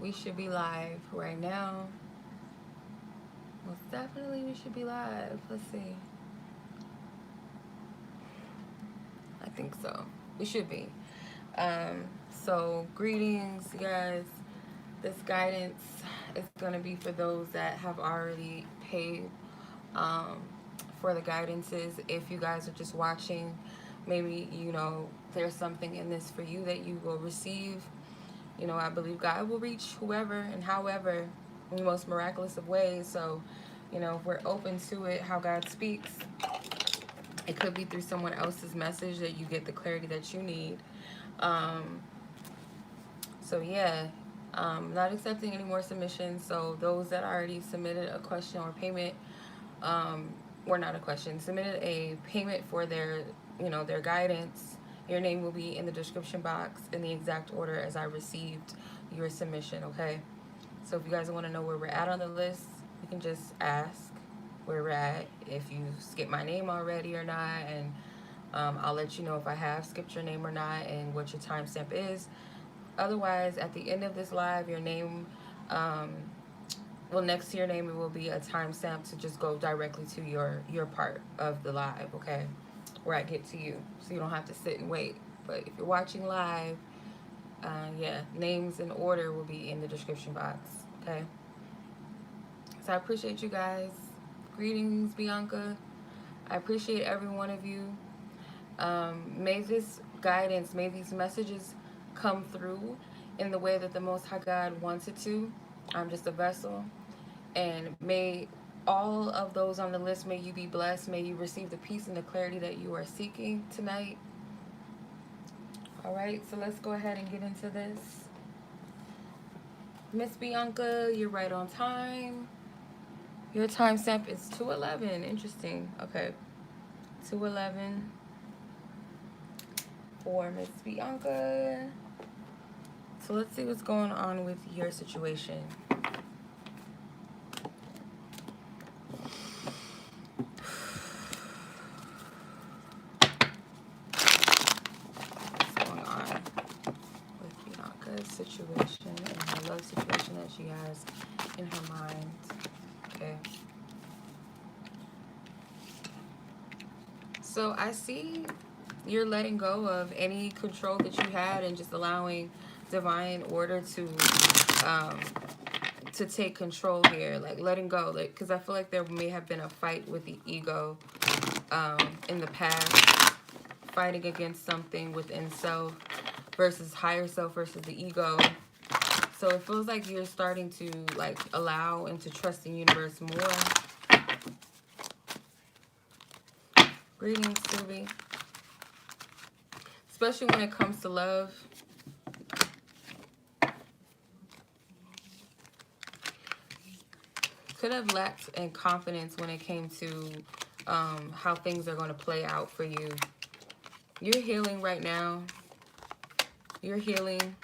We should be live right now. Most definitely we should be live. Let's see. I think so. We should be. So greetings, you guys. This guidance is going to be for those that have already paid um, for the guidances. If you guys are just watching, maybe there's something in this for you that you will receive. I believe God will reach whoever and however in the most miraculous of ways. So, if we're open to it, how God speaks, it could be through someone else's message that you get the clarity that you need. Um, so yeah, not accepting any more submissions. So those that already submitted a question or payment, or not a question, submitted a payment for their guidance. Your name will be in the description box in the exact order as I received your submission. Okay. So if you guys want to know where we're at on the list, you can just ask where we're at. If you skip my name already or not, and I'll let you know if I have skipped your name or not and what your timestamp is. Otherwise, at the end of this live, your name, um, well, next to your name, it will be a timestamp to just go directly to your part of the live, okay? Where I get to you, so you don't have to sit and wait. But if you're watching live, yeah, names in order will be in the description box, okay? So I appreciate you guys. Greetings, Bianca. I appreciate every one of you. May this guidance, may these messages come through in the way that the Most High God wants it to. I'm just a vessel. And may all of those on the list, may you be blessed. May you receive the peace and the clarity that you are seeking tonight. All right, so let's go ahead and get into this. Miss Bianca, you're right on time. Your timestamp is 2:11. Interesting. Okay. 2:11 for Miss Bianca. So let's see what's going on with your situation. What's going on with Bianca's situation and her love situation that she has in her mind? Okay. So I see you're letting go of any control that you had and just allowing divine order to take control here, like letting go, like, because I feel like there may have been a fight with the ego in the past, fighting against something within self versus higher self versus the ego. So it feels like you're starting to like allow and to trust the universe more. Greetings, Subi. Especially when it comes to love. Could have lacked in confidence when it came to how things are going to play out for you. You're healing right now. You're healing.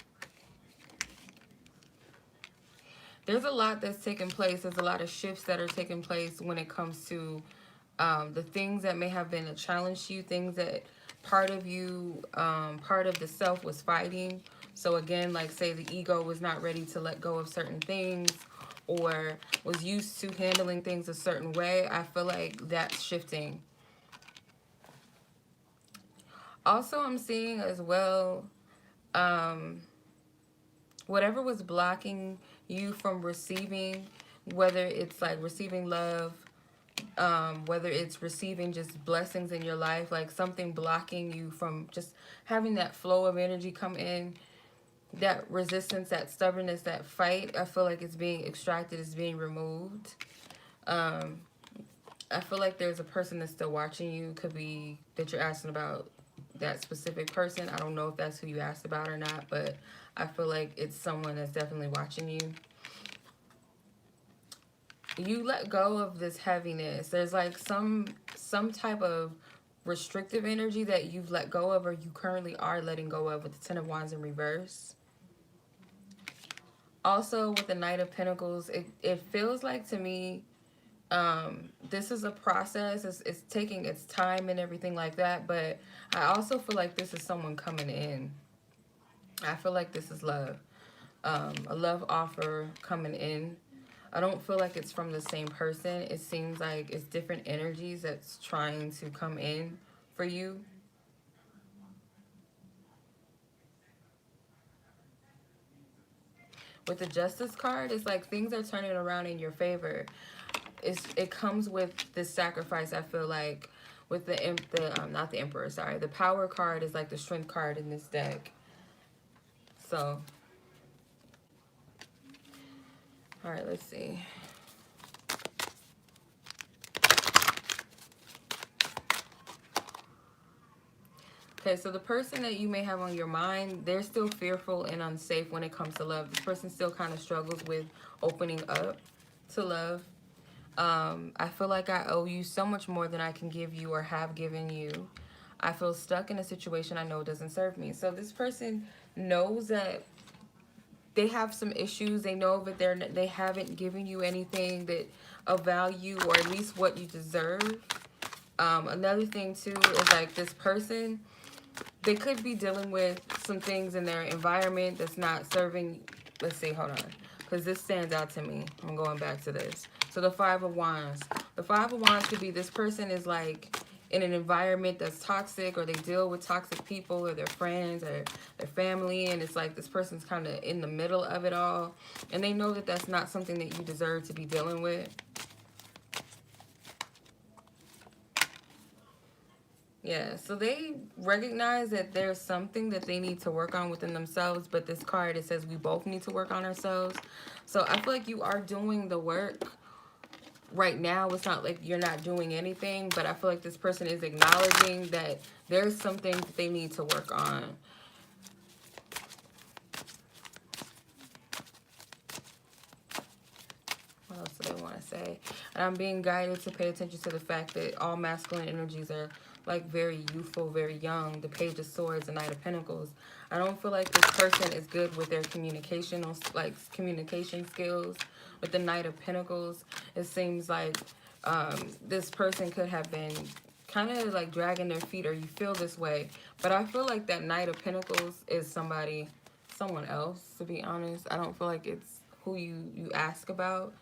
There's a lot that's taking place. There's a lot of shifts that are taking place when it comes to the things that may have been a challenge to you, things that part of you, part of the self was fighting. So again, like say the ego was not ready to let go of certain things or was used to handling things a certain way. I feel like that's shifting. Also, I'm seeing as well, whatever was blocking you from receiving, whether it's like receiving love, whether it's receiving just blessings in your life, like something blocking you from just having that flow of energy come in, that resistance, that stubbornness, that fight, I feel like it's being extracted, it's being removed. I feel like there's a person that's still watching you. Could be that you're asking about that specific person. I don't know if that's who you asked about or not, but I feel like it's someone that's definitely watching you. You let go of this heaviness. There's like some type of restrictive energy that you've let go of or you currently are letting go of with the Ten of Wands in reverse. Also with the Knight of Pentacles, it feels like to me this is a process. It's taking its time and everything like that, but I also feel like this is someone coming in. I feel like this is love. A love offer coming in. I don't feel like it's from the same person. It seems like it's different energies that's trying to come in for you. With the Justice card, it's like things are turning around in your favor. It comes with this sacrifice. I feel like with the not the Emperor, sorry, the Power card is like the Strength card in this deck. So, all right, let's see. Okay, so the person that you may have on your mind, they're still fearful and unsafe when it comes to love. This person still kind of struggles with opening up to love. I feel like I owe you so much more than I can give you or have given you. I feel stuck in a situation I know doesn't serve me. So this person knows that they have some issues. They know that they haven't given you anything that of value, or at least what you deserve. Another thing too is like this person, they could be dealing with some things in their environment that's not serving. Let's see, hold on, because this stands out to me. I'm going back to this. So the Five of Wands. The Five of Wands could be this person is like in an environment that's toxic, or they deal with toxic people, or their friends, or their family, and it's like this person's kind of in the middle of it all, and they know that that's not something that you deserve to be dealing with. Yeah, so they recognize that there's something that they need to work on within themselves, but this card, it says we both need to work on ourselves. So I feel like you are doing the work right now. It's not like you're not doing anything, but I feel like this person is acknowledging that there's something that they need to work on. What else do they want to say? And I'm being guided to pay attention to the fact that all masculine energies are like very youthful, very young. The Page of Swords, the Knight of Pentacles. I don't feel like this person is good with their communication skills. With the Knight of Pentacles, it seems like this person could have been kind of like dragging their feet, or you feel this way. But I feel like that Knight of Pentacles is someone else, to be honest. I don't feel like it's who you ask about.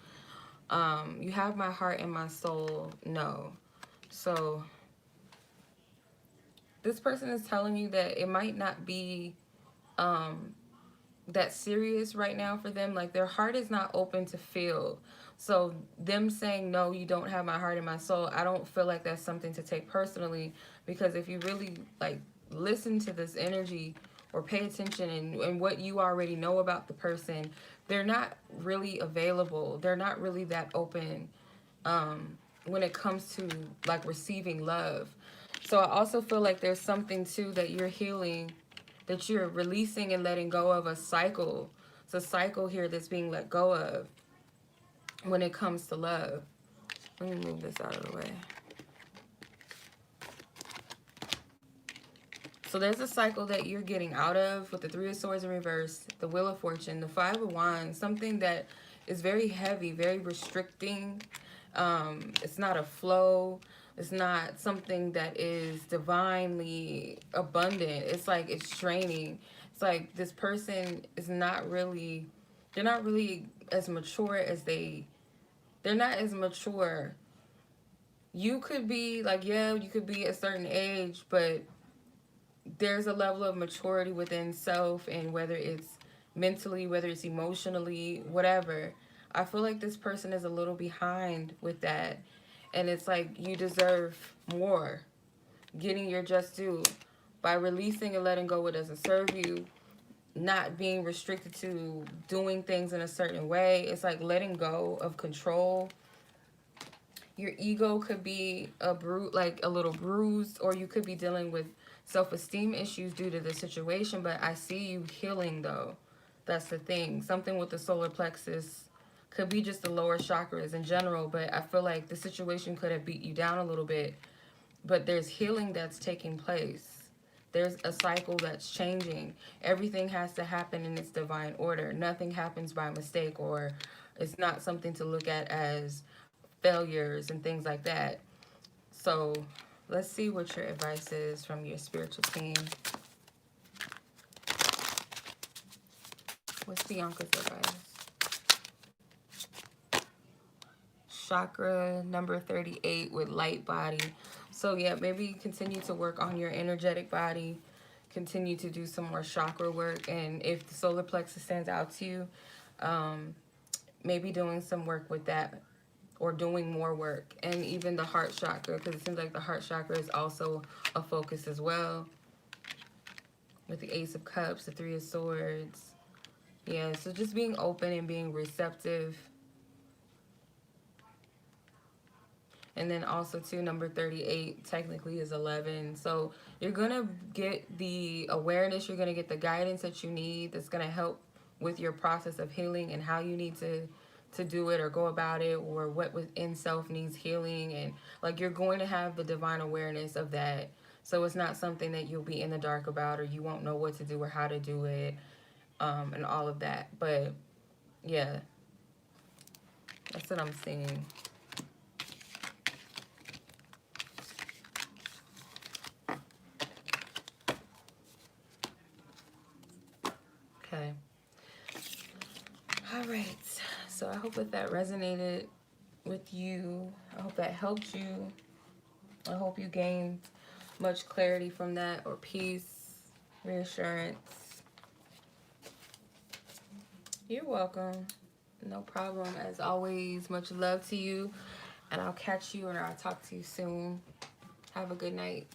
You have my heart and my soul. No. So this person is telling you that it might not be that serious right now for them. Like their heart is not open to feel. So them saying, no, you don't have my heart and my soul, I don't feel like that's something to take personally, because if you really like listen to this energy or pay attention and what you already know about the person, they're not really available. They're not really that open when it comes to like receiving love. So I also feel like there's something too that you're healing, that you're releasing and letting go of a cycle. It's a cycle here that's being let go of when it comes to love. Let me move this out of the way. So there's a cycle that you're getting out of with the Three of Swords in reverse, the Wheel of Fortune, the Five of Wands, something that is very heavy, very restricting. It's not a flow. It's not something that is divinely abundant. It's like it's draining. It's like this person is not really, they're not really as mature as they're not as mature. You could be like, yeah, you could be a certain age, but there's a level of maturity within self, and whether it's mentally, whether it's emotionally, whatever. I feel like this person is a little behind with that. And it's like you deserve more. Getting your just due. By releasing and letting go what doesn't serve you. Not being restricted to doing things in a certain way. It's like letting go of control. Your ego could be like a little bruised, or you could be dealing with self-esteem issues due to the situation, but I see you healing though. That's the thing. Something with the solar plexus, could be just the lower chakras in general, but I feel like the situation could have beat you down a little bit, but there's healing that's taking place. There's a cycle that's changing. Everything has to happen in its divine order. Nothing happens by mistake, or it's not something to look at as failures and things like that. So let's see what your advice is from your spiritual team. What's Bianca's advice? Chakra number 38 with light body. So yeah, maybe continue to work on your energetic body. Continue to do some more chakra work. And if the solar plexus stands out to you, maybe doing some work with that, or doing more work. And even the heart chakra, because it seems like the heart chakra is also a focus as well, with the Ace of Cups, the Three of Swords. Yeah, so just being open and being receptive. And then also too, number 38 technically is 11. So you're going to get the awareness, you're going to get the guidance that you need that's going to help with your process of healing and how you need to do it or go about it, or what within self needs healing. And like, you're going to have the divine awareness of that. So it's not something that you'll be in the dark about, or you won't know what to do or how to do it, and all of that. But yeah, that's what I'm seeing. Okay. All right. So I hope that resonated with you. I hope that helped you. I hope you gained much clarity from that, or peace, reassurance. You're welcome. No problem. As always, much love to you. And I'll catch you, and I'll talk to you soon. Have a good night.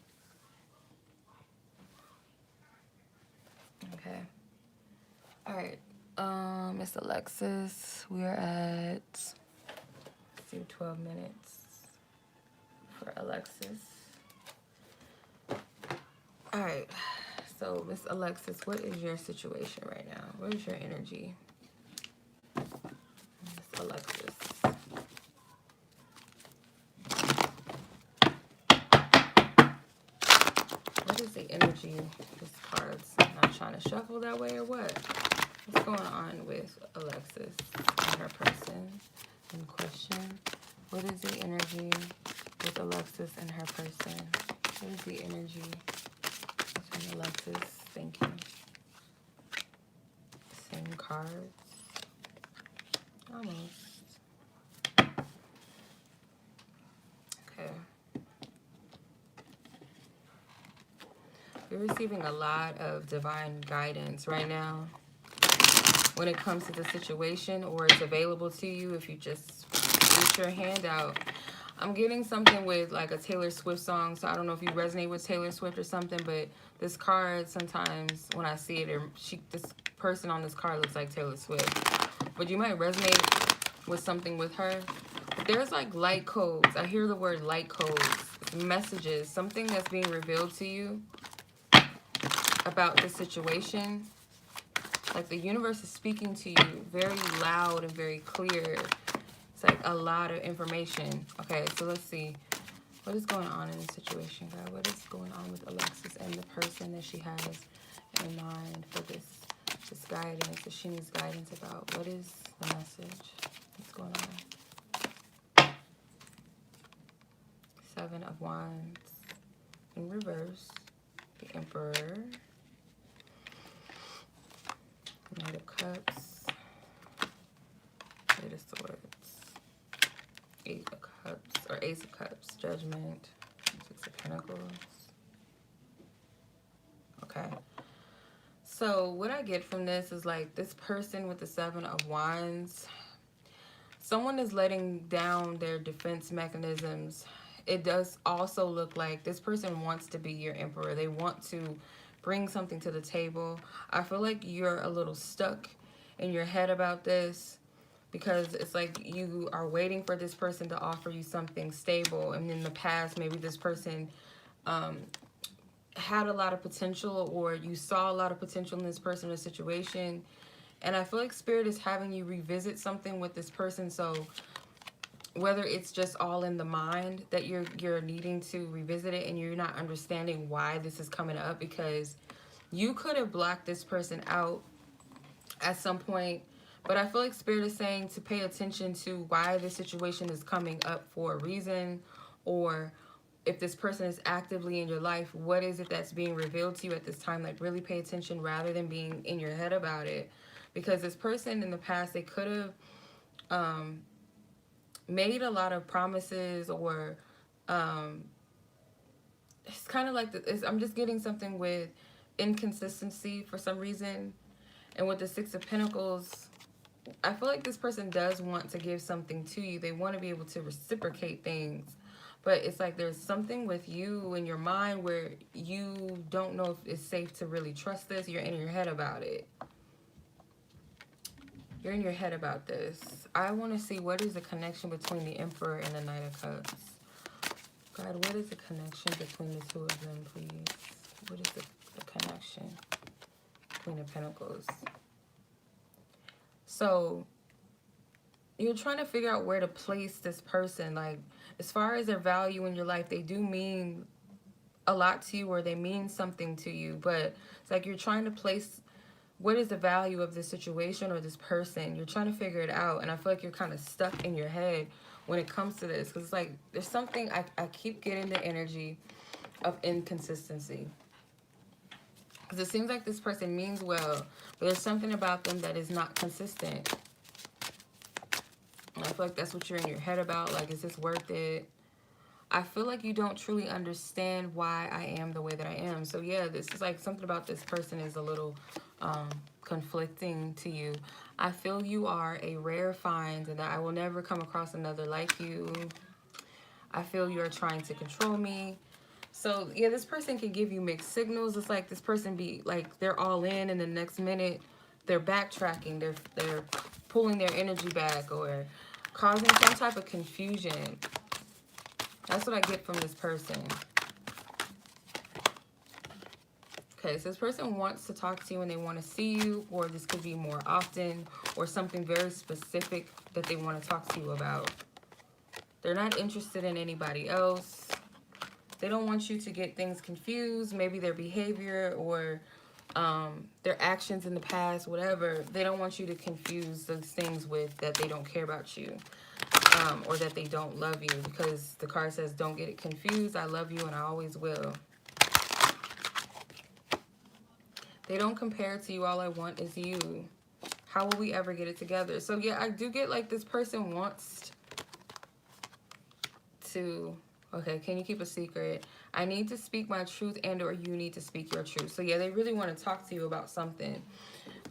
Okay. All right. Miss Alexis, we're at, let's do 12 minutes for Alexis. All right. So, Miss Alexis, what is your situation right now? What is your energy? Miss Alexis. What is the energy? This card's not trying to shuffle that way, or what? What's going on with Alexis and her person in question? What is the energy with Alexis and her person? What is the energy between Alexis? Thank you. Same cards. Almost. Okay. You're receiving a lot of divine guidance right now when it comes to the situation, or it's available to you if you just reach your hand out. I'm getting something with like a Taylor Swift song, so I don't know if you resonate with Taylor Swift or something, but this card, sometimes when I see it, this person on this card looks like Taylor Swift. But you might resonate with something with her. But there's like light codes. I hear the word light codes, messages, something that's being revealed to you about the situation. Like the universe is speaking to you very loud and very clear. It's like a lot of information. Okay, so let's see. What is going on in this situation, God? What is going on with Alexis and the person that she has in mind for this guidance that she needs guidance about? What is the message that's going on? 7 of Wands in reverse. The Emperor. Knight of Cups. Eight of Swords. 8 of Cups, or Ace of Cups. Judgment. 6 of Pentacles. Okay. So what I get from this is like this person with the 7 of Wands, someone is letting down their defense mechanisms. It does also look like this person wants to be your emperor. They want to bring something to the table. I feel like you're a little stuck in your head about this, because it's like you are waiting for this person to offer you something stable. And in the past, maybe this person had a lot of potential, or you saw a lot of potential in this person or situation. And I feel like Spirit is having you revisit something with this person. So whether it's just all in the mind that you're needing to revisit it, and you're not understanding why this is coming up, because you could have blocked this person out at some point. But I feel like Spirit is saying to pay attention to why this situation is coming up for a reason, or if this person is actively in your life, what is it that's being revealed to you at this time? Like, really pay attention rather than being in your head about it, because this person in the past, they could have made a lot of promises, or it's kind of like I'm just getting something with inconsistency for some reason. And with the Six of Pentacles, I feel like this person does want to give something to you. They want to be able to reciprocate things. But it's like there's something with you in your mind where you don't know if it's safe to really trust this. You're in your head about it. You're in your head about this. I want to see, what is the connection between the Emperor and the Knight of Cups? God, what is the connection between the two of them, please? What is the connection? Queen of Pentacles. So you're trying to figure out where to place this person. Like, as far as their value in your life, they do mean a lot to you, or they mean something to you. But it's like you're trying to place, what is the value of this situation or this person? You're trying to figure it out. And I feel like you're kind of stuck in your head when it comes to this. Because it's like there's something, I keep getting the energy of inconsistency. Because it seems like this person means well, but there's something about them that is not consistent. And I feel like that's what you're in your head about. Like, is this worth it? I feel like you don't truly understand why I am the way that I am. So yeah, this is like something about this person is a little conflicting to you. I feel you are a rare find and that I will never come across another like you. I feel you're trying to control me. So yeah, this person can give you mixed signals. It's like this person be like, they're all in, and the next minute they're backtracking. They're pulling their energy back, or causing some type of confusion. That's what I get from this person. Okay, so this person wants to talk to you and they want to see you, or this could be more often, or something very specific that they want to talk to you about. They're not interested in anybody else. They don't want you to get things confused. Maybe their behavior or their actions in the past, whatever. They don't want you to confuse those things with that they don't care about you. Or that they don't love you, because the card says, don't get it confused. I love you and I always will. They don't compare to you. All I want is you. How will we ever get it together? So yeah, I do get like this person wants to... Okay, can you keep a secret? I need to speak my truth, and or you need to speak your truth. So yeah, they really want to talk to you about something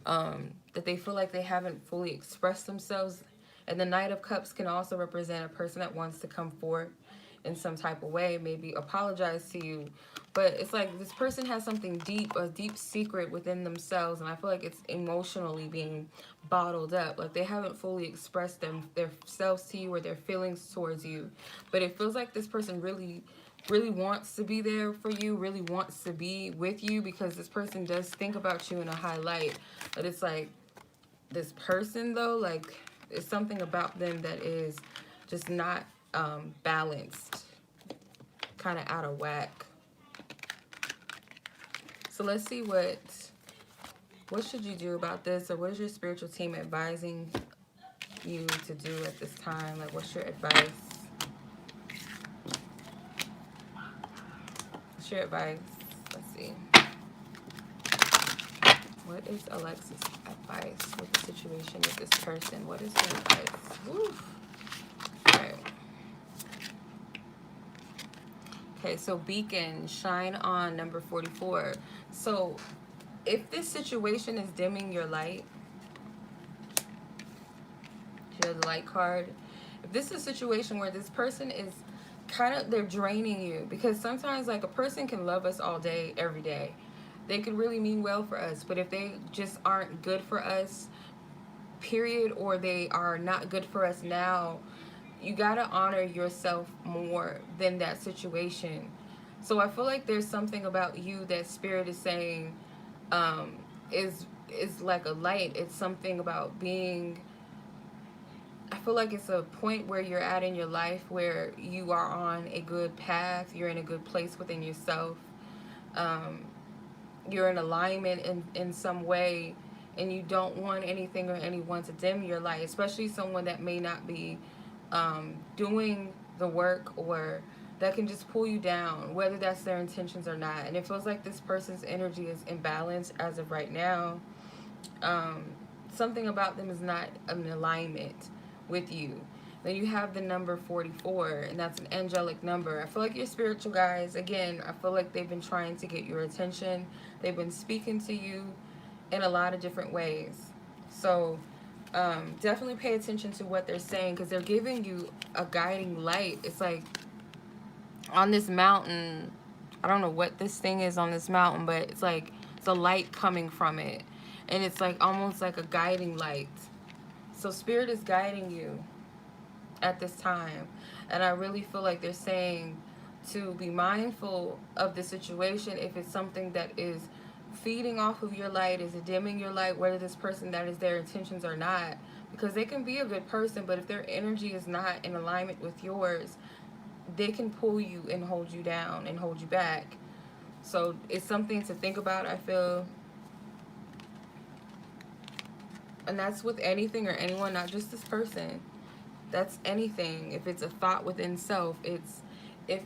that they feel like they haven't fully expressed themselves. And the Knight of Cups can also represent a person that wants to come forth in some type of way, maybe apologize to you. But it's like this person has something deep, a deep secret within themselves, and I feel like it's emotionally being bottled up. Like they haven't fully expressed their selves to you or their feelings towards you. But it feels like this person really wants to be there for you, really wants to be with you, because this person does think about you in a high light. But it's like this person though, like it's something about them that is just not balanced, kind of out of whack. So let's see what should you do about this, or what is your spiritual team advising you to do at this time? Like, what's your advice? What's your advice? Let's see. What is Alexis' advice with the situation with this person? What is her advice? Woo. All right. Okay, so Beacon, shine on, number 44. So if this situation is dimming your light, you know, the light card, if this is a situation where this person is kind of, they're draining you, because sometimes like a person can love us all day, every day. They could really mean well for us, but if they just aren't good for us, period, or they are not good for us now, you gotta honor yourself more than that situation. So I feel like there's something about you that Spirit is saying is like a light. It's something about being, I feel like it's a point where you're at in your life where you are on a good path. You're in a good place within yourself. You're in alignment in some way, and you don't want anything or anyone to dim your light, especially someone that may not be doing the work, or that can just pull you down, whether that's their intentions or not. And it feels like this person's energy is imbalanced as of right now. something about them is not in alignment with you. Then you have the number 44, and that's an angelic number. I feel like your spiritual guys, again, I feel like they've been trying to get your attention. They've been speaking to you in a lot of different ways. So definitely pay attention to what they're saying, because they're giving you a guiding light. It's like on this mountain, I don't know what this thing is on this mountain, but it's like it's a light coming from it. And it's like almost like a guiding light. So Spirit is guiding you at this time, and I really feel like they're saying to be mindful of the situation. If it's something that is feeding off of your light, is it dimming your light, whether this person, that is their intentions or not, because they can be a good person, but if their energy is not in alignment with yours, they can pull you and hold you down and hold you back. So it's something to think about, I feel. And that's with anything or anyone, not just this person. That's anything. If it's a thought within self, if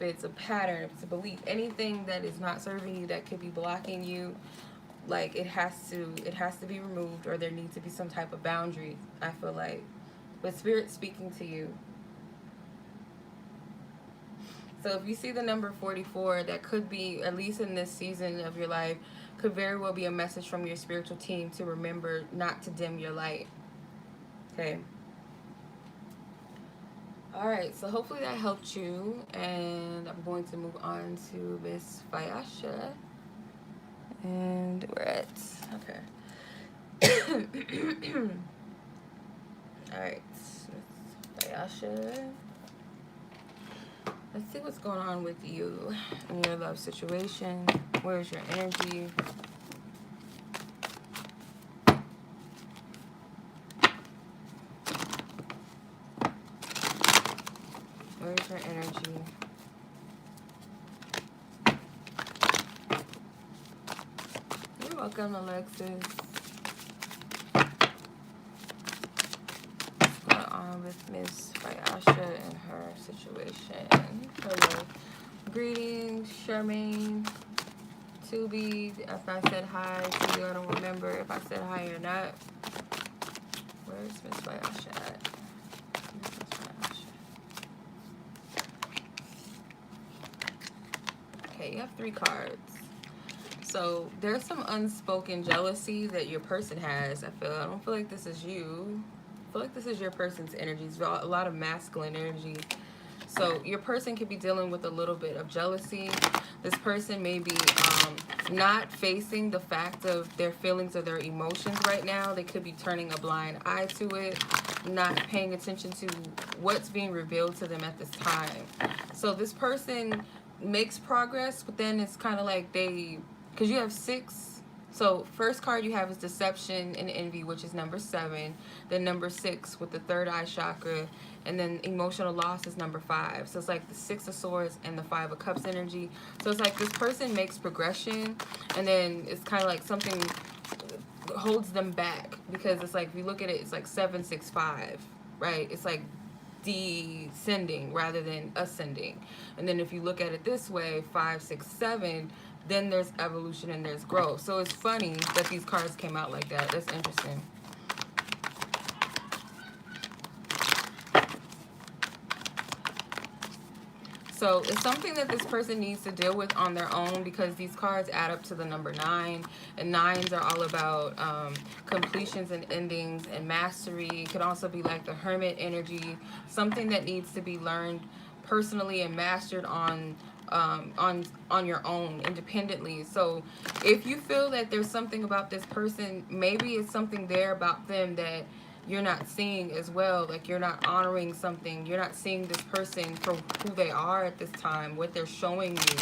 it's a pattern, if it's a belief, anything that is not serving you, that could be blocking you, like it has to be removed, or there needs to be some type of boundary, I feel like. But Spirit speaking to you. So if you see the number 44, that could be, at least in this season of your life, could very well be a message from your spiritual team to remember not to dim your light. Okay. Alright, so hopefully that helped you, and I'm going to move on to Miss Vyasha. And we're at, okay. Alright, Miss Vyasha. Let's see what's going on with you in your love situation. Where's your energy? Where's your energy? You're welcome, Alexis. What's going on with Miss Vyasha and her situation? Hello. Greetings, Charmaine. Tubi, if I said hi to you, I don't remember if I said hi or not. Where's Miss Vyasha at? You have 3 cards. So there's some unspoken jealousy that your person has. I don't feel like this is you. I feel like this is your person's energy. It's a lot of masculine energy. So your person could be dealing with a little bit of jealousy. This person may be not facing the fact of their feelings or their emotions right now. They could be turning a blind eye to it, not paying attention to what's being revealed to them at this time. So this person makes progress, but then it's kind of like because you have 6. So first card you have is deception and envy, which is number 7. Then number 6 with the 3rd eye chakra, and then emotional loss is number 5. So it's like the 6 of swords and the 5 of cups energy. So it's like this person makes progression, and then it's kind of like something holds them back, because it's like, if you look at it, it's like 7, 6, 5, right? It's like descending rather than ascending. And then if you look at it this way, 5, 6, 7, then there's evolution and there's growth. So it's funny that these cards came out like that. That's interesting. So it's something that this person needs to deal with on their own, because these cards add up to the number 9, and 9s are all about completions and endings and mastery. It could also be like the hermit energy, something that needs to be learned personally and mastered on your own independently. So if you feel that there's something about this person, maybe it's something there about them that you're not seeing as well. Like, you're not honoring something. You're not seeing this person for who they are at this time, what they're showing you.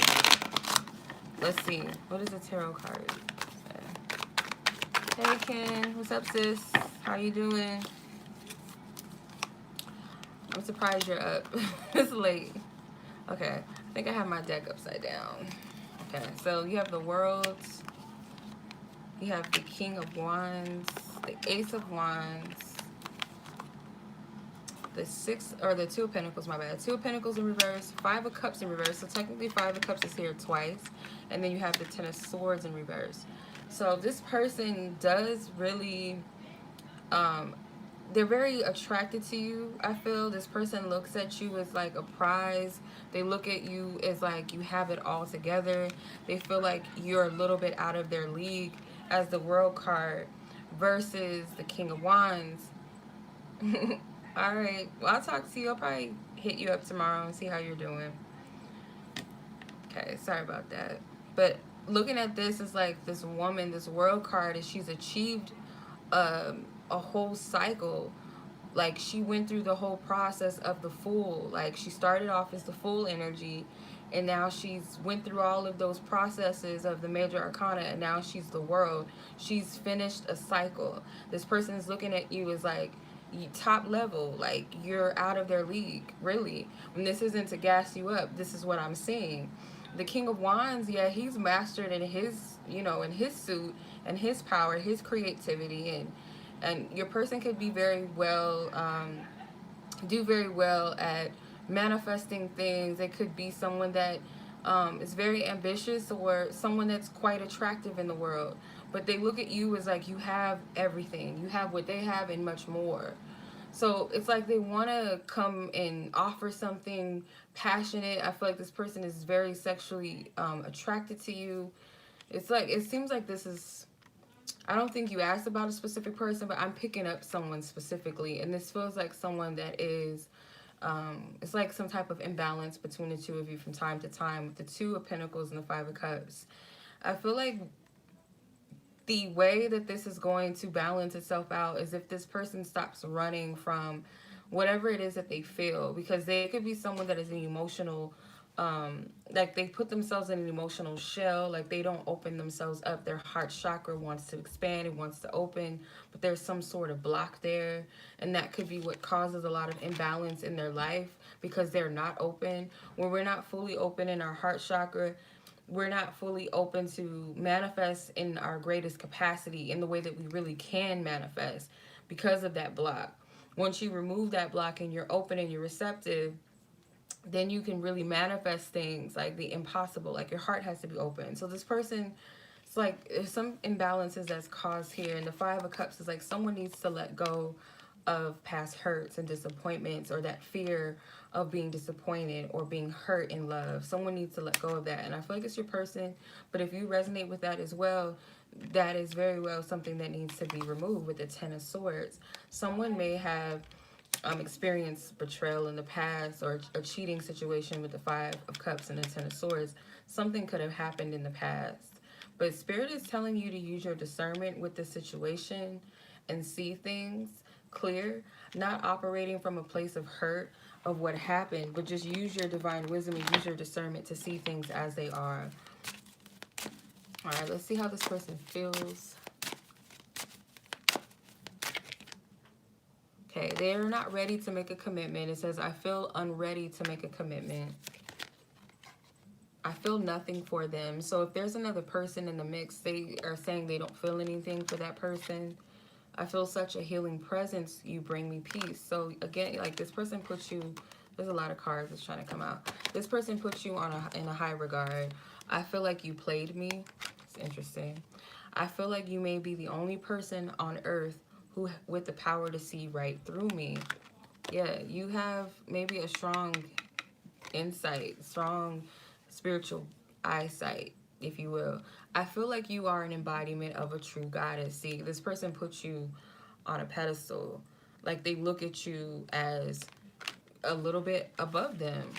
Let's see. What does the tarot card say? Hey, Ken. What's up, sis? How you doing? I'm surprised you're up. It's late. Okay. I think I have my deck upside down. Okay. So you have the World. You have the King of Wands. The Ace of Wands. The 6, or the 2 of Pentacles, my bad. 2 of Pentacles in reverse, 5 of Cups in reverse. So technically 5 of Cups is here twice. And then you have the 10 of Swords in reverse. So this person does really Um, they're very attracted to you. I feel this person looks at you as like a prize. They look at you as like you have it all together. They feel like you're a little bit out of their league as the world card versus the King of Wands. All right. Well, I'll talk to you. I'll probably hit you up tomorrow and see how you're doing. Okay. Sorry about that. But looking at this is like this woman, this world card, and she's achieved a whole cycle. Like she went through the whole process of the Fool. Like she started off as the Fool energy, and now she's went through all of those processes of the major arcana, and now she's the World. She's finished a cycle. This person is looking at you as like top level, like you're out of their league, really. And this isn't to gas you up. This is what I'm seeing. The King of Wands, yeah, he's mastered in his, in his suit and his power, his creativity, and your person could be very well, do very well at manifesting things. It could be someone that is very ambitious, or someone that's quite attractive in the world. But they look at you as like you have everything. You have what they have and much more. So it's like they want to come and offer something passionate. I feel like this person is very sexually attracted to you. It's like, it seems like this is, I don't think you asked about a specific person, but I'm picking up someone specifically. And this feels like someone that is, it's like some type of imbalance between the two of you from time to time with the Two of Pentacles and the Five of Cups. I feel like the way that this is going to balance itself out is if this person stops running from whatever it is that they feel, because they could be someone that is an emotional, like they put themselves in an emotional shell, like they don't open themselves up. Their heart chakra wants to expand, it wants to open, but there's some sort of block there, and that could be what causes a lot of imbalance in their life, because they're not open. When we're not fully open in our heart chakra, we're not fully open to manifest in our greatest capacity, in the way that we really can manifest, because of that block. Once you remove that block and you're open and you're receptive, then you can really manifest things like the impossible. Like your heart has to be open. So this person, it's like there's some imbalances that's caused here. And the Five of Cups is like someone needs to let go of past hurts and disappointments, or that fear of being disappointed or being hurt in love. Someone needs to let go of that. And I feel like it's your person. But if you resonate with that as well, that is very well something that needs to be removed with the Ten of Swords. Someone may have experienced betrayal in the past, or a cheating situation with the Five of Cups and the Ten of Swords. Something could have happened in the past. But Spirit is telling you to use your discernment with the situation and see things clear, not operating from a place of hurt of what happened, but just use your divine wisdom and use your discernment to see things as they are. All right, let's see how this person feels. Okay, they're not ready to make a commitment. It says, I feel unready to make a commitment. I feel nothing for them. So if there's another person in the mix, they are saying they don't feel anything for that person. I feel such a healing presence. You bring me peace. So again, like this person puts you, there's a lot of cards that's trying to come out. This person puts you on in a high regard. I feel like you played me. It's interesting. I feel like you may be the only person on earth who with the power to see right through me. Yeah, you have maybe a strong insight, strong spiritual eyesight, if you will. I feel like you are an embodiment of a true goddess. See, this person puts you on a pedestal. Like they look at you as a little bit above them.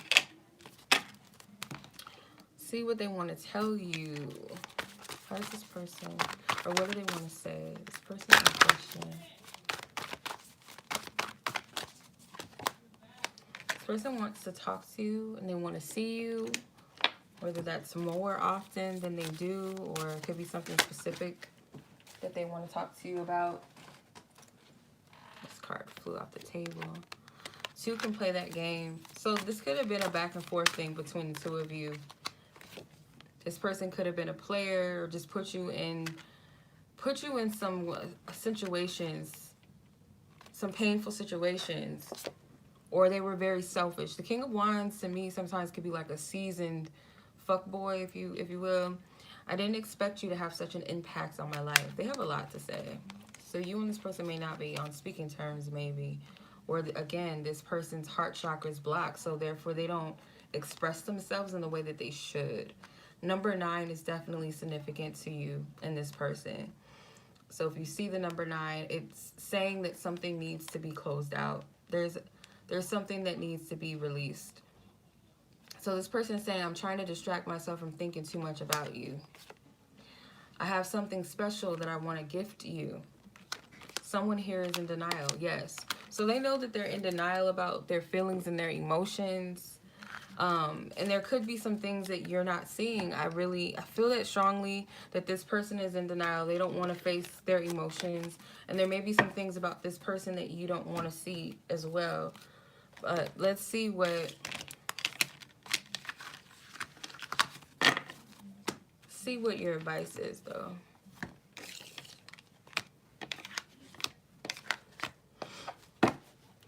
See what they want to tell you. How is this person? Or what do they want to say? This person in question. This person wants to talk to you and they want to see you. Whether that's more often than they do, or it could be something specific that they want to talk to you about. This card flew off the table. Two can play that game. So this could have been a back and forth thing between the two of you. This person could have been a player, or just put you in some situations, some painful situations, or they were very selfish. The King of Wands to me sometimes could be like a seasoned fuckboy, if you will. I didn't expect you to have such an impact on my life. They have a lot to say. So you and this person may not be on speaking terms, maybe. Or again, this person's heart chakra is blocked, so therefore they don't express themselves in the way that they should. Number 9 is definitely significant to you and this person. So if you see the number 9, it's saying that something needs to be closed out. There's something that needs to be released. So this person is saying, I'm trying to distract myself from thinking too much about you. I have something special that I want to gift you. Someone here is in denial, yes. So they know that they're in denial about their feelings and their emotions. And there could be some things that you're not seeing. I feel that strongly that this person is in denial. They don't want to face their emotions. And there may be some things about this person that you don't want to see as well. But let's see what your advice is, though.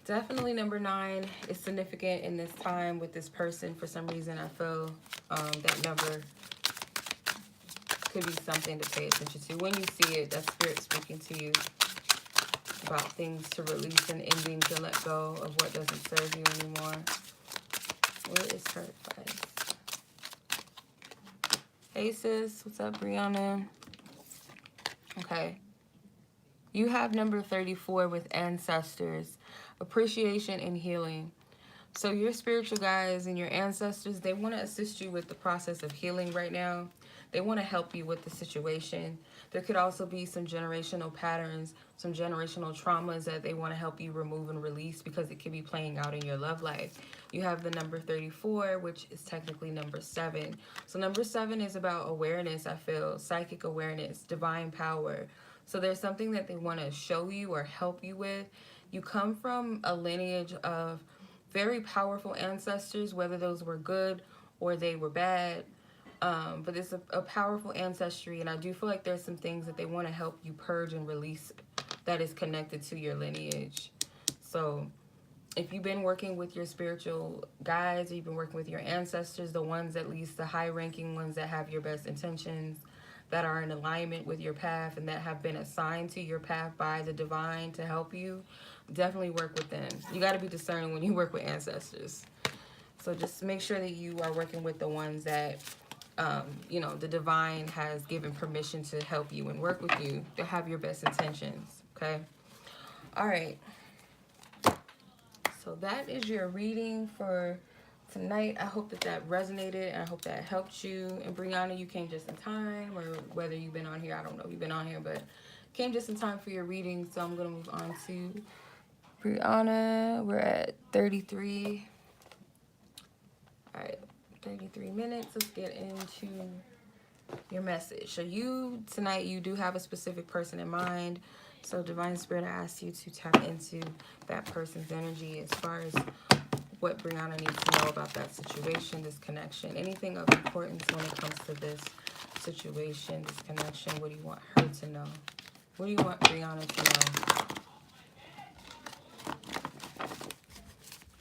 Definitely number 9 is significant in this time with this person. For some reason, I feel that number could be something to pay attention to. When you see it, that's spirit speaking to you about things to release and ending, to let go of what doesn't serve you anymore. Where is her advice? Hey sis, what's up, Briana? Okay. You have number 34 with ancestors, appreciation and healing. So your spiritual guides and your ancestors, they want to assist you with the process of healing right now. They want to help you with the situation. There could also be some generational patterns, some generational traumas that they want to help you remove and release because it could be playing out in your love life. You have the number 34, which is technically number 7. So number 7 is about awareness, I feel, psychic awareness, divine power. So there's something that they want to show you or help you with. You come from a lineage of very powerful ancestors, whether those were good or they were bad. But it's a powerful ancestry, and I do feel like there's some things that they want to help you purge and release that is connected to your lineage. So if you've been working with your spiritual guides, or you've been working with your ancestors, the ones, at least the high-ranking ones that have your best intentions, that are in alignment with your path and that have been assigned to your path by the divine to help you, definitely work with them. You got to be discerning when you work with ancestors. So just make sure that you are working with the ones that, the divine has given permission to help you and work with you, to have your best intentions, okay? All right. So that is your reading for tonight. I hope that resonated, and I hope that helped you. And Briana, you came just in time, or whether you've been on here, I don't know if you've been on here, but came just in time for your reading. So I'm going to move on to Briana. We're at 33. All right, 33 minutes. Let's get into your message. So tonight, you do have a specific person in mind. So Divine Spirit, I ask you to tap into that person's energy as far as what Briana needs to know about that situation, this connection, anything of importance when it comes to this situation, this connection. What do you want her to know? What do you want Briana to know?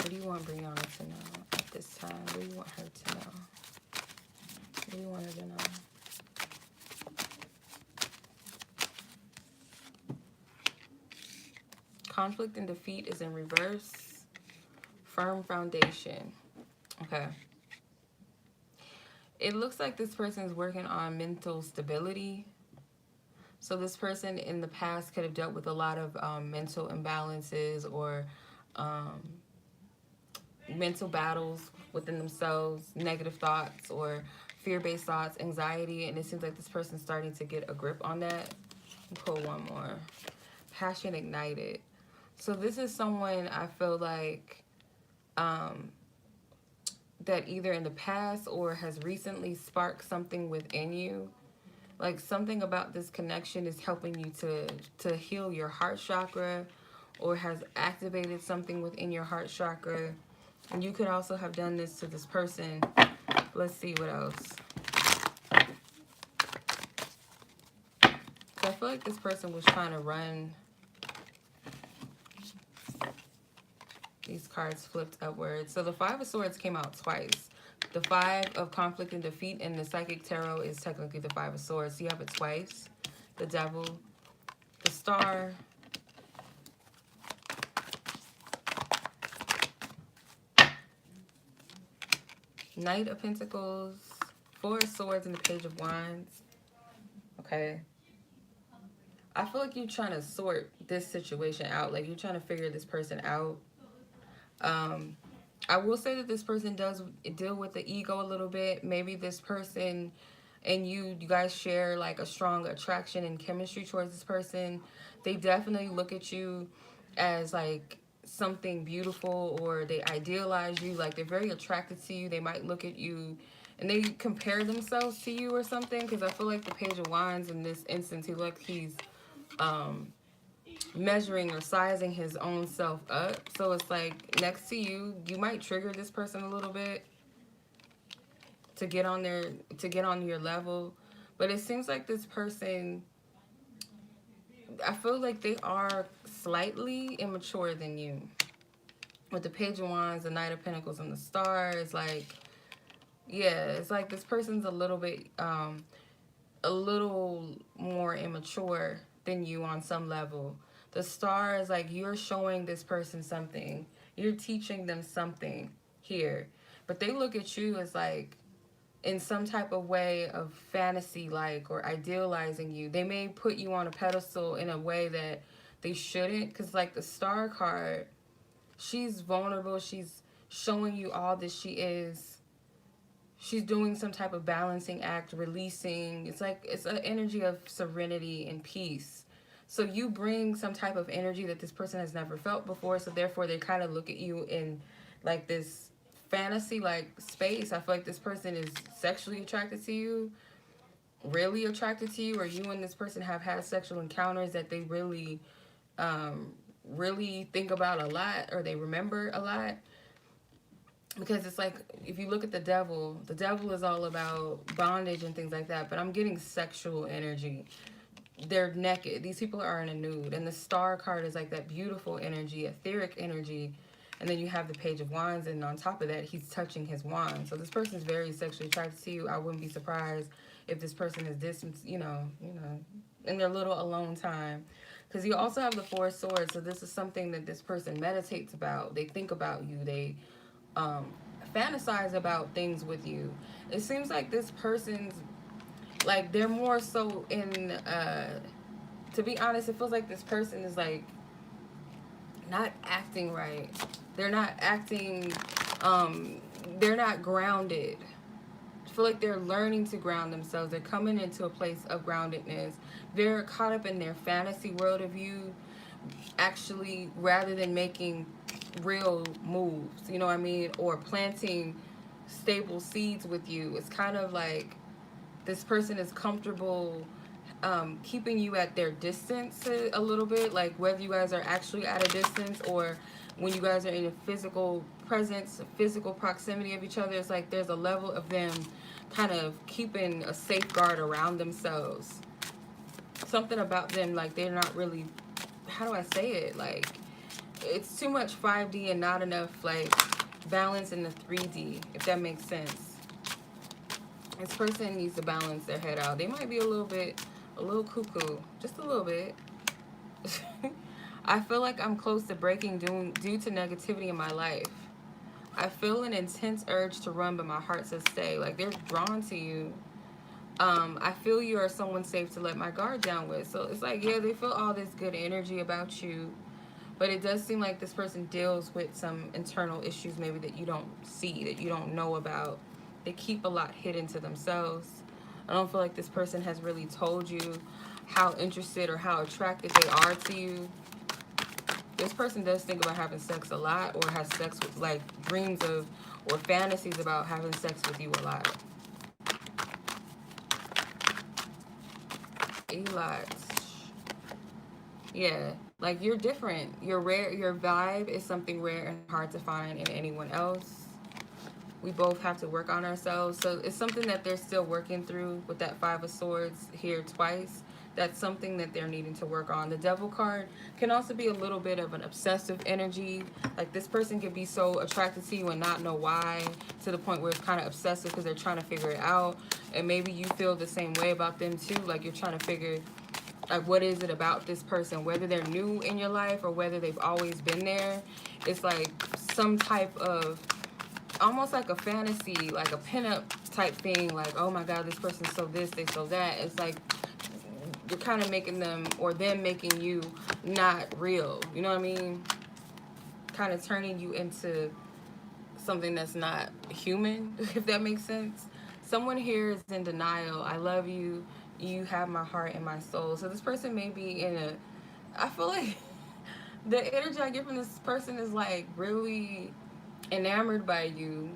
What do you want Briana to know at this time? What do you want her to know? What do you want her to know? Conflict and defeat is in reverse. Firm foundation. Okay. It looks like this person is working on mental stability. So this person in the past could have dealt with a lot of mental imbalances or mental battles within themselves, negative thoughts or fear-based thoughts, anxiety, and it seems like this person's starting to get a grip on that. Pull one more. Passion ignited. So this is someone I feel like that either in the past or has recently sparked something within you. Like something about this connection is helping you to heal your heart chakra, or has activated something within your heart chakra. And you could also have done this to this person. Let's see what else. So I feel like this person was trying to run. These cards flipped upwards. So the 5 of Swords came out twice. The 5 of Conflict and Defeat in the Psychic Tarot is technically the 5 of Swords. So you have it twice. The Devil, Star. Knight of Pentacles. Four of Swords and the Page of Wands. Okay. I feel like you're trying to sort this situation out. Like, you're trying to figure this person out. I will say that this person does deal with the ego a little bit. Maybe this person and you guys share like a strong attraction and chemistry towards this person. They definitely look at you as like something beautiful, or they idealize you. Like, they're very attracted to you. They might look at you and they compare themselves to you or something, because I feel like the Page of Wands in this instance, he's measuring or sizing his own self up. So it's like, next to you, you might trigger this person a little bit to get on your level. But it seems like this person, I feel like they are slightly immature than you. With the Page of Wands, the Knight of Pentacles, and the Star, it's like, yeah, it's like this person's a little bit a little more immature than you on some level. The Star is like, you're showing this person something. You're teaching them something here. But they look at you as like in some type of way of fantasy, like, or idealizing you. They may put you on a pedestal in a way that they shouldn't. Because like the Star card, she's vulnerable. She's showing you all that she is. She's doing some type of balancing act, releasing. It's like, it's an energy of serenity and peace. So you bring some type of energy that this person has never felt before. So therefore, they kind of look at you in like this fantasy like space. I feel like this person is sexually attracted to you, really attracted to you, or you and this person have had sexual encounters that they really, really think about a lot, or they remember a lot. Because it's like, if you look at the devil is all about bondage and things like that. But I'm getting sexual energy. They're naked. These people are in a nude. And the Star card is like that beautiful energy, etheric energy. And then you have the Page of Wands. And on top of that, he's touching his wand. So this person's very sexually attracted to you. I wouldn't be surprised if this person is distant, you know, in their little alone time. Because you also have the Four of Swords. So this is something that this person meditates about. They think about you. They fantasize about things with you. It seems like this person's like, they're more so in to be honest, it feels like this person is like not acting right. They're not acting they're not grounded. I feel like they're learning to ground themselves. They're coming into a place of groundedness. They're caught up in their fantasy world of you, actually, rather than making real moves, you know what I mean, or planting stable seeds with you. It's kind of like this person is comfortable keeping you at their distance a little bit, like whether you guys are actually at a distance or when you guys are in a physical presence, physical proximity of each other. It's like there's a level of them kind of keeping a safeguard around themselves. Something about them, like they're not really, how do I say it, like it's too much 5D and not enough like balance in the 3D, if that makes sense. This person needs to balance their head out. They might be a little cuckoo, just a little bit. I feel like I'm close to breaking due to negativity in my life. I feel an intense urge to run, but my heart says stay. Like, they're drawn to you. I feel you are someone safe to let my guard down with. So it's like, yeah, they feel all this good energy about you. But it does seem like this person deals with some internal issues maybe that you don't see, that you don't know about. They keep a lot hidden to themselves. I don't feel like this person has really told you how interested or how attracted they are to you. This person does think about having sex a lot, or has sex with, like, dreams of or fantasies about having sex with you a lot. A lot. Yeah, like, you're different. You're rare. Your vibe is something rare and hard to find in anyone else. We both have to work on ourselves. So it's something that they're still working through with that Five of Swords here twice. That's something that they're needing to work on. The Devil card can also be a little bit of an obsessive energy. Like, this person can be so attracted to you and not know why, to the point where it's kind of obsessive because they're trying to figure it out. And maybe you feel the same way about them too. Like, you're trying to figure Like, what is it about this person, whether they're new in your life or whether they've always been there? It's like some type of, almost like a fantasy, like a pinup type thing. Like, oh my God, this person's so this, they so that. It's like you're kind of making them, or them making you not real. You know what I mean? Kind of turning you into something that's not human, if that makes sense. Someone here is in denial. I love you. You have my heart and my soul. So this person may be in a, I feel like the energy I get from this person is like really enamored by you.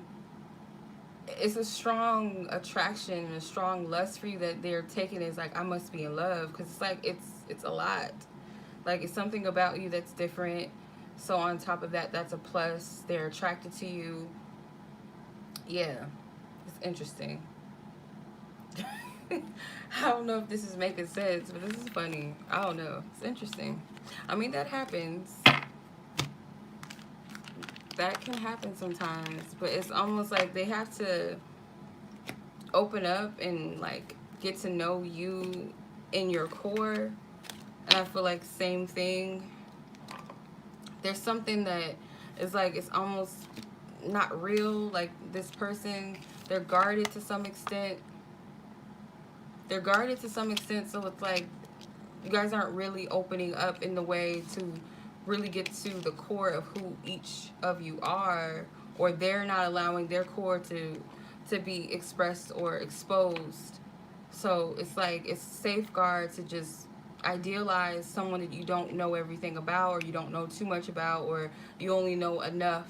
It's a strong attraction and a strong lust for you that they're taking as like, I must be in love, because it's like it's a lot. Like, it's something about you that's different. So on top of that, that's a plus. They're attracted to you. Yeah, it's interesting. I don't know if this is making sense, but this is funny. I don't know. It's interesting. I mean, that happens. That can happen sometimes, but it's almost like they have to open up and like get to know you in your core. And I feel like same thing. There's something that is like, it's almost not real. Like, this person, they're guarded to some extent. They're guarded to some extent, so it's like you guys aren't really opening up in the way to really get to the core of who each of you are, or they're not allowing their core to be expressed or exposed. So it's like, it's safeguard to just idealize someone that you don't know everything about, or you don't know too much about, or you only know enough,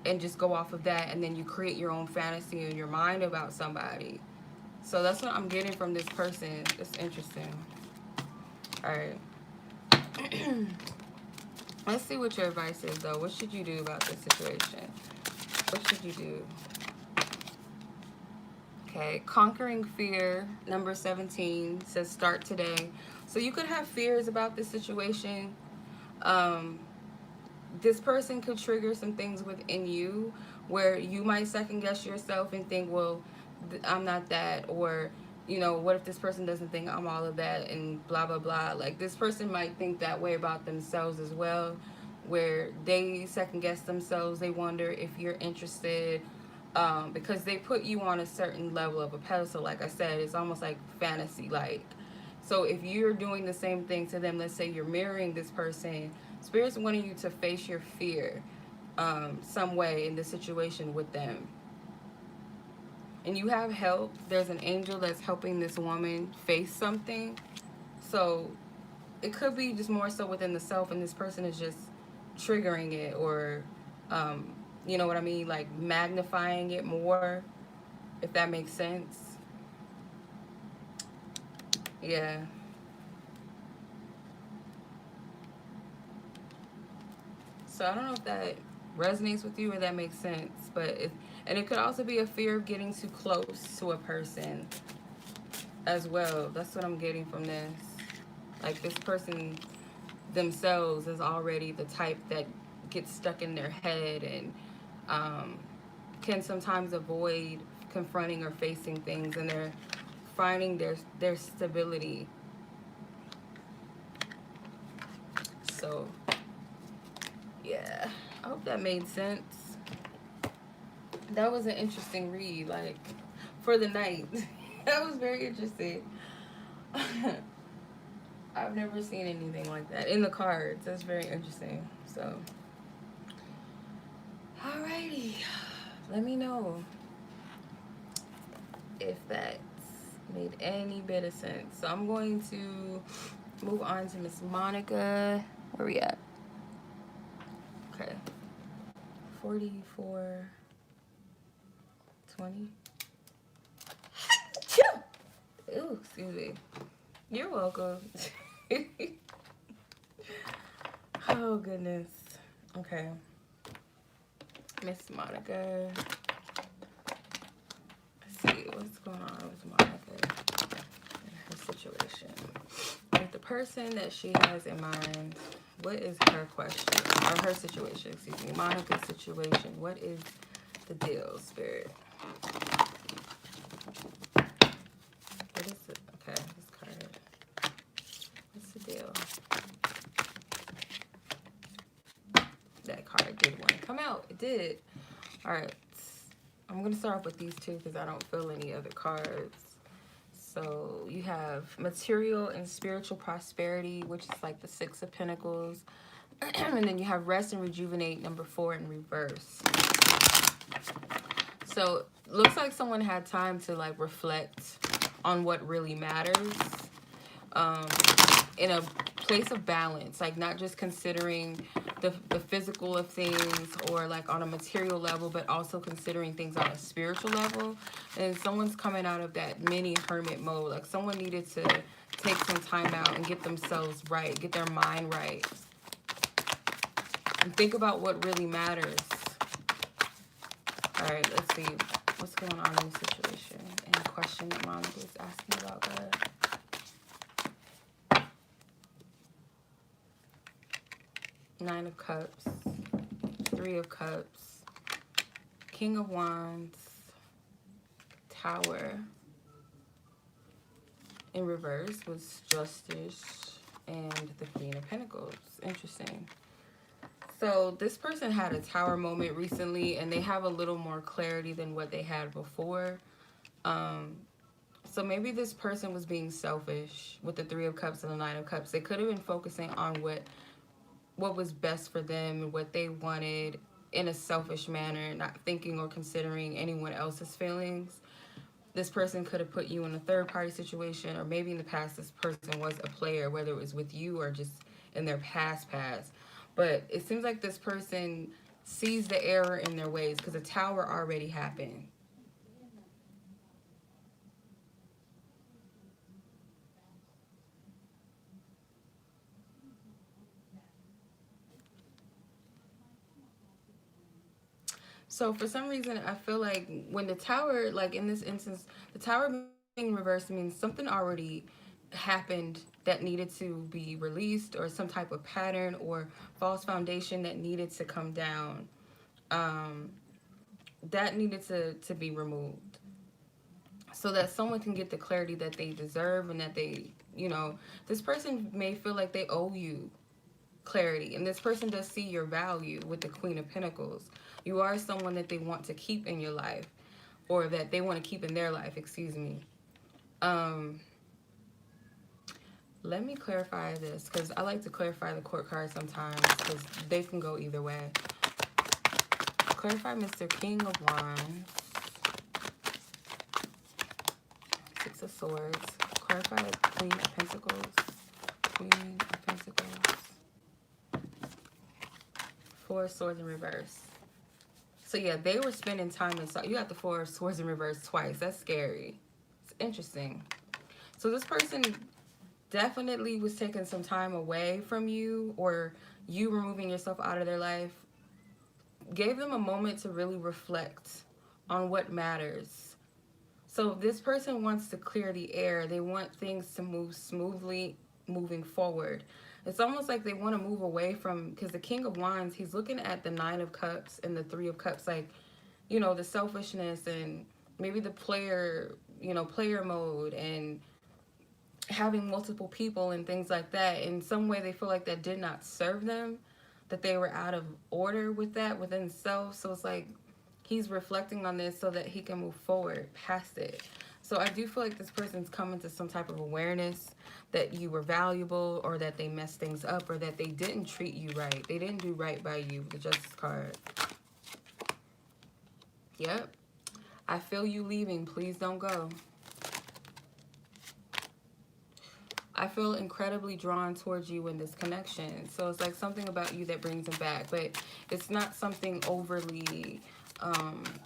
and just go off of that, and then you create your own fantasy in your mind about somebody. So that's what I'm getting from this person. It's interesting. Alright. Let's see what your advice is, though. What should you do about this situation? What should you do? Okay, conquering fear, number 17, says start today. So you could have fears about this situation. This person could trigger some things within you where you might second guess yourself and think, well, I'm not that, or, you know, what if this person doesn't think I'm all of that, and blah, blah, blah. Like, this person might think that way about themselves as well, where they second guess themselves. They wonder if you're interested, because they put you on a certain level of a pedestal. Like I said, it's almost like fantasy like. So if you're doing the same thing to them, let's say you're mirroring this person, Spirit's wanting you to face your fear some way in the situation with them. And you have help. There's an angel that's helping this woman face something. So it could be just more so within the self, and this person is just triggering it, or you know what I mean, like magnifying it more, if that makes sense. Yeah. So I don't know if that resonates with you or that makes sense, but it could also be a fear of getting too close to a person as well. That's what I'm getting from this. Like, this person themselves is already the type that gets stuck in their head, and can sometimes avoid confronting or facing things, and they're finding their stability. So yeah, I hope that made sense. That was an interesting read, like, for the night. That was very interesting. I've never seen anything like that in the cards. That's very interesting. So alrighty, let me know if that's made any bit of sense. So I'm going to move on to Miss Monica. Where we at? Okay. 4420. Ooh, excuse me. You're welcome. Oh, goodness. Okay. Miss Monica. Let's see what's going on with Monica and her situation. With the person that she has in mind, what is her question? Or her situation, excuse me. Monica's situation. What is the deal, Spirit? What is it? Okay, this card. card did want to come out. It did. All right. I'm going to start off with these two because I don't feel any other cards. So you have material and spiritual prosperity, which is like the Six of Pentacles. And then you have rest and rejuvenate, number 4 in reverse. So looks like someone had time to like reflect on what really matters, in a place of balance, like not just considering the physical of things or like on a material level, but also considering things on a spiritual level. And someone's coming out of that mini hermit mode. Like someone needed to take some time out and get themselves right, get their mind right, and think about what really matters. All right, let's see what's going on in this situation. Any question that Mom was asking about that? Nine of Cups, Three of Cups, King of Wands, Tower. In reverse was Justice and the Queen of Pentacles. Interesting. So this person had a Tower moment recently, and they have a little more clarity than what they had before. So maybe this person was being selfish with the Three of Cups and the Nine of Cups. They could have been focusing on what was best for them and what they wanted in a selfish manner, not thinking or considering anyone else's feelings. This person could have put you in a third-party situation, or maybe in the past this person was a player, whether it was with you or just in their past. But it seems like this person sees the error in their ways because the Tower already happened. So for some reason, I feel like when the Tower, like in this instance, the Tower being reversed means something already happened that needed to be released, or some type of pattern or false foundation that needed to come down. That needed to be removed so that someone can get the clarity that they deserve, and that they, this person may feel like they owe you clarity, and this person does see your value with the Queen of Pentacles. You are someone that they want to keep in your life, or that they want to keep in their life, excuse me. Let me clarify this, because I like to clarify the court cards sometimes, because they can go either way. Clarify Mr. King of Wands, Six of Swords. Clarify Queen of Pentacles, Queen of Pentacles, Four of Swords in reverse. So yeah, they were spending time inside. You got the Four of Swords in reverse twice. That's scary. It's interesting. So this person definitely was taking some time away from you, or you removing yourself out of their life gave them a moment to really reflect on what matters. So this person wants to clear the air. They want things to move smoothly moving forward. It's almost like they want to move away from, because the King of Wands, he's looking at the Nine of Cups and the Three of Cups, like, the selfishness and maybe the player mode, and having multiple people and things like that. In some way they feel like that did not serve them, that they were out of order with that within self. So it's like he's reflecting on this so that he can move forward past it. So I do feel like this person's coming to some type of awareness that you were valuable, or that they messed things up, or that they didn't treat you right. They didn't do right by you, the Justice card. Yep. I feel you leaving. Please don't go. I feel incredibly drawn towards you in this connection. So it's like something about you that brings him back. But it's not something overly,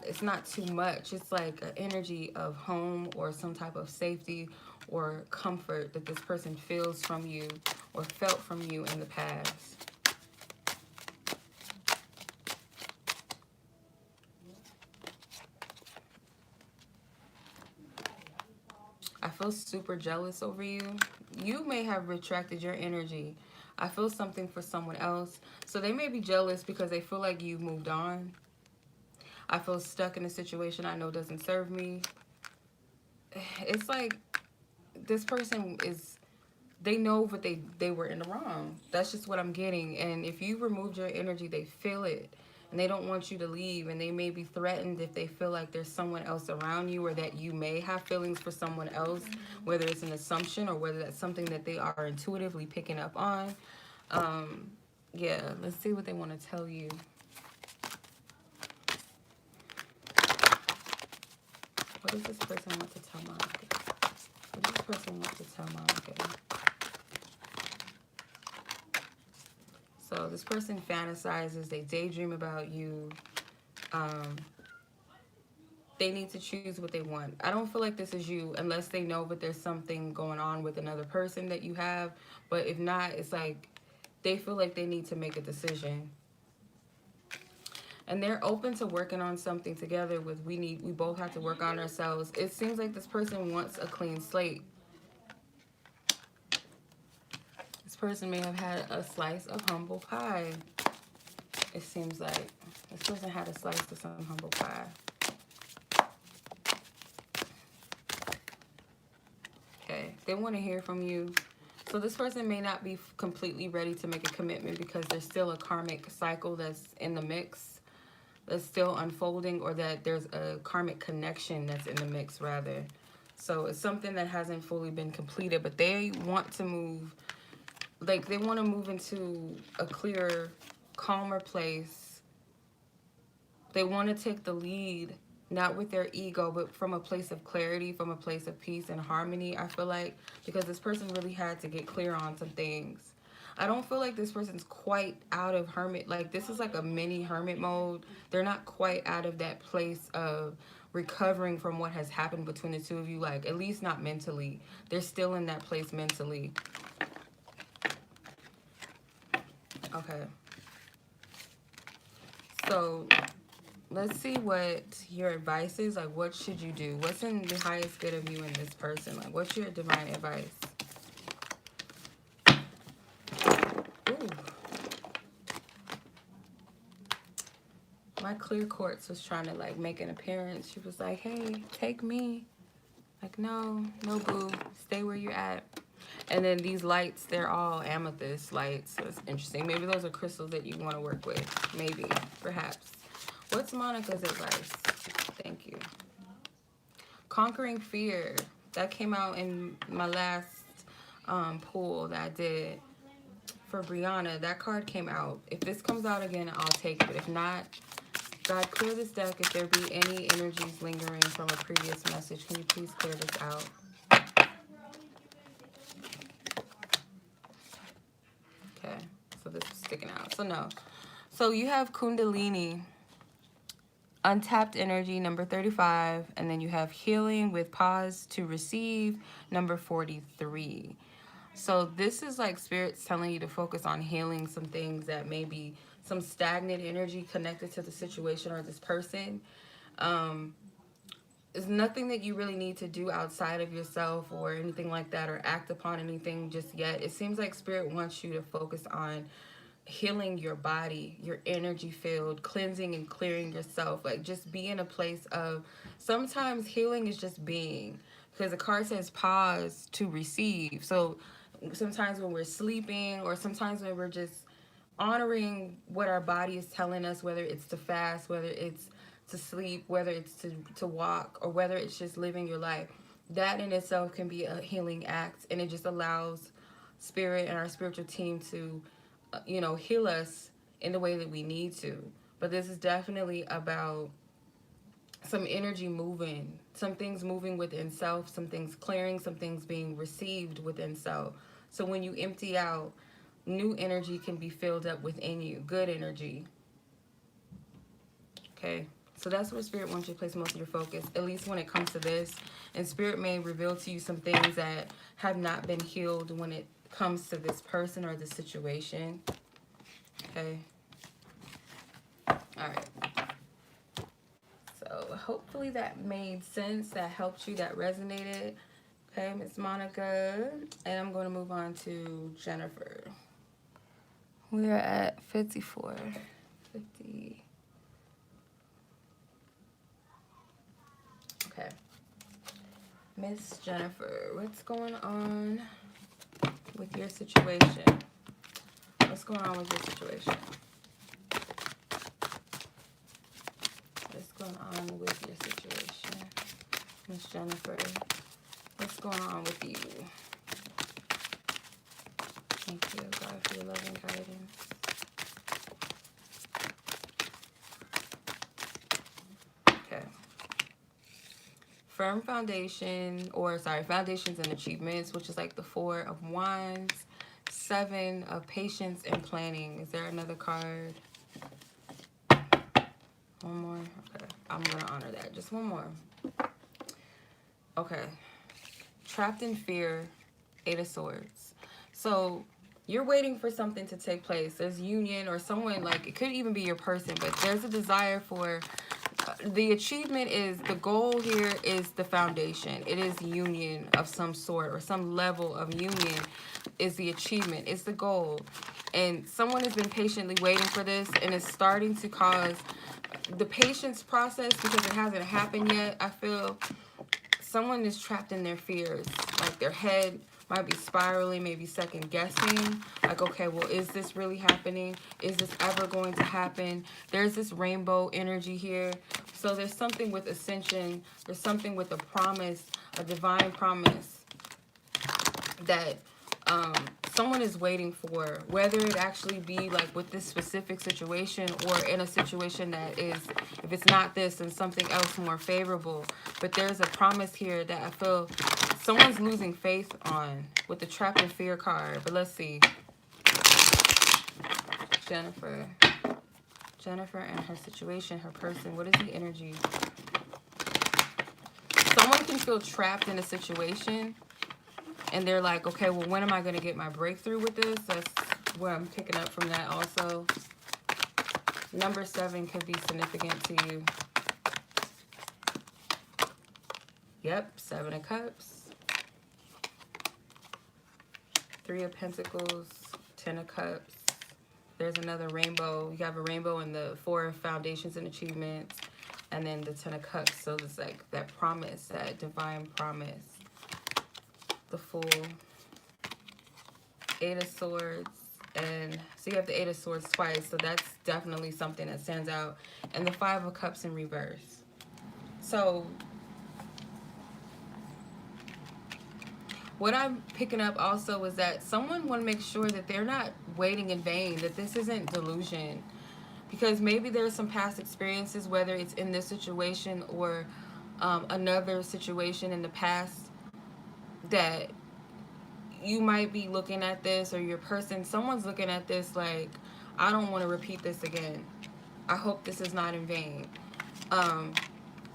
it's not too much. It's like an energy of home, or some type of safety or comfort that this person feels from you, or felt from you in the past. I feel super jealous over you. You may have retracted your energy. I feel something for someone else. So they may be jealous because they feel like you moved on. I feel stuck in a situation I know doesn't serve me. It's like this person is they know what they were in the wrong. That's just what I'm getting. And if you removed your energy, they feel it. And they don't want you to leave. And they may be threatened if they feel like there's someone else around you, or that you may have feelings for someone else, whether it's an assumption or whether that's something that they are intuitively picking up on. Yeah, let's see what they want to tell you. What does this person want to tell Monica? What does this person want to tell Monica? So this person fantasizes, they daydream about you. They need to choose what they want. I don't feel like this is you unless they know that there's something going on with another person that you have. But if not, it's like they feel like they need to make a decision. And they're open to working on something together with we both have to work on ourselves. It seems like this person wants a clean slate. This person may have had a slice of humble pie. It seems like this person had a slice of some humble pie. Okay, they want to hear from you. So this person may not be completely ready to make a commitment because there's still a karmic cycle that's in the mix, that's still unfolding, or that there's a karmic connection that's in the mix, rather. So it's something that hasn't fully been completed, but they want to move, like they want to move into a clearer, calmer place. They want to take the lead, not with their ego, but from a place of clarity, from a place of peace and harmony, I feel like, because this person really had to get clear on some things. I don't feel like this person's quite out of hermit. Like, this is like a mini hermit mode. They're not quite out of that place of recovering from what has happened between the two of you. Like, at least not mentally. They're still in that place mentally. Okay. So let's see what your advice is. Like, what should you do? What's in the highest good of you and this person? Like, what's your divine advice? Ooh. My clear quartz was trying to, like, make an appearance. She was like, hey, take me. Like, no, no, boo. Stay where you're at. And then these lights, they're all amethyst lights. So it's interesting. Maybe those are crystals that you want to work with. Maybe. Perhaps. What's Monica's advice? Thank you. Conquering fear. That came out in my last pull that I did for Briana. That card came out. If this comes out again, I'll take it. But if not, God, clear this deck. If there be any energies lingering from a previous message, can you please clear this out? Okay. So this is sticking out. So no. So you have Kundalini. Untapped energy, number 35, and then you have healing with pause to receive, number 43. So this is like spirits telling you to focus on healing some things that may be some stagnant energy connected to the situation or this person. There's nothing that you really need to do outside of yourself or anything like that, or act upon anything just yet. It seems like spirit wants you to focus on healing your body, your energy field, cleansing and clearing yourself. Like, just be in a place of, sometimes healing is just being, because the card says pause to receive. So sometimes when we're sleeping, or sometimes when we're just honoring what our body is telling us, whether it's to fast, whether it's to sleep, whether it's to walk, or whether it's just living your life, that in itself can be a healing act. And it just allows spirit and our spiritual team to heal us in the way that we need to. But this is definitely about some energy moving, some things moving within self, some things clearing, some things being received within self. So when you empty out, new energy can be filled up within you, good energy. Okay, so that's where spirit wants you to place most of your focus, at least when it comes to this. And spirit may reveal to you some things that have not been healed when it comes to this person or the situation. Okay. All right. So hopefully that made sense, that helped you, that resonated. Okay, Miss Monica. And I'm going to move on to Jennifer. We're at 54. 50. Okay. Miss Jennifer, what's going on with your situation. What's going on with your situation? What's going on with your situation? Miss Jennifer, what's going on with you? Thank you, God, for your love and guidance. Okay. Firm foundation, or sorry, foundations and achievements, which is like the 4 of Wands, 7 of patience and planning. Is there another card? One more? Okay. I'm going to honor that. Just one more. Okay. Trapped in fear, 8 of Swords. So you're waiting for something to take place. There's union or someone, like, it could even be your person, but there's a desire for, the achievement is, the goal here is the foundation. It is union of some sort, or some level of union is the achievement. It's the goal. And someone has been patiently waiting for this, and it's starting to cause the patience process, because it hasn't happened yet. I feel someone is trapped in their fears, like their head might be spiraling, maybe second guessing, like, okay, well, is this really happening? Is this ever going to happen? There's this rainbow energy here. So there's something with ascension, there's something with a promise, a divine promise that someone is waiting for, whether it actually be like with this specific situation, or in a situation that is, if it's not this, then something else more favorable. But there's a promise here that I feel someone's losing faith on with the trapped in fear card. But let's see. Jennifer and her situation, her person. What is the energy? Someone can feel trapped in a situation, and they're like, okay, well, when am I going to get my breakthrough with this? That's where I'm picking up from that also. Number 7 could be significant to you. Yep, 7 of Cups. 3 of Pentacles, 10 of Cups. There's another rainbow. You have a rainbow in the 4 of Foundations and Achievements, and then the 10 of Cups. So it's like that promise, that divine promise. The Fool, 8 of Swords, and so you have the 8 of Swords twice, so that's definitely something that stands out. And the 5 of Cups in reverse. So what I'm picking up also is that someone want to make sure that they're not waiting in vain, that this isn't delusion. Because maybe there's some past experiences, whether it's in this situation or another situation in the past, that you might be looking at this, or your person, someone's looking at this like, I don't want to repeat this again. I hope this is not in vain.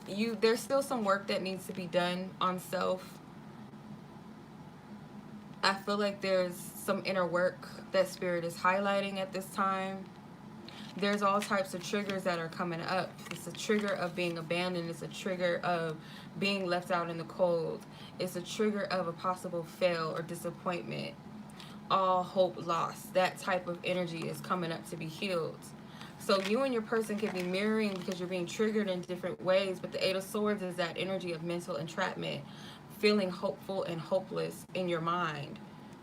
There's still some work that needs to be done on self. I feel like there's some inner work that Spirit is highlighting at this time. There's all types of triggers that are coming up. It's a trigger of being abandoned. It's a trigger of being left out in the cold. It's a trigger of a possible fail or disappointment. All hope lost. That type of energy is coming up to be healed. So you and your person can be mirroring because you're being triggered in different ways. But the 8 of Swords is that energy of mental entrapment. Feeling hopeful and hopeless in your mind.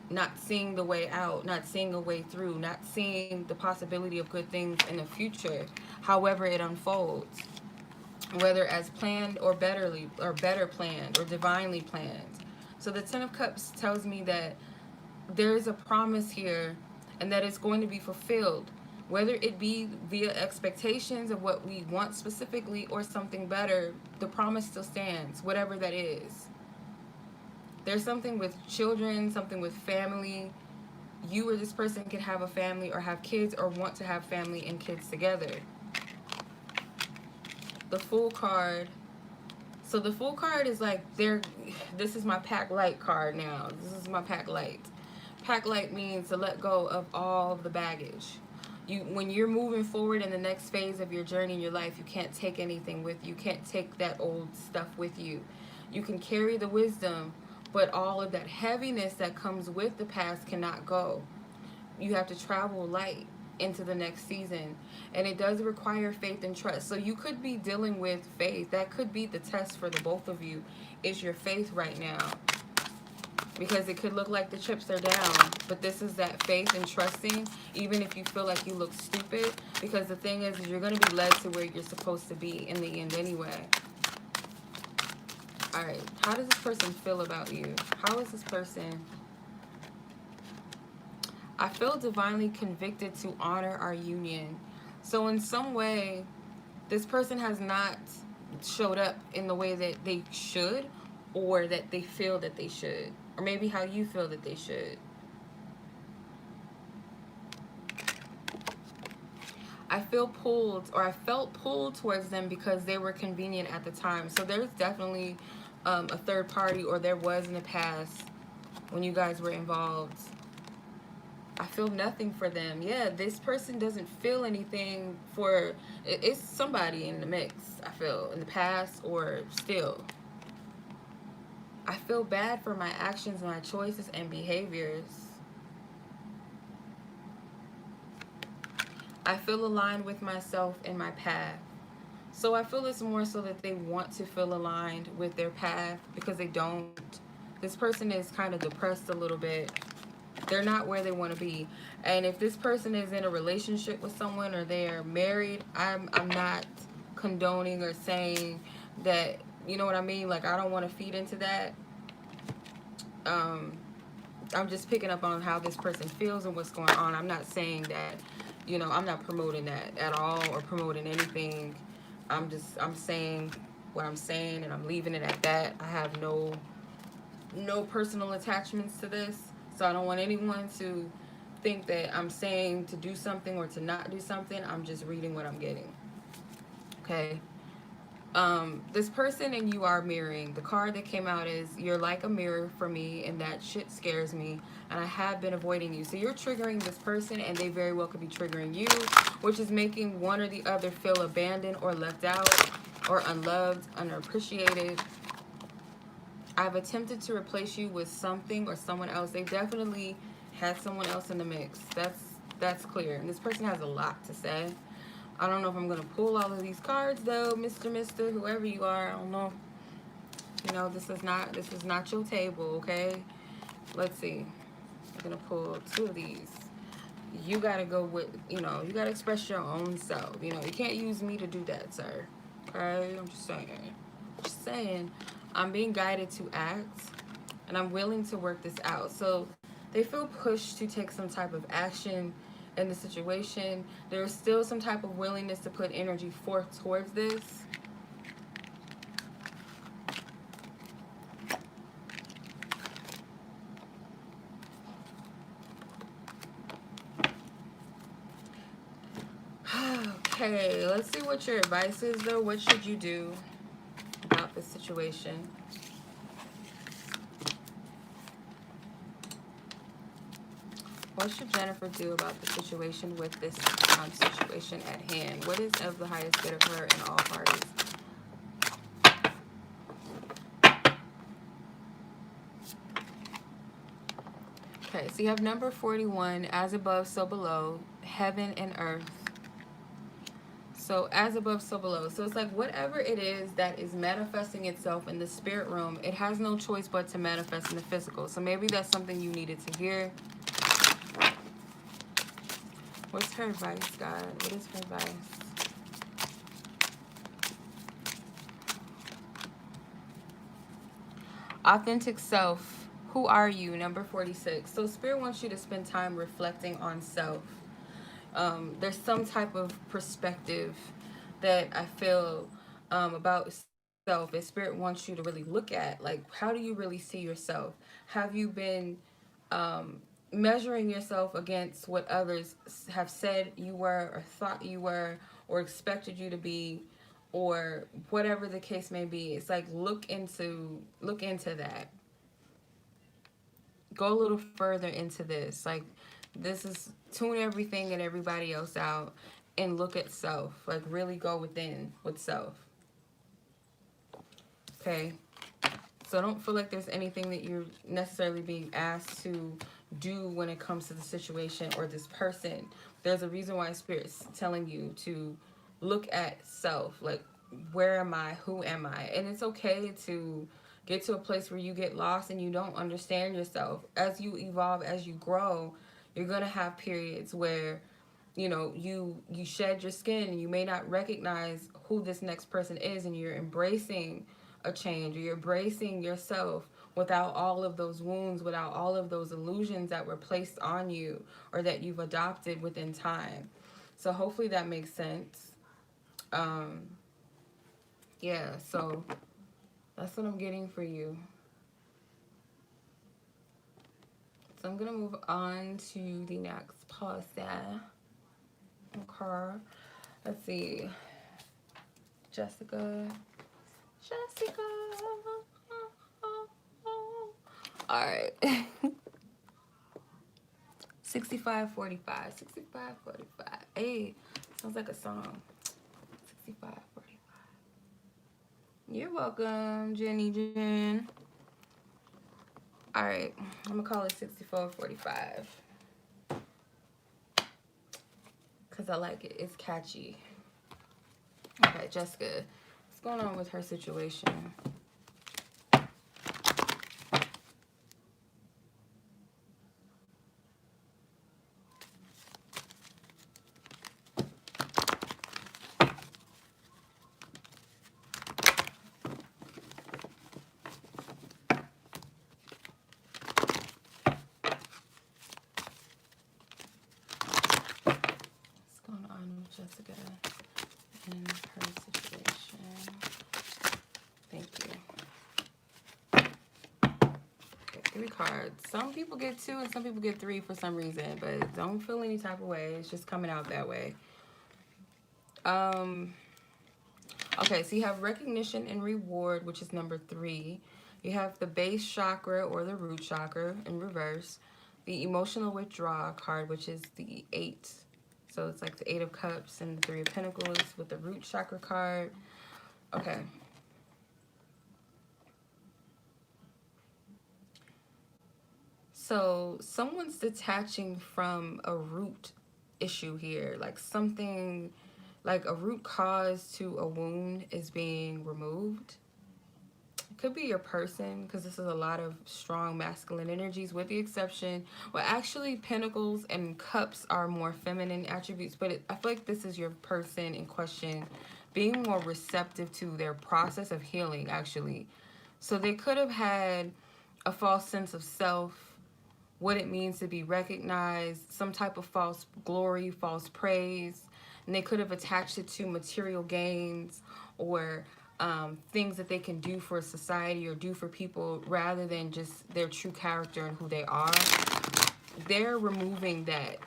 Not seeing the way out, not seeing a way through, not seeing the possibility of good things in the future, however it unfolds, whether as planned or better planned or divinely planned. So the 10 of Cups tells me that there's a promise here, and that it's going to be fulfilled, whether it be via expectations of what we want specifically or something better. The promise still stands, whatever that is. There's something with children, something with family. You or this person could have a family or have kids or want to have family and kids together. The Fool card. So the Fool card is like, this is my Pack Light card now. This is my Pack Light. Pack Light means to let go of all the baggage. When you're moving forward in the next phase of your journey in your life, you can't take anything with you. You can't take that old stuff with you. You can carry the wisdom, but all of that heaviness that comes with the past cannot go. You have to travel light into the next season. And it does require faith and trust. So you could be dealing with faith. That could be the test for the both of you. Is your faith right now? because it could look like the chips are down, but this is that faith and trusting, even if you feel like you look stupid, because the thing is you're going to be led to where you're supposed to be in the end anyway. All right, how does this person feel about you? How is this person? I feel divinely convicted to honor our union. So in some way, this person has not showed up in the way that they should, or that they feel that they should, or maybe how you feel that they should. I feel pulled, or I felt pulled towards them because they were convenient at the time. So there's definitely a third party, or there was in the past when you guys were involved. I feel nothing for them. Yeah, this person doesn't feel anything for, it's somebody in the mix, I feel, in the past or still. I feel bad for my actions, my choices, and behaviors. I feel aligned with myself and my path. So I feel it's more so that they want to feel aligned with their path because they don't. This person is kind of depressed a little bit. They're not where they want to be. And if this person is in a relationship with someone or they're married, I'm not condoning or saying that, you know what I mean? Like, I don't want to feed into that. I'm just picking up on how this person feels and what's going on. I'm not saying that, you know, I'm not promoting that at all or promoting anything. I'm saying what I'm saying, and I'm leaving it at that. I have no personal attachments to this. So I don't want anyone to think that I'm saying to do something or to not do something. I'm just reading what I'm getting. Okay. This person and you are mirroring. The card that came out is you're like a mirror for me, and that shit scares me, and I have been avoiding you. So you're triggering this person, and they very well could be triggering you, which is making one or the other feel abandoned or left out or unloved, underappreciated. I've attempted to replace you with something or someone else. They definitely had someone else in the mix. That's clear. And this person has a lot to say. I don't know if I'm going to pull all of these cards though, Mr. Whoever you are. I don't know. You know, this is not your table, okay? Let's see. I'm going to pull two of these. You got to go with, you know, you got to express your own self. You know, you can't use me to do that, sir. Okay? I'm just saying. Just saying. I'm being guided to act, and I'm willing to work this out. So they feel pushed to take some type of action in the situation. There's still some type of willingness to put energy forth towards this. Okay, let's see what your advice is though. What should you do about this situation? What should Jennifer do about the situation with this situation at hand? What is of the highest good of her and all parties? Okay, so you have number 41, as above, so below, heaven and earth. So as above, so below. So it's like whatever it is that is manifesting itself in the spirit realm, it has no choice but to manifest in the physical. So maybe that's something you needed to hear. What's her advice, God? What is her advice? Authentic self. Who are you? Number 46. So Spirit wants you to spend time reflecting on self. There's some type of perspective that I feel about self. And Spirit wants you to really look at, like, how do you really see yourself? Have you been measuring yourself against what others have said you were, or thought you were, or expected you to be, or whatever the case may be? It's like look into that. Go a little further into this. Like, this is tune everything and everybody else out and look at self. Like, really go within with self. Okay? So don't feel like there's anything that you're necessarily being asked to do when it comes to the situation or this person. There's a reason why Spirit's telling you to look at self. Like, where am I? Who am I? And it's okay to get to a place where you get lost and you don't understand yourself. As you evolve, as you grow, you're going to have periods where, you know, you shed your skin and you may not recognize who this next person is, and you're embracing a change, or you're embracing yourself without all of those wounds, without all of those illusions that were placed on you or that you've adopted within time. So hopefully that makes sense. Yeah, so that's what I'm getting for you. So I'm going to move on to the next person. Okay. Let's see. Jessica. All right. 6545. 6545. Hey, sounds like a song. 6545. You're welcome, Jenny Jen. All right. I'm going to call it 6445. Because I like it. It's catchy. Okay, Jessica. What's going on with her situation? Jessica and her situation. Thank you. Okay, 3 cards. Some people get 2 and some people get 3 for some reason, but don't feel any type of way. It's just coming out that way. Okay, so you have recognition and reward, which is number 3. You have the base chakra or the root chakra in reverse. The emotional withdrawal card, which is the 8. So it's like the 8 of Cups and the 3 of Pentacles with the root chakra card. Okay. So someone's detaching from a root issue here. Like something, like a root cause to a wound is being removed. It could be your person, because this is a lot of strong masculine energies, with the exception, well, actually Pentacles and Cups are more feminine attributes, but I feel like this is your person in question being more receptive to their process of healing, actually. So they could have had a false sense of self, what it means to be recognized, some type of false glory, false praise, and they could have attached it to material gains or things that they can do for society or do for people rather than just their true character and who they are. They're removing that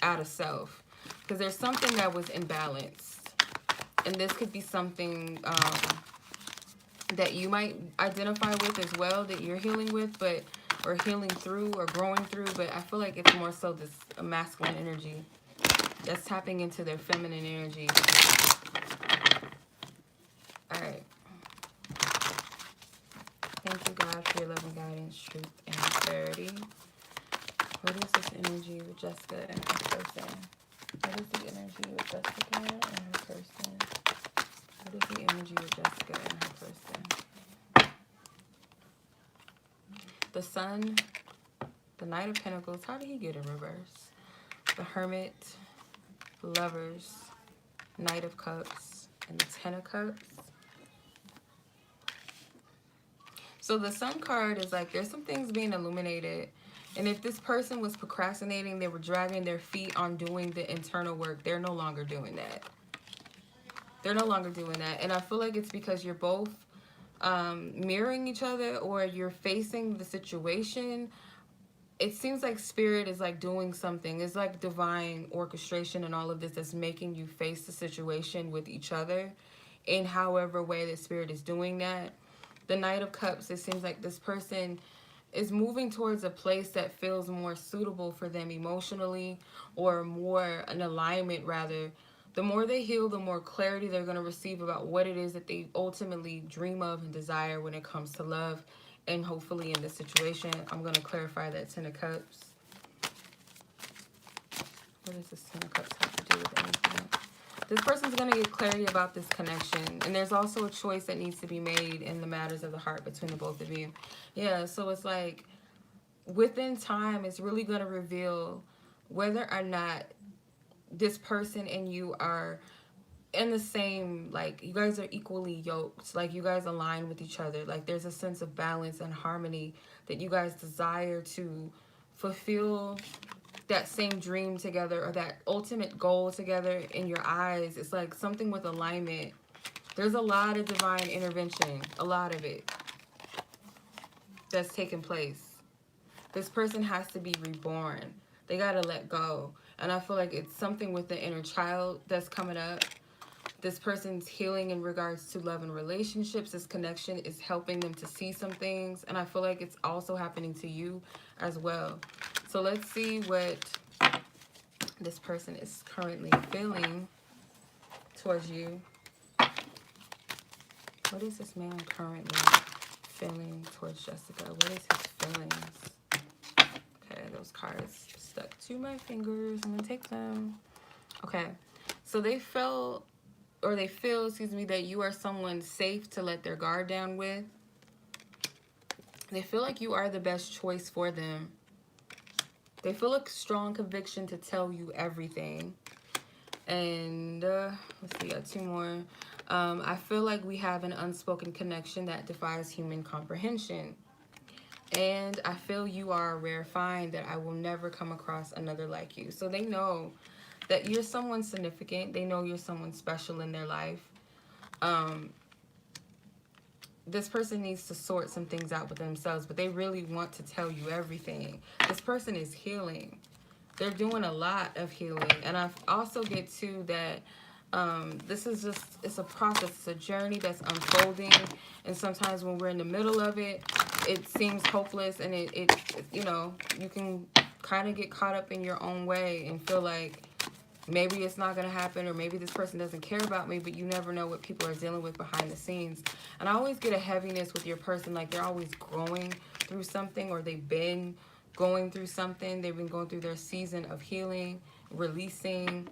out of self because there's something that was imbalanced, and this could be something that you might identify with as well, that you're healing with, but or healing through or growing through, but I feel like it's more so this masculine energy that's tapping into their feminine energy. All right. Thank you, God, for your loving guidance, truth, and clarity. What is this energy with Jessica and her person? What is the energy with Jessica and her person? What is the energy with Jessica and her person? The Sun, the Knight of Pentacles. How did he get in reverse? The Hermit, Lovers, Knight of Cups, and the Ten of Cups. So the Sun card is like there's some things being illuminated. And if this person was procrastinating, they were dragging their feet on doing the internal work, they're no longer doing that. They're no longer doing that. And I feel like it's because you're both mirroring each other, or you're facing the situation. It seems like Spirit is like doing something. It's like divine orchestration and all of this that's making you face the situation with each other in however way that Spirit is doing that. The Knight of Cups, it seems like this person is moving towards a place that feels more suitable for them emotionally, or more an alignment rather. The more they heal, the more clarity they're going to receive about what it is that they ultimately dream of and desire when it comes to love. And hopefully in this situation, I'm going to clarify that Ten of Cups. What does this Ten of Cups have to do with anything? This person's going to get clarity about this connection. And there's also a choice that needs to be made in the matters of the heart between the both of you. Yeah, so it's like within time, it's really going to reveal whether or not this person and you are in the same, like, you guys are equally yoked, like you guys align with each other, like there's a sense of balance and harmony that you guys desire to fulfill that same dream together, or that ultimate goal together. In your eyes, it's like something with alignment. There's a lot of divine intervention, a lot of it that's taking place. This person has to be reborn. They got to let go. And I feel like it's something with the inner child that's coming up. This person's healing in regards to love and relationships. This connection is helping them to see some things. And I feel like it's also happening to you as well. So let's see what this person is currently feeling towards you. What is this man currently feeling towards Jessica? What is his feelings? Okay, those cards stuck to my fingers. I'm gonna take them. Okay, so they feel, excuse me, that you are someone safe to let their guard down with. They feel like you are the best choice for them. They feel a strong conviction to tell you everything. And let's see, got two more. I feel like we have an unspoken connection that defies human comprehension. And I feel you are a rare find, that I will never come across another like you. So they know that you're someone significant. They know you're someone special in their life. This person needs to sort some things out with themselves, but they really want to tell you everything. This person is healing. They're doing a lot of healing. And I also get to that this is just, it's a process, it's a journey that's unfolding. And sometimes when we're in the middle of it, it seems hopeless, and it you know, you can kind of get caught up in your own way and feel like maybe it's not going to happen, or maybe this person doesn't care about me, but you never know what people are dealing with behind the scenes. And I always get a heaviness with your person, like they're always growing through something, or they've been going through something. They've been going through their season of healing, releasing.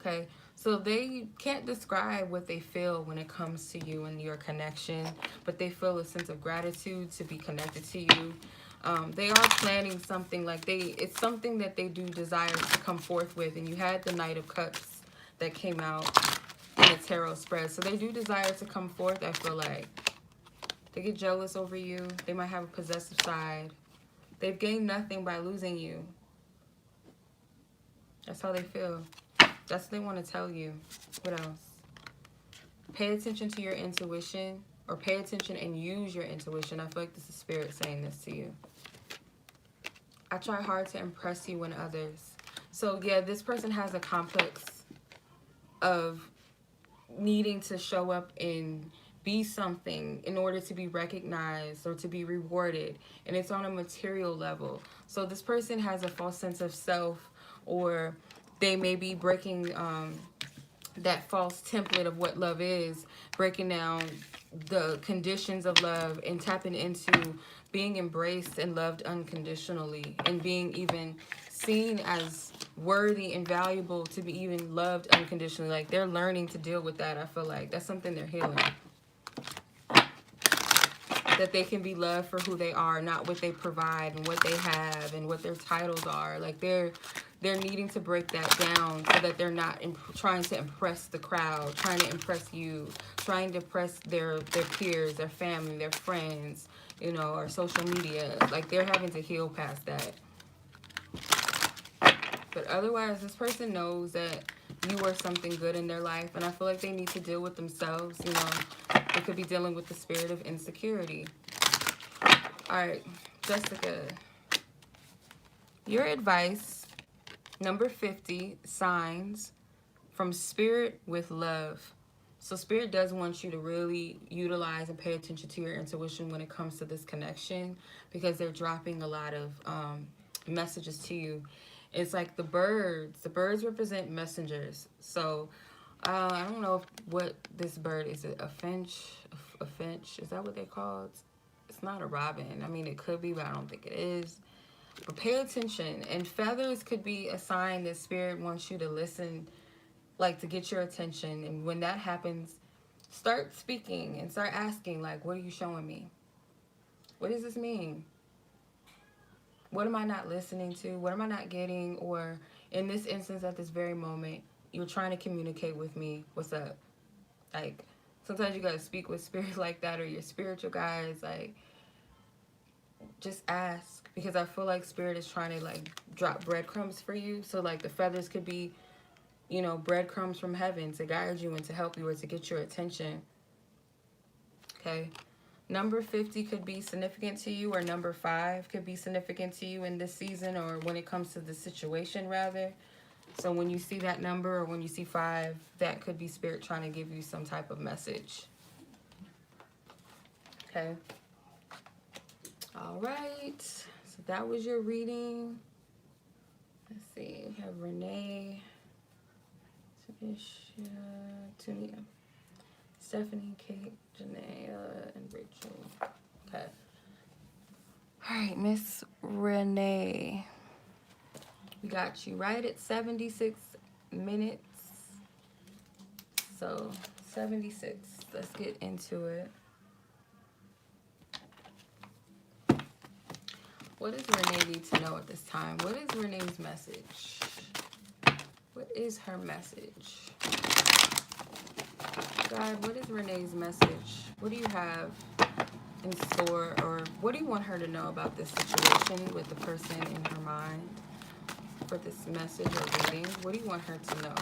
Okay, so they can't describe what they feel when it comes to you and your connection, but they feel a sense of gratitude to be connected to you. They are planning something, like it's something that they do desire to come forth with. And you had the Knight of Cups that came out in the tarot spread. So they do desire to come forth, I feel like. They get jealous over you. They might have a possessive side. They've gained nothing by losing you. That's how they feel. That's what they want to tell you. What else? Pay attention to your intuition, or pay attention and use your intuition. I feel like this is Spirit saying this to you. I try hard to impress you and others. So yeah, this person has a complex of needing to show up and be something in order to be recognized or to be rewarded. And it's on a material level. So this person has a false sense of self, or they may be breaking that false template of what love is, breaking down the conditions of love and tapping into being embraced and loved unconditionally, and being even seen as worthy and valuable to be even loved unconditionally. Like they're learning to deal with that. I feel like that's something they're healing. That they can be loved for who they are, not what they provide and what they have and what their titles are. Like they're needing to break that down so that they're not trying to impress the crowd, trying to impress you, trying to impress their peers, their family, their friends, you know, or social media. Like they're having to heal past that. But otherwise, this person knows that you are something good in their life, and I feel like they need to deal with themselves, you know. They could be dealing with the spirit of insecurity. All right, Jessica, your advice, number 50, signs from Spirit with love. So Spirit does want you to really utilize and pay attention to your intuition when it comes to this connection, because they're dropping a lot of messages to you. It's like the birds. The birds represent messengers. So I don't know what this bird is. It a finch? A finch? Is that what they're called? It's not a robin. I mean, it could be, but I don't think it is. But pay attention. And feathers could be a sign that Spirit wants you to listen like to get your attention. And when that happens, start speaking and start asking, like, what are you showing me? What does this mean? What am I not listening to? What am I not getting? Or in this instance, at this very moment, you're trying to communicate with me. What's up? Like, sometimes you gotta speak with spirits like that, or your spiritual guides. Like, just ask, because I feel like spirit is trying to like drop breadcrumbs for you. So like the feathers could be, you know, breadcrumbs from heaven to guide you and to help you or to get your attention. Okay. Number 50 could be significant to you, or number 5 could be significant to you in this season, or when it comes to the situation, rather. So when you see that number, or when you see 5, that could be spirit trying to give you some type of message. Okay. All right. So that was your reading. Let's see. We have Renee, Vyasha, Tunisia, Stephanie, Kate, Janaya, and Rachel. Okay. All right, Miss Renee. We got you right at 76 minutes. So, 76. Let's get into it. What does Renee need to know at this time? What is Renee's message? What is her message? God, what is Renee's message? What do you have in store, or what do you want her to know about this situation with the person in her mind for this message or reading? What do you want her to know?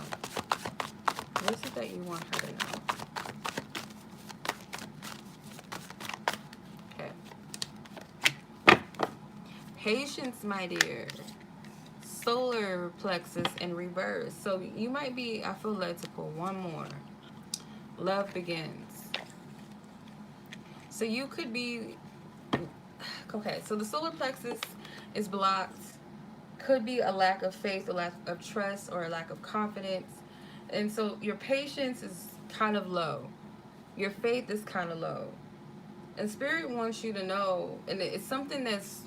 What is it that you want her to know? Okay. Patience, my dear. Solar plexus in reverse. So you might be, I feel led to pull one more. Love begins. So you could be, okay, so the solar plexus is blocked. Could be a lack of faith, a lack of trust, or a lack of confidence. And so your patience is kind of low. Your faith is kind of low. And Spirit wants you to know, and it's something that's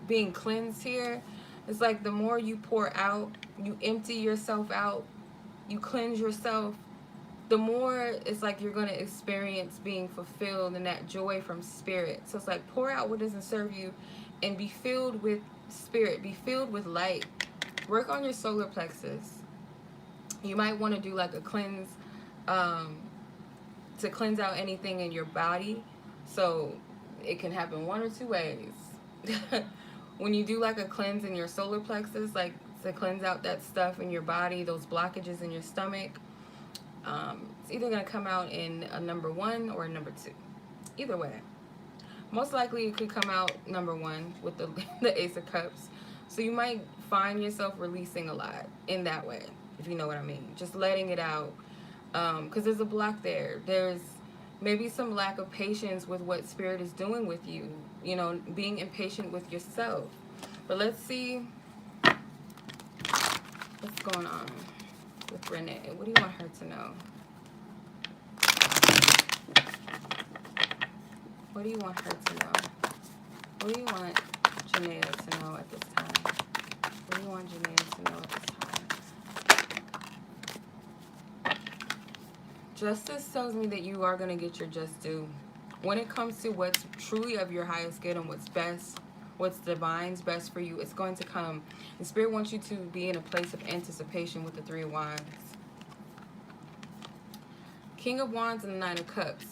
being cleansed here. It's like the more you pour out, you empty yourself out, you cleanse yourself, the more it's like you're going to experience being fulfilled and that joy from Spirit. So it's like pour out what doesn't serve you and be filled with Spirit. Be filled with light. Work on your solar plexus. You might want to do like a cleanse to cleanse out anything in your body. So it can happen one or two ways. When you do like a cleanse in your solar plexus, like to cleanse out that stuff in your body, those blockages in your stomach, it's either going to come out in a number 1 or a number 2. Either way. Most likely it could come out number 1 with the Ace of Cups. So you might find yourself releasing a lot in that way, if you know what I mean. Just letting it out. Because there's a block there. There's maybe some lack of patience with what Spirit is doing with you. You know, being impatient with yourself. But let's see what's going on with Renee. What do you want her to know? What do you want her to know? What do you want Janaya to know at this time? What do you want Janaya to know at this time? Justice tells me that you are going to get your just due. When it comes to what's truly of your highest good and what's best, what's divine's best for you, it's going to come. And Spirit wants you to be in a place of anticipation with the 3 of Wands. King of Wands and the 9 of Cups.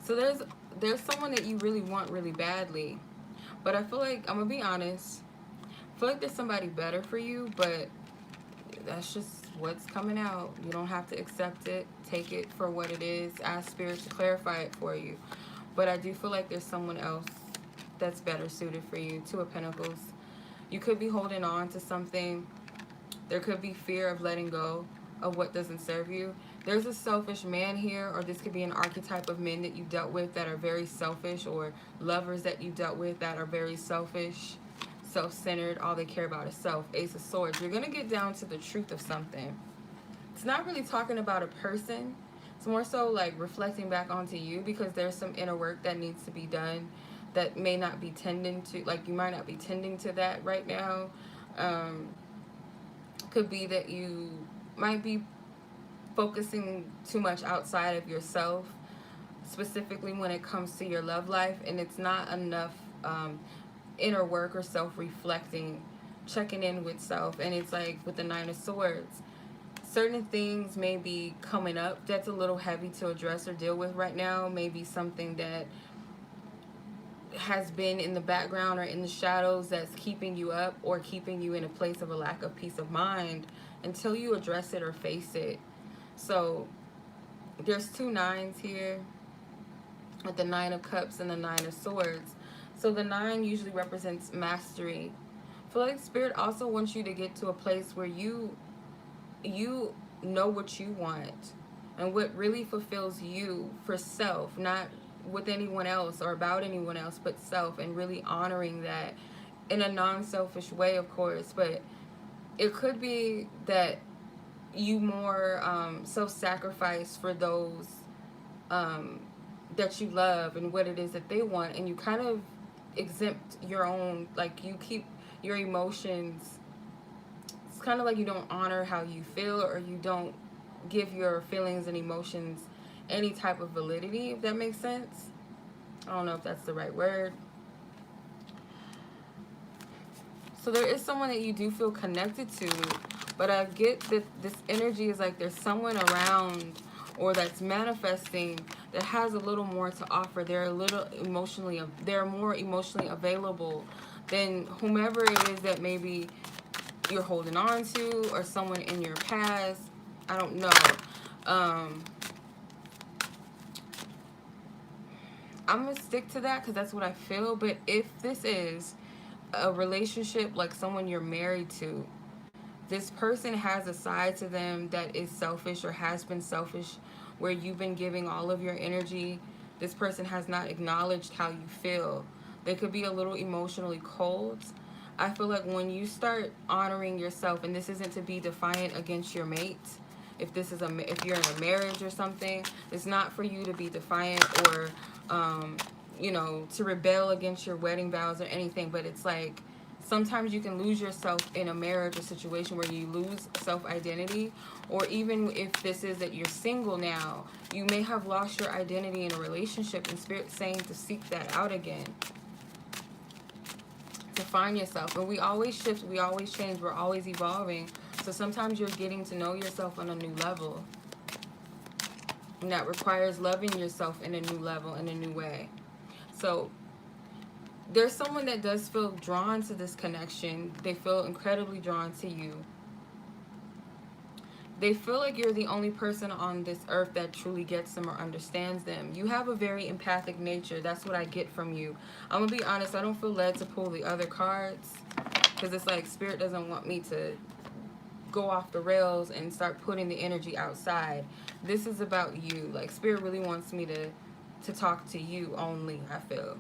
So there's someone that you really want really badly. But I feel like, I'm going to be honest, I feel like there's somebody better for you, but that's just what's coming out. You don't have to accept it. Take it for what it is. Ask Spirit to clarify it for you. But I do feel like there's someone else that's better suited for you. 2 of Pentacles. You could be holding on to something. There could be fear of letting go of what doesn't serve you. There's a selfish man here, or this could be an archetype of men that you dealt with that are very selfish, or lovers that you dealt with that are very selfish, self-centered. All they care about is self. Ace of Swords. You're going to get down to the truth of something. It's not really talking about a person. It's more so like reflecting back onto you, because there's some inner work that needs to be done that may not be tending to, like you might not be tending to that right now. Could be that you might be focusing too much outside of yourself, specifically when it comes to your love life, and it's not enough inner work or self-reflecting, checking in with self. And it's like with the Nine of Swords, certain things may be coming up that's a little heavy to address or deal with right now. Maybe something that has been in the background or in the shadows that's keeping you up or keeping you in a place of a lack of peace of mind until you address it or face it. So there's two nines here with the Nine of Cups and the Nine of Swords. So the nine usually represents mastery. I feel like Spirit also wants you to get to a place where you know what you want and what really fulfills you for self, not with anyone else or about anyone else, but self, and really honoring that in a non-selfish way, of course. But it could be that you more self-sacrifice for those um, that you love and what it is that they want, and you kind of exempt your own, like you keep your emotions. It's kind of like you don't honor how you feel, or you don't give your feelings and emotions any type of validity, if that makes sense. I don't know if that's the right word. So there is someone that you do feel connected to, but I get that this energy is like there's someone around or that's manifesting that has a little more to offer. They're more emotionally available than whomever it is that maybe you're holding on to, or someone in your past. I don't know. I'm gonna stick to that because that's what I feel. But if this is a relationship like someone you're married to, this person has a side to them that is selfish or has been selfish, where you've been giving all of your energy. This person has not acknowledged how you feel. They could be a little emotionally cold. I feel like when you start honoring yourself, and this isn't to be defiant against your mate, if you're in a marriage or something, it's not for you to be defiant or to rebel against your wedding vows or anything. But it's like sometimes you can lose yourself in a marriage or situation where you lose self-identity. Or even if this is that you're single now, you may have lost your identity in a relationship, and Spirit's saying to seek that out again, to find yourself. And we always shift, we always change, we're always evolving. So sometimes you're getting to know yourself on a new level, and that requires loving yourself in a new level, in a new way. So there's someone that does feel drawn to this connection. They feel incredibly drawn to you. They feel like you're the only person on this earth that truly gets them or understands them. You have a very empathic nature. That's what I get from you. I'm going to be honest, I don't feel led to pull the other cards because it's like Spirit doesn't want me to go off the rails and start putting the energy outside. This is about you. Like Spirit really wants me to talk to you only, I feel.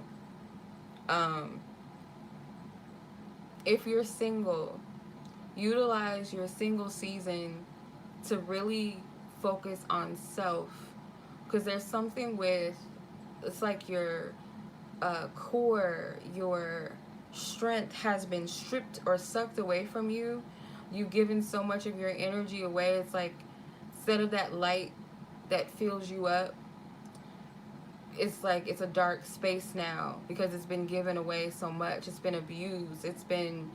If you're single, utilize your single season to really focus on self, because there's something with, it's like your core, your strength has been stripped or sucked away from you. You've given so much of your energy away. It's like instead of that light that fills you up, it's like it's a dark space now because it's been given away so much. It's been abused. It's been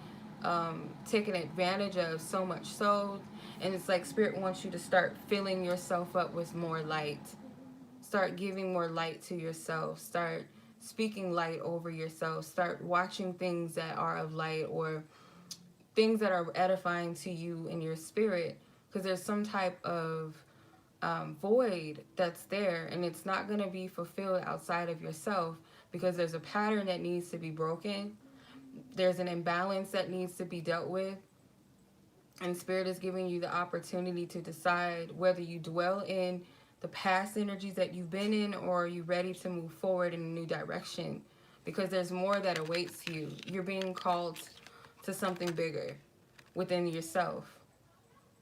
taken advantage of so much so. And it's like Spirit wants you to start filling yourself up with more light. Start giving more light to yourself. Start speaking light over yourself. Start watching things that are of light, or things that are edifying to you in your spirit. Because there's some type of void that's there, and it's not going to be fulfilled outside of yourself, because there's a pattern that needs to be broken. There's an imbalance that needs to be dealt with. And Spirit is giving you the opportunity to decide whether you dwell in the past energies that you've been in, or are you ready to move forward in a new direction? Because there's more that awaits you. You're being called to something bigger within yourself.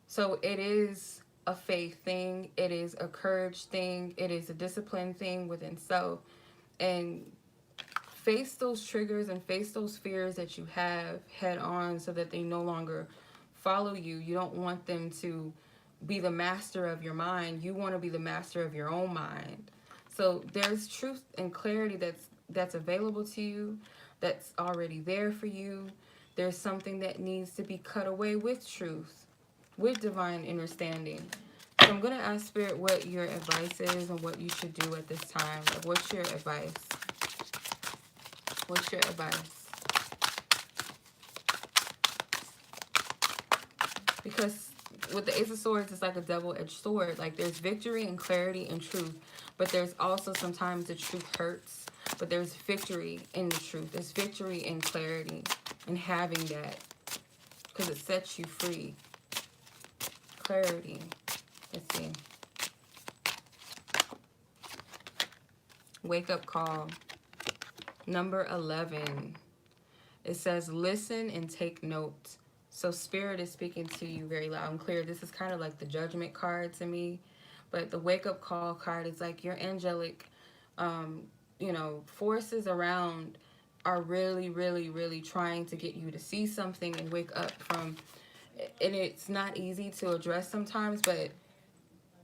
So it is a faith thing. It is a courage thing. It is a discipline thing within self. And face those triggers and face those fears that you have head on, so that they no longer follow you. You don't want them to be the master of your mind. You want to be the master of your own mind. So there's truth and clarity that's available to you, that's already there for you. There's something that needs to be cut away with truth, with divine understanding. So I'm going to ask Spirit what your advice is and what you should do at this time. Like, what's your advice? What's your advice? Because with the Ace of Swords, it's like a double-edged sword. Like, there's victory and clarity and truth. But there's also sometimes the truth hurts. But there's victory in the truth. There's victory in clarity and having that. Because it sets you free. Clarity. Let's see. Wake up call. Number 11. It says, listen and take note. So Spirit is speaking to you very loud and clear. This is kind of like the Judgment card to me. But the wake up call card is like your angelic, forces around are really, really, really trying to get you to see something and wake up from. And it's not easy to address sometimes, but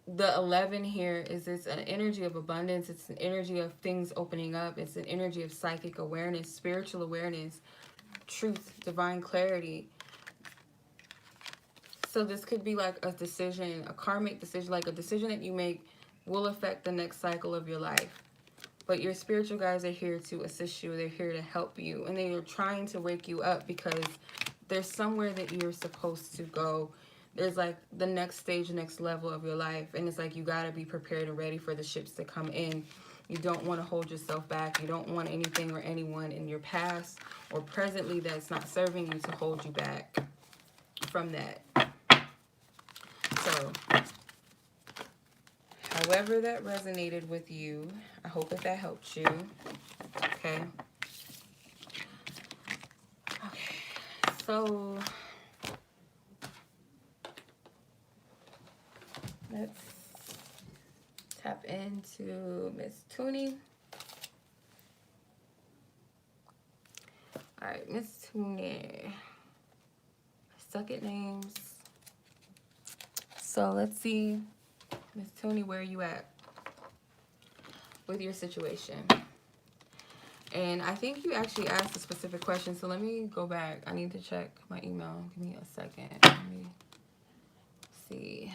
the 11 here is it's an energy of abundance. It's an energy of things opening up. It's an energy of psychic awareness, spiritual awareness, truth, divine clarity. So this could be like a decision, a karmic decision, like a decision that you make will affect the next cycle of your life. But your spiritual guides are here to assist you. They're here to help you. And they are trying to wake you up because there's somewhere that you're supposed to go. There's like the next stage, next level of your life. And it's like you got to be prepared and ready for the ships to come in. You don't want to hold yourself back. You don't want anything or anyone in your past or presently that's not serving you to hold you back from that. So, however that resonated with you, I hope that helped you. Okay. Okay. So, let's tap into Miss Toonie. All right, Miss Toonie. Suck at names. So let's see, Miss Toonie, where are you at with your situation? And I think you actually asked a specific question, so let me go back. I need to check my email. Give me a second. Let me see.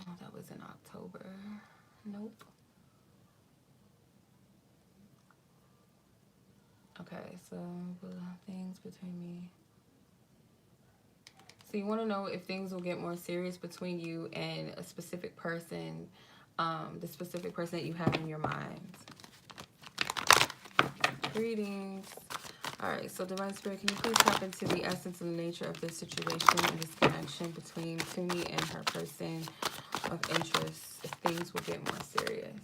Oh, that was in October. Nope. Okay, so things between me. So you want to know if things will get more serious between you and a specific person, the specific person that you have in your mind. Greetings. All right, so Divine Spirit, can you please tap into the essence and the nature of this situation and this connection between Toonie and her person of interest, if things will get more serious?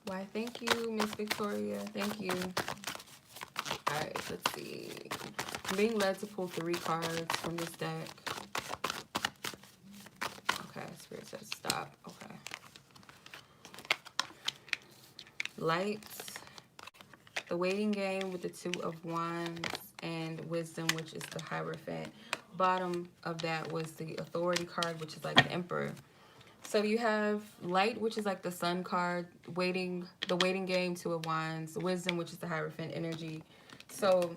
Why, thank you, Miss Victoria. Thank you. All right, let's see. I'm being led to pull 3 cards from this deck. Okay, Spirit says stop. Okay. Lights, the waiting game with the 2 of Wands, and wisdom, which is the Hierophant. Bottom of that was the authority card, which is like the Emperor. So you have light, which is like the sun card, waiting, the waiting game, 2 of Wands, wisdom, which is the Hierophant energy. So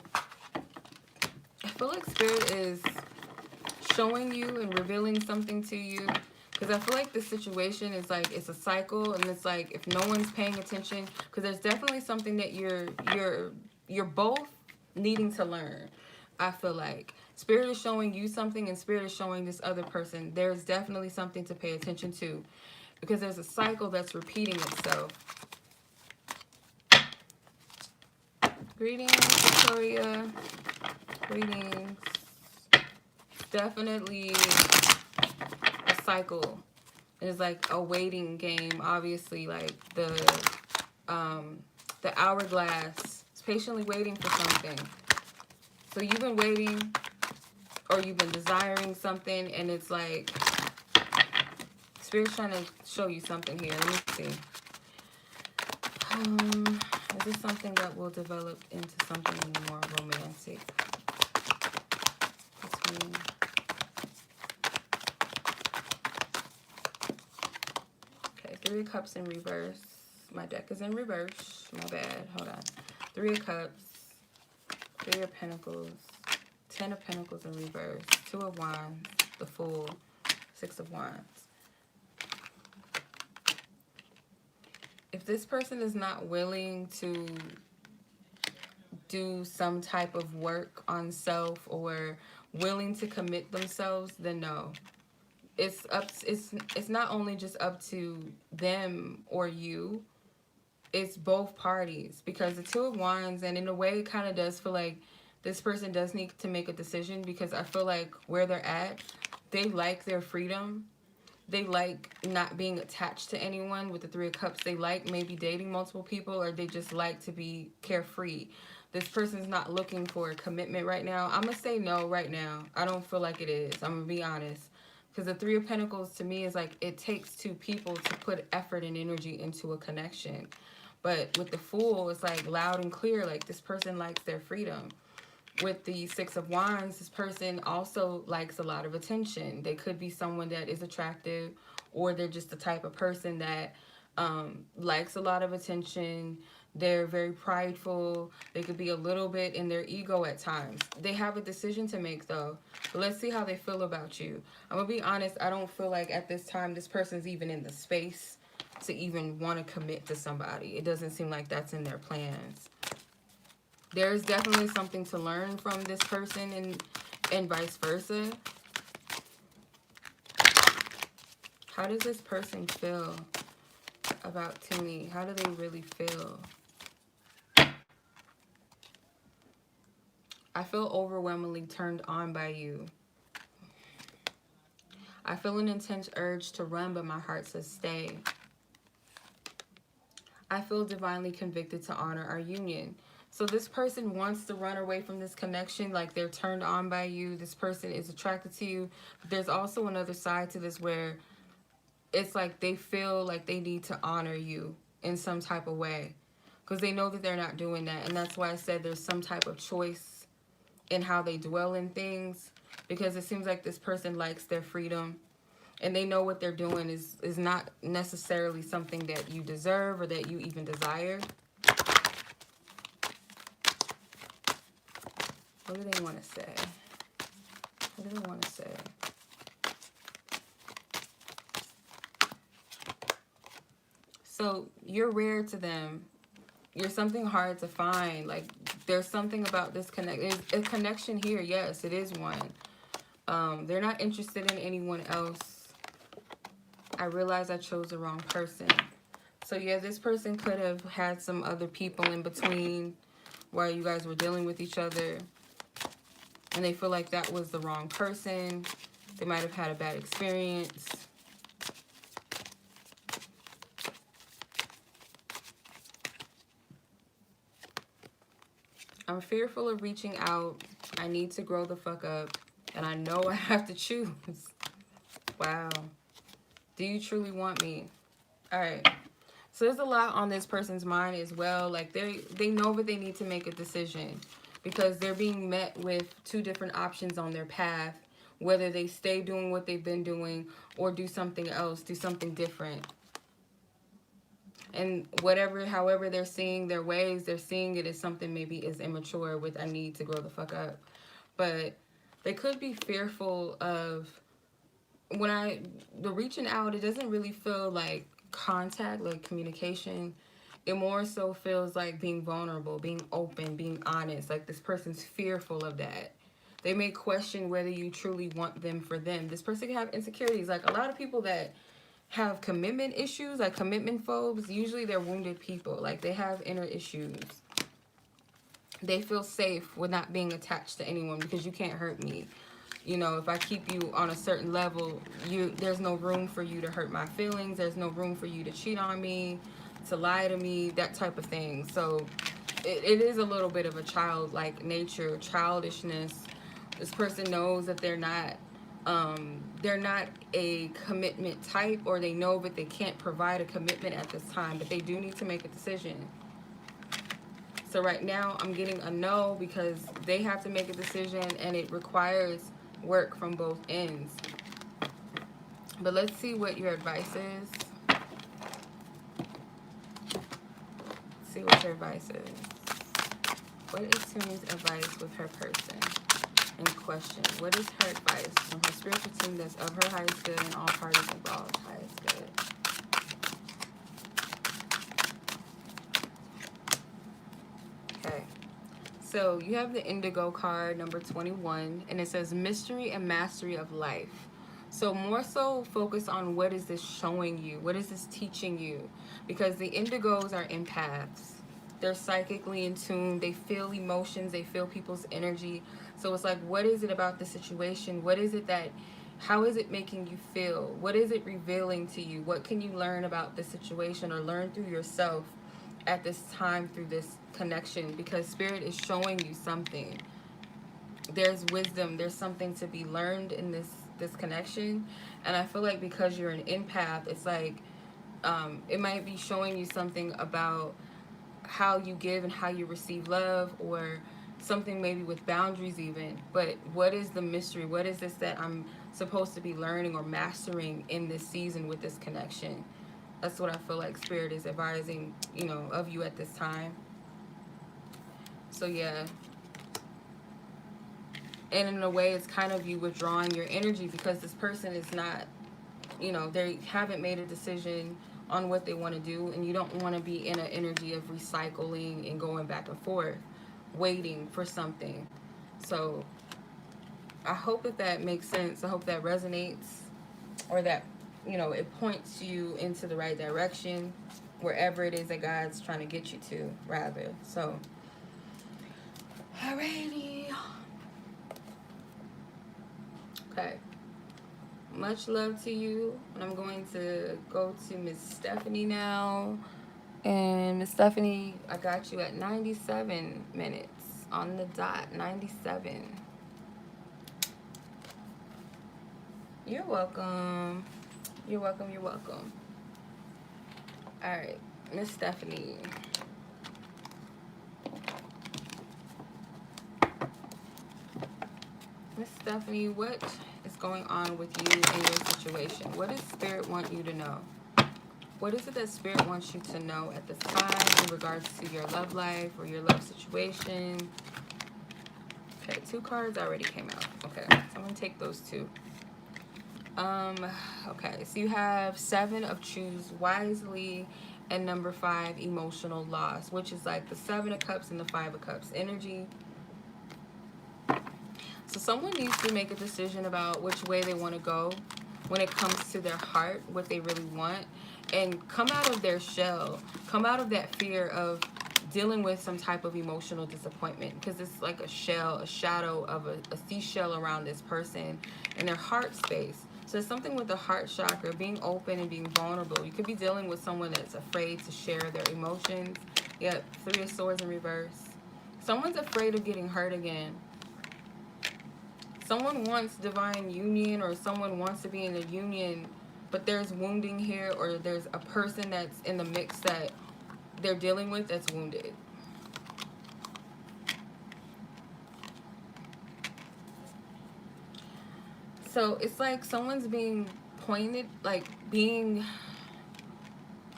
I feel like Spirit is showing you and revealing something to you, because I feel like this situation is like, it's a cycle, and it's like if no one's paying attention, because there's definitely something that you're both needing to learn. I feel like Spirit is showing you something and Spirit is showing this other person. There's definitely something to pay attention to, because there's a cycle that's repeating itself. Greetings, Victoria. Greetings. Definitely a cycle. It's like a waiting game, obviously, like the hourglass. It's patiently waiting for something. So you've been waiting, or you've been desiring something, and it's like Spirit's trying to show you something here. Let me see. Is this something that will develop into something more romantic between? Okay, 3 of Cups in reverse. My deck is in reverse. My bad. Hold on. 3 of Cups, 3 of Pentacles, 10 of Pentacles in reverse, 2 of Wands, the Fool, 6 of Wands. If this person is not willing to do some type of work on self or willing to commit themselves, then no. It's not only just up to them or you, it's both parties, because the 2 of Wands, and in a way it kind of does feel like this person does need to make a decision, because I feel like where they're at, they like their freedom. They like not being attached to anyone with the 3 of Cups. They like maybe dating multiple people, or they just like to be carefree. This person's not looking for a commitment right now. I'm going to say no right now. I don't feel like it is. I'm going to be honest. Because the 3 of Pentacles to me is like it takes 2 people to put effort and energy into a connection. But with the Fool, it's like loud and clear. Like this person likes their freedom. With the 6 of Wands, this person also likes a lot of attention. They could be someone that is attractive, or they're just the type of person that likes a lot of attention. They're very prideful. They could be a little bit in their ego at times. They have a decision to make, though. But let's see how they feel about you. I'm going to be honest. I don't feel like at this time this person's even in the space to even want to commit to somebody. It doesn't seem like that's in their plans. There's definitely something to learn from this person, and vice versa. How does this person feel about Tini? How do they really feel? I feel overwhelmingly turned on by you. I feel an intense urge to run, but my heart says stay. I feel divinely convicted to honor our union. So this person wants to run away from this connection, like they're turned on by you. This person is attracted to you. But there's also another side to this where it's like they feel like they need to honor you in some type of way, because they know that they're not doing that. And that's why I said there's some type of choice in how they dwell in things, because it seems like this person likes their freedom. And they know what they're doing is not necessarily something that you deserve or that you even desire. What do they want to say? What do they want to say? So you're rare to them. You're something hard to find. Like there's something about this connection. There's a connection here. Yes, it is one. They're not interested in anyone else. I realize I chose the wrong person. So yeah, this person could have had some other people in between while you guys were dealing with each other. And they feel like that was the wrong person. They might have had a bad experience. I'm fearful of reaching out. I need to grow the fuck up. And I know I have to choose. Wow. Do you truly want me? Alright. So there's a lot on this person's mind as well. Like they know that they need to make a decision, because they're being met with 2 different options on their path. Whether they stay doing what they've been doing or do something else, do something different. And however they're seeing their ways, they're seeing it as something maybe is immature with I need to grow the fuck up. But they could be fearful of, the reaching out, it doesn't really feel like contact, like communication. It more so feels like being vulnerable, being open, being honest. Like this person's fearful of that. They may question whether you truly want them for them. This person can have insecurities. Like a lot of people that have commitment issues, like commitment phobes, usually they're wounded people. Like they have inner issues. They feel safe with not being attached to anyone because you can't hurt me. You know, if I keep you on a certain level, there's no room for you to hurt my feelings. There's no room for you to cheat on me, to lie to me, that type of thing. So it is a little bit of a childlike nature, childishness. This person knows that they're not a commitment type, or they know that they can't provide a commitment at this time, but they do need to make a decision. So right now I'm getting a no because they have to make a decision and it requires work from both ends. But let's see what your advice is. See what your advice is. What is Tuni's advice with her person in question? What is her advice from her spiritual team that's of her highest good and all parties involved highest good? Okay. So you have the Indigo card, number 21, and it says mystery and mastery of life. So more so focus on what is this showing you? What is this teaching you? Because the Indigos are empaths. They're psychically in tune. They feel emotions. They feel people's energy. So it's like, what is it about the situation? What is it that, how is it making you feel? What is it revealing to you? What can you learn about the situation or learn through yourself at this time through this connection? Because Spirit is showing you something. There's wisdom. There's something to be learned in this connection. And I feel like because you're an empath, it's like it might be showing you something about how you give and how you receive love, or something maybe with boundaries even. But what is the mystery? What is this that I'm supposed to be learning or mastering in this season with this connection? That's what I feel like Spirit is advising, of you at this time. So yeah. And in a way, it's kind of you withdrawing your energy because this person is not, they haven't made a decision on what they want to do, and you don't want to be in an energy of recycling and going back and forth, waiting for something. So I hope that makes sense. I hope that resonates, or that, it points you into the right direction, wherever it is that God's trying to get you to, rather. So, alrighty. Okay. Much love to you. And I'm going to go to Miss Stephanie now. And Miss Stephanie, I got you at 97 minutes on the dot. 97. You're welcome. You're welcome. You're welcome. All right, Miss Stephanie. Miss Stephanie, what is going on with you in your situation? What does Spirit want you to know? What is it that Spirit wants you to know at this time in regards to your love life or your love situation? Okay, 2 cards already came out. Okay, so I'm going to take those 2. Okay, so you have 7 of Choose Wisely and number 5, Emotional Loss, which is like the 7 of Cups and the 5 of Cups energy. So someone needs to make a decision about which way they want to go when it comes to their heart, what they really want, and come out of their shell, come out of that fear of dealing with some type of emotional disappointment, because it's like a shell, a shadow of a seashell around this person in their heart space. So it's something with the heart chakra, being open and being vulnerable. You could be dealing with someone that's afraid to share their emotions. Yep, 3 of Swords in reverse. Someone's afraid of getting hurt again. Someone wants divine union, or someone wants to be in a union, but there's wounding here, or there's a person that's in the mix that they're dealing with that's wounded. So it's like someone's being pointed, like being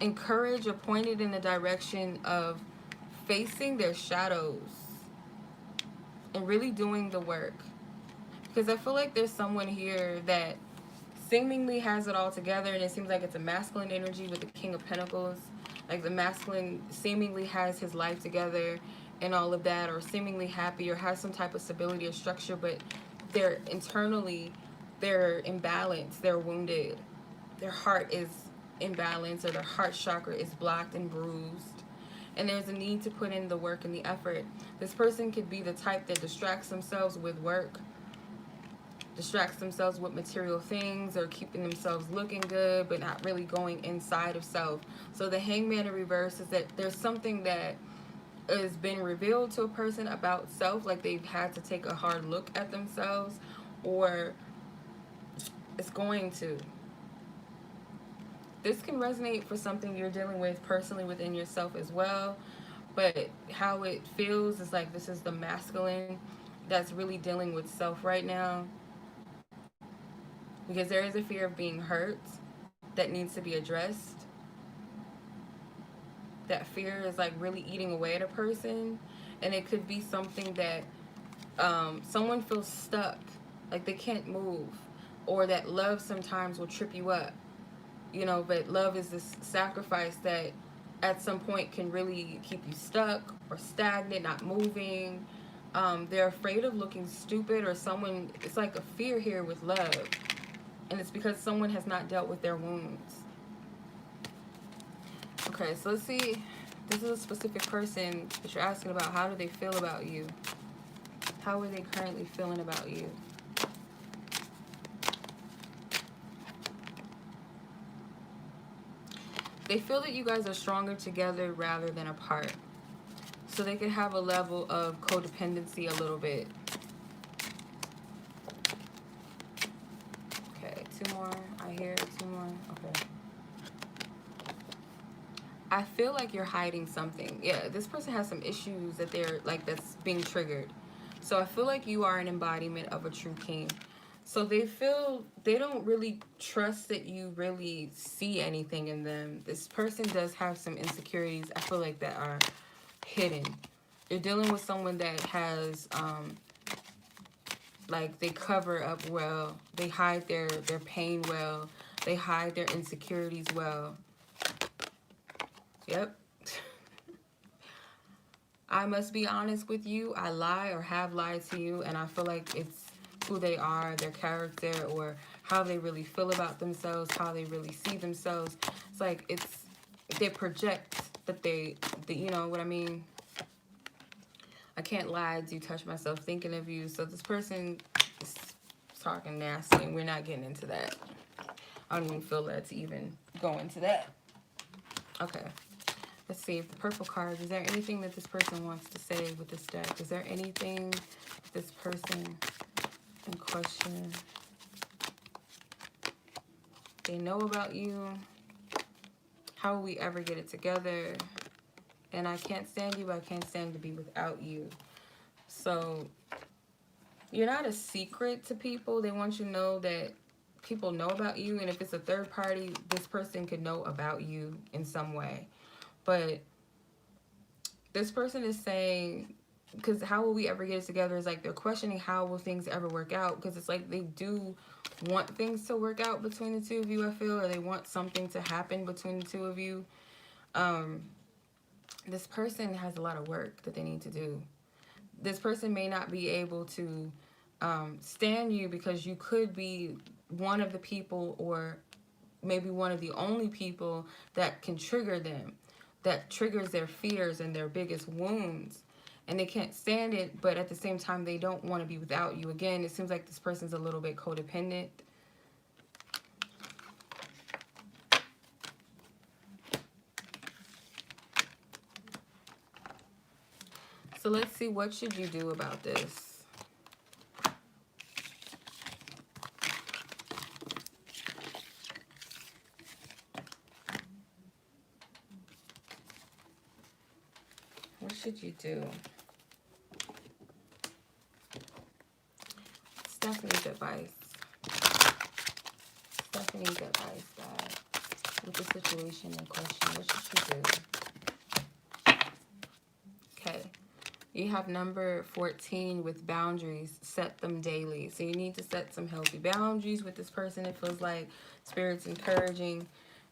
encouraged or pointed in the direction of facing their shadows and really doing the work. Because I feel like there's someone here that seemingly has it all together, and it seems like it's a masculine energy with the King of Pentacles. Like the masculine seemingly has his life together and all of that, or seemingly happy, or has some type of stability or structure, but they're internally, they're imbalanced, they're wounded. Their heart is imbalanced, or their heart chakra is blocked and bruised. And there's a need to put in the work and the effort. This person could be the type that distracts themselves with work, distracts themselves with material things, or keeping themselves looking good but not really going inside of self. So the Hangman in reverse is that there's something that has been revealed to a person about self, like they've had to take a hard look at themselves, or it's going to. This can resonate for something you're dealing with personally within yourself as well, But how it feels is like this is the masculine that's really dealing with self right now, because there is a fear of being hurt that needs to be addressed. That fear is like really eating away at a person, and it could be something that someone feels stuck, like they can't move, or that love sometimes will trip you up, you know. But love is this sacrifice that at some point can really keep you stuck or stagnant, not moving. They're afraid of looking stupid, or someone, it's like a fear here with love, and it's because someone has not dealt with their wounds. Okay, so let's see. This is a specific person that you're asking about. How do they feel about you? How are they currently feeling about you? They feel that you guys are stronger together rather than apart. So they could have a level of codependency a little bit. Okay, two more. I hear two more. Okay. I feel like you're hiding something. Yeah, this person has some issues that they're like that's being triggered. So I feel like you are an embodiment of a true king. So they feel they don't really trust that you really see anything in them. This person does have some insecurities, I feel like, that are hidden. You're dealing with someone that has like they cover up well. They hide their pain well. They hide their insecurities well. Yep. I must be honest with you. I lie or have lied to you, and I feel like it's who they are, their character, or how they really feel about themselves, how they really see themselves. It's like they project that you know what I mean? I can't lie. I do touch myself thinking of you. So this person is talking nasty, and we're not getting into that. I don't even feel that to even go into that. Okay. Let's see if the purple card, is there anything that this person wants to say with this deck? Is there anything this person in question they know about you? How will we ever get it together? And I can't stand you, but I can't stand to be without you. So you're not a secret to people. They want you to know that people know about you. And if it's a third party, this person could know about you in some way. But this person is saying, because how will we ever get it together is like they're questioning how will things ever work out, because it's like they do want things to work out between the two of you, I feel, or they want something to happen between the two of you. This person has a lot of work that they need to do. This person may not be able to stand you because you could be one of the people, or maybe one of the only people that can trigger them, that triggers their fears and their biggest wounds, and they can't stand it, but at the same time they don't want to be without you. Again, it seems like this person's a little bit codependent. So let's see, what should you do about this? What should you do? Stephanie's advice. Stephanie's advice, guys, with the situation in question. What should you do? Okay. You have number 14 with boundaries. Set them daily. So you need to set some healthy boundaries with this person. It feels like Spirit's encouraging.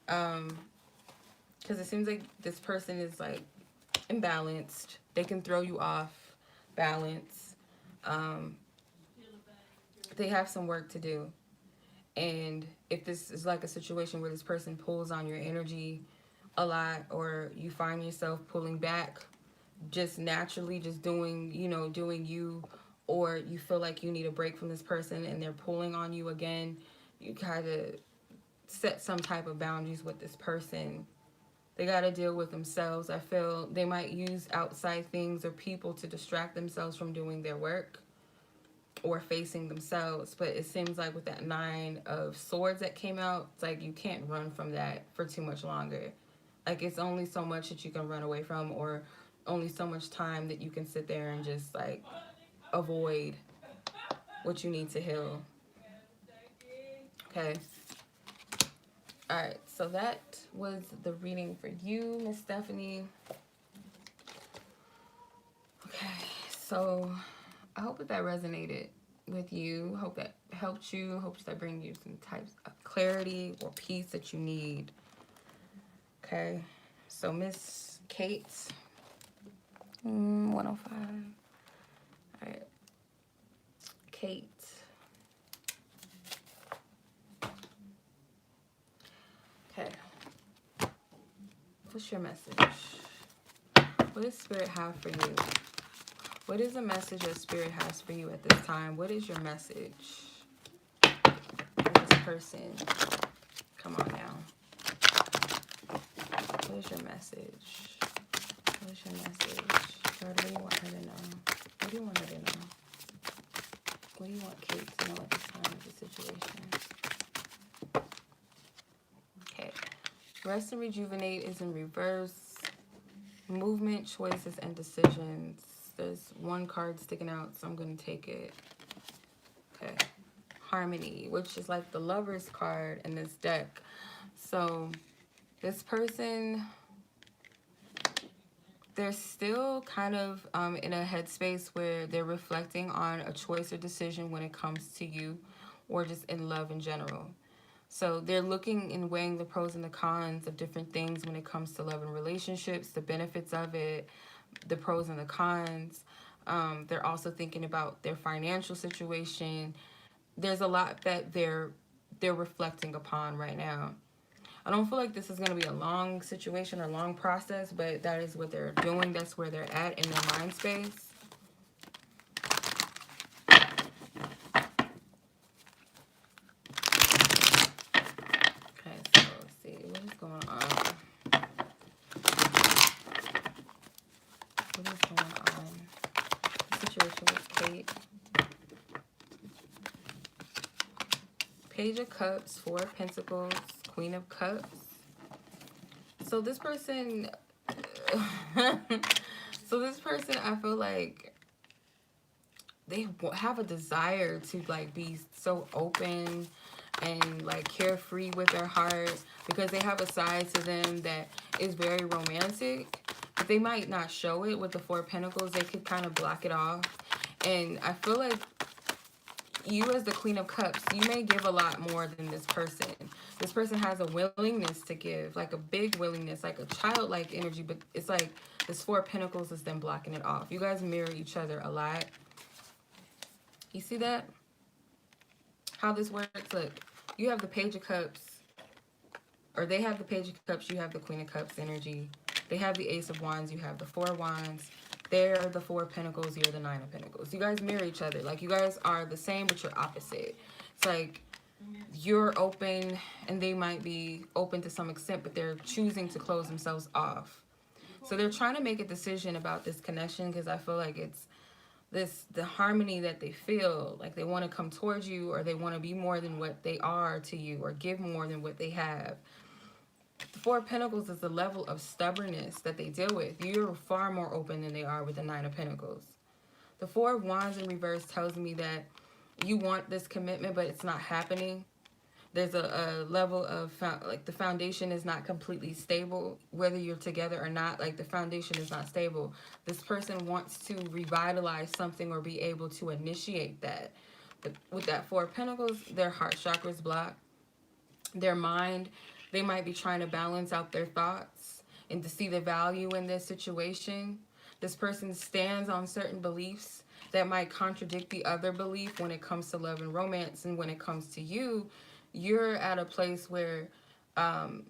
Because it seems like this person is like imbalanced. They can throw you off balance. They have some work to do. And if this is like a situation where this person pulls on your energy a lot, or you find yourself pulling back just naturally, just doing, you know, doing you, or you feel like you need a break from this person and they're pulling on you again, you gotta set some type of boundaries with this person. They gotta deal with themselves. I feel they might use outside things or people to distract themselves from doing their work or facing themselves. But it seems like with that 9 of Swords that came out, it's like you can't run from that for too much longer. Like, it's only so much that you can run away from, or only so much time that you can sit there and just like avoid what you need to heal. Okay. All right. So that was the reading for you, Miss Stephanie. Okay. So I hope that resonated with you. Hope that helped you. Hope that brings you some types of clarity or peace that you need. Okay. So Miss Kate, 105. All right. Kate. Okay. What's your message? What does Spirit have for you? What is the message that Spirit has for you at this time? What is your message for this person? Come on now. What is your message? What is your message? Lord, what do you want her to know? What do you want her to know? What do you want Kate to know at this time of the situation? Okay. Rest and rejuvenate is in reverse. Movement, choices, and decisions. There's one card sticking out, so I'm going to take it. Okay. Harmony, which is like the Lover's card in this deck. So this person, they're still kind of in a headspace where they're reflecting on a choice or decision when it comes to you, or just in love in general. So they're looking and weighing the pros and the cons of different things when it comes to love and relationships, the benefits of it, the pros and the cons. They're also thinking about their financial situation. There's a lot that they're reflecting upon right now. I don't feel like this is going to be a long situation or long process, but that is what they're doing. That's where they're at in their mind space. Okay, so let's see. What is going on? What is going on? The situation with Kate. Page of Cups, Four of Pentacles, Queen of Cups. So this person, I feel like they have a desire to like be so open and like carefree with their heart, because they have a side to them that is very romantic, but they might not show it. With the Four of Pentacles, they could kind of block it off. And I feel like you as the Queen of Cups, you may give a lot more than this person. This person has a willingness to give, like a big willingness, like a childlike energy, but it's like this Four of Pentacles is them blocking it off. You guys mirror each other a lot. You see that? How this works? Look, you have the Page of Cups, or they have the Page of Cups, you have the Queen of Cups energy. They have the Ace of Wands, you have the Four of Wands. They're the Four of Pentacles, you're the Nine of Pentacles. You guys mirror each other. Like, you guys are the same, but you're opposite. It's like you're open, and they might be open to some extent, but they're choosing to close themselves off. So they're trying to make a decision about this connection, because I feel like it's the harmony that they feel. Like they want to come towards you, or they want to be more than what they are to you, or give more than what they have. The Four of Pentacles is the level of stubbornness that they deal with. You're far more open than they are with the Nine of Pentacles. The Four of Wands in reverse tells me that you want this commitment, but it's not happening. There's a level of, like, the foundation is not completely stable. Whether you're together or not, like, the foundation is not stable. This person wants to revitalize something or be able to initiate that. But with that Four of Pentacles, their heart chakra is blocked. Their mind, they might be trying to balance out their thoughts and to see the value in this situation. This person stands on certain beliefs that might contradict the other belief when it comes to love and romance. And when it comes to you, you're at a place where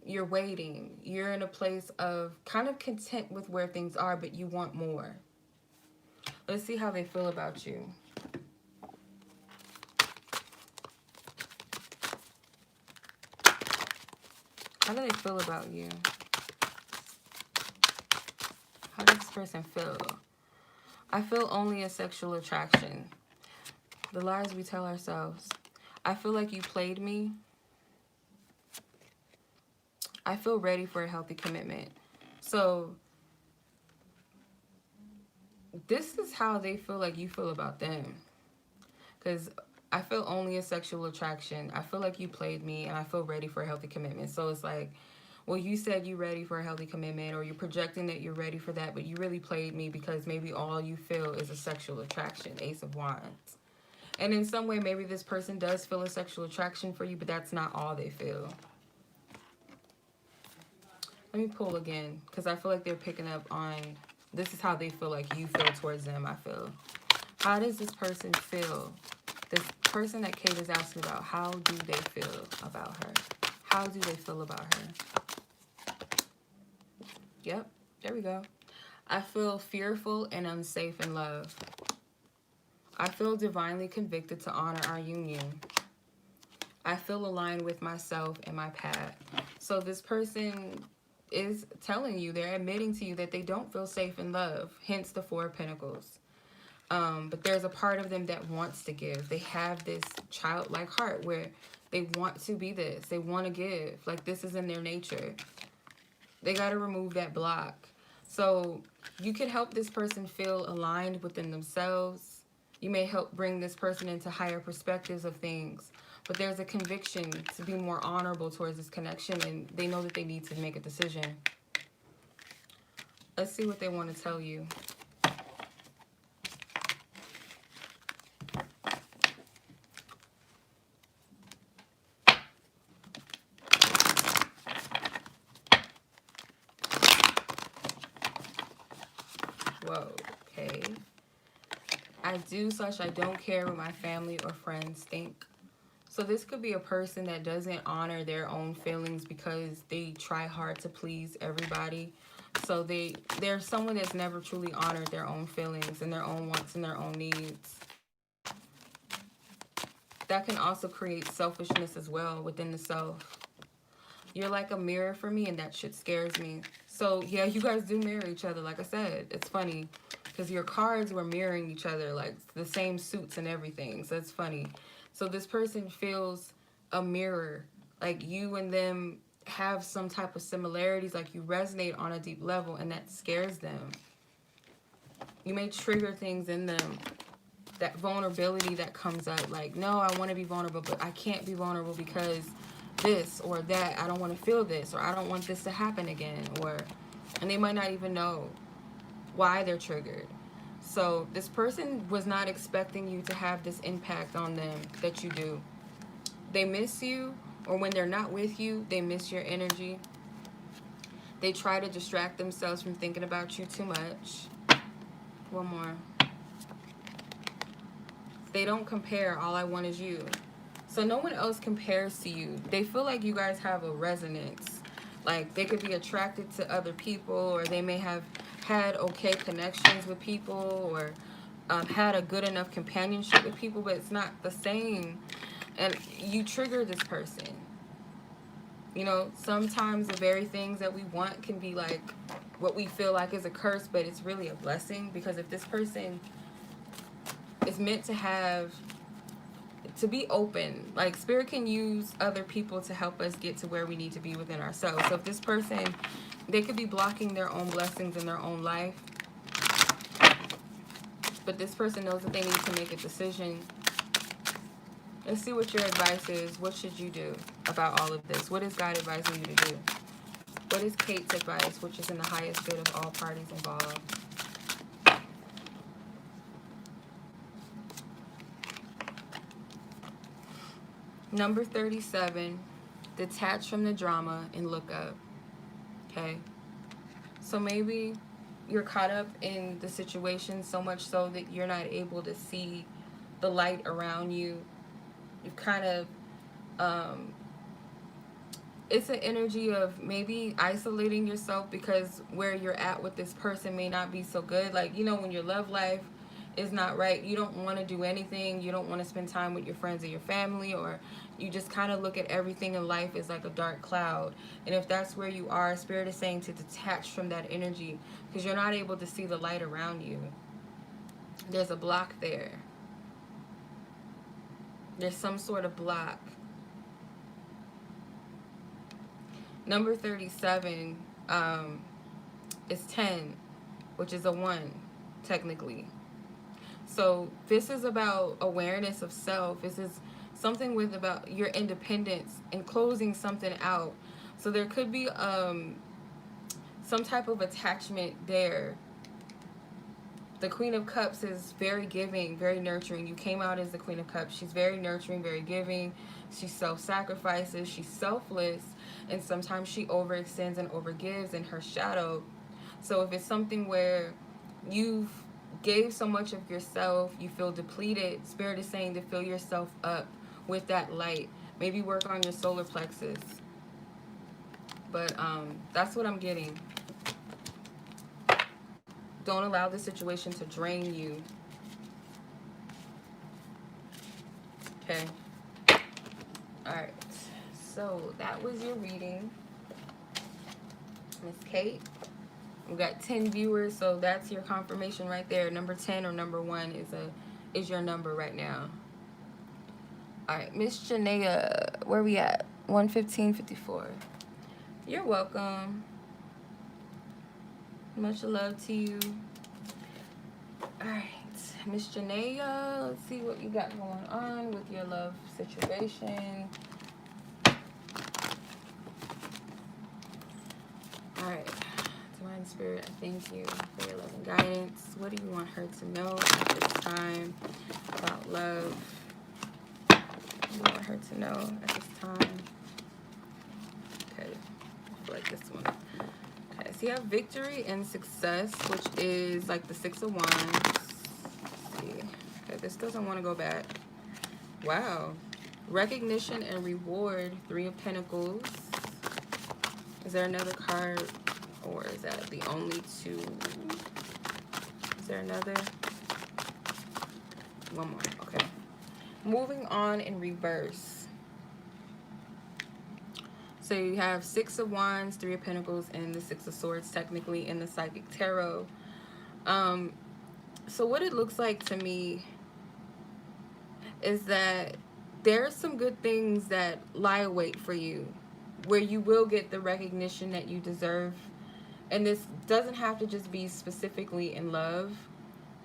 you're waiting. You're in a place of kind of content with where things are, but you want more. Let's see how they feel about you. How do they feel about you? How does this person feel? I feel only a sexual attraction. The lies we tell ourselves. I feel like you played me. I feel ready for a healthy commitment. So this is how they feel like you feel about them. Because I feel only a sexual attraction. I feel like you played me, and I feel ready for a healthy commitment. So it's like, well, you said you're ready for a healthy commitment, or you're projecting that you're ready for that, but you really played me because maybe all you feel is a sexual attraction. Ace of Wands. And in some way, maybe this person does feel a sexual attraction for you, but that's not all they feel. Let me pull again, because I feel like they're picking up on, this is how they feel like you feel towards them, I feel. How does this person feel? This person that Kate is asking about, how do they feel about her? How do they feel about her? Yep, there we go. I feel fearful and unsafe in love. I feel divinely convicted to honor our union. I feel aligned with myself and my path. So this person is telling you, they're admitting to you that they don't feel safe in love, hence the Four of Pentacles. But there's a part of them that wants to give. They have this childlike heart where they want to be this. They want to give. Like, this is in their nature. They got to remove that block. So you could help this person feel aligned within themselves. You may help bring this person into higher perspectives of things. But there's a conviction to be more honorable towards this connection, and they know that they need to make a decision. Let's see what they want to tell you. Whoa, okay. I don't care what my family or friends think. So this could be a person that doesn't honor their own feelings because they try hard to please everybody. So they're someone that's never truly honored their own feelings and their own wants and their own needs. That can also create selfishness as well within the self. You're like a mirror for me, and that shit scares me. So yeah, you guys do mirror each other. Like I said, it's funny because your cards were mirroring each other, like the same suits and everything. So it's funny. So this person feels a mirror, like you and them have some type of similarities, like you resonate on a deep level, and that scares them. You may trigger things in them, that vulnerability that comes up, like, no, I want to be vulnerable, but I can't be vulnerable because this or that, I don't want to feel this, or I don't want this to happen again, and they might not even know why they're triggered. So this person was not expecting you to have this impact on them that you do. They miss you, or when they're not with you, they miss your energy. They try to distract themselves from thinking about you too much. One more. They don't compare. All I want is you. So no one else compares to you. They feel like you guys have a resonance. Like, they could be attracted to other people, or they may have had okay connections with people, or had a good enough companionship with people, but it's not the same. And you trigger this person. You know, sometimes the very things that we want can be like what we feel like is a curse, but it's really a blessing. Because if this person is meant to be open, like, spirit can use other people to help us get to where we need to be within ourselves. So if this person, they could be blocking their own blessings in their own life, but this person knows that they need to make a decision. Let's see what your advice is. What should you do about all of this? What is God advising you to do? What is Kate's advice, which is in the highest good of all parties involved? Number 37, detach from the drama and look up. Okay? So maybe you're caught up in the situation so much so that you're not able to see the light around you. You've kind of, it's an energy of maybe isolating yourself because where you're at with this person may not be so good. Like, you know, when your love life is not right, you don't want to do anything. You don't want to spend time with your friends or your family, or you just kind of look at everything in life as like a dark cloud. And if that's where you are, Spirit is saying to detach from that energy because you're not able to see the light around you. There's a block there. There's some sort of block. Number 37 is 10, which is a 1. technically. So this is about awareness of self. This is something with about your independence and closing something out. So there could be some type of attachment there. The Queen of Cups is very giving, very nurturing. You came out as the Queen of Cups. She's very nurturing, very giving. She self-sacrifices. She's selfless. And sometimes she overextends and overgives in her shadow. So if it's something where you've gave so much of yourself, you feel depleted, Spirit is saying to fill yourself up with that light. Maybe work on your solar plexus. But that's what I'm getting. Don't allow the situation to drain you. Okay. Alright. So that was your reading, Miss Kate. We got 10 viewers, so that's your confirmation right there. Number 10 or number 1 is your number right now. Alright, Miss Janaya, where we at? 115.54. You're welcome. Much love to you. Alright, Miss Janaya, let's see what you got going on with your love situation. Alright, Divine Spirit, I thank you for your love and guidance. What do you want her to know at this time about love? What do you want her to know at this time? Okay, I feel like this one. Okay, so you have victory and success, which is like the 6 of Wands. Let's see. Okay, this doesn't want to go back. Wow. Recognition and reward, 3 of Pentacles. Is there another card, or is that the only 2? Is there another? One more, okay. Moving on in reverse. So you have 6 of Wands, 3 of Pentacles, and the 6 of Swords technically in the Psychic Tarot. So what it looks like to me is that there are some good things that lie await for you, where you will get the recognition that you deserve. And this doesn't have to just be specifically in love.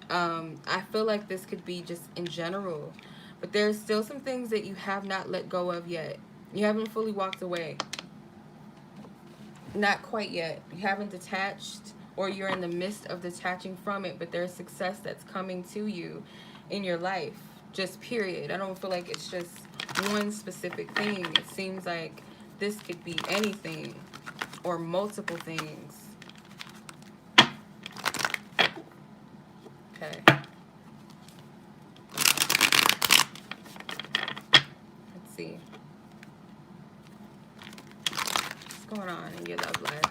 I feel like this could be just in general. But there's still some things that you have not let go of yet. You haven't fully walked away. Not quite yet. You haven't detached, or you're in the midst of detaching from it, but there's success that's coming to you in your life. Just period. I don't feel like it's just one specific thing. It seems like this could be anything or multiple things. Okay. Let's see. What's going on in your love life?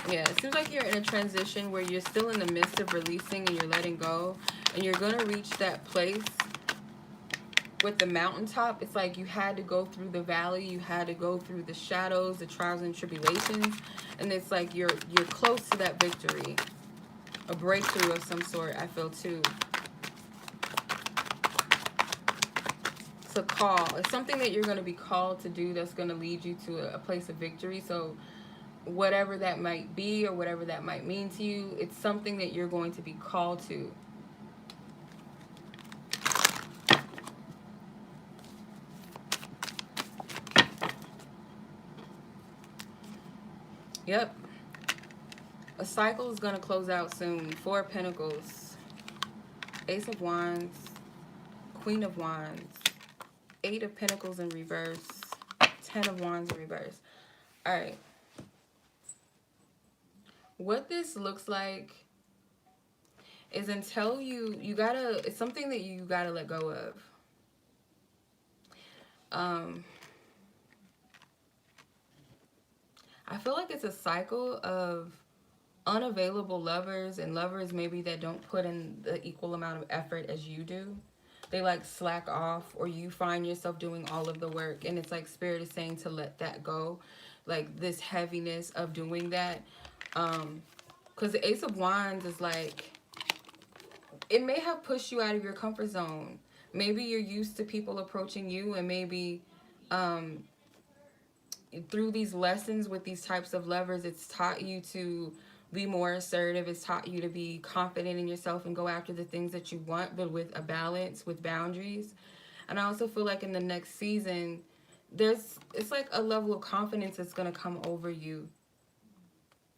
Yeah, it seems like you're in a transition where you're still in the midst of releasing and you're letting go. And you're going to reach that place with the mountaintop. It's like you had to go through the valley. You had to go through the shadows, the trials and tribulations. And it's like you're close to that victory. A breakthrough of some sort, I feel, too. It's a call. It's something that you're going to be called to do that's going to lead you to a place of victory. So whatever that might be or whatever that might mean to you, it's something that you're going to be called to. Yep. A cycle is going to close out soon. 4 of Pentacles. Ace of Wands. Queen of Wands. 8 of Pentacles in reverse. 10 of Wands in reverse. Alright. What this looks like is until you gotta, it's something that you gotta let go of. I feel like it's a cycle of unavailable lovers and lovers maybe that don't put in the equal amount of effort as you do. They like slack off, or you find yourself doing all of the work, and it's like Spirit is saying to let that go. Like this heaviness of doing that. Because the Ace of Wands is like, it may have pushed you out of your comfort zone. Maybe you're used to people approaching you, and maybe through these lessons with these types of lovers, it's taught you to be more assertive. It's taught you to be confident in yourself and go after the things that you want, but with a balance, with boundaries. And I also feel like in the next season, it's like a level of confidence that's going to come over you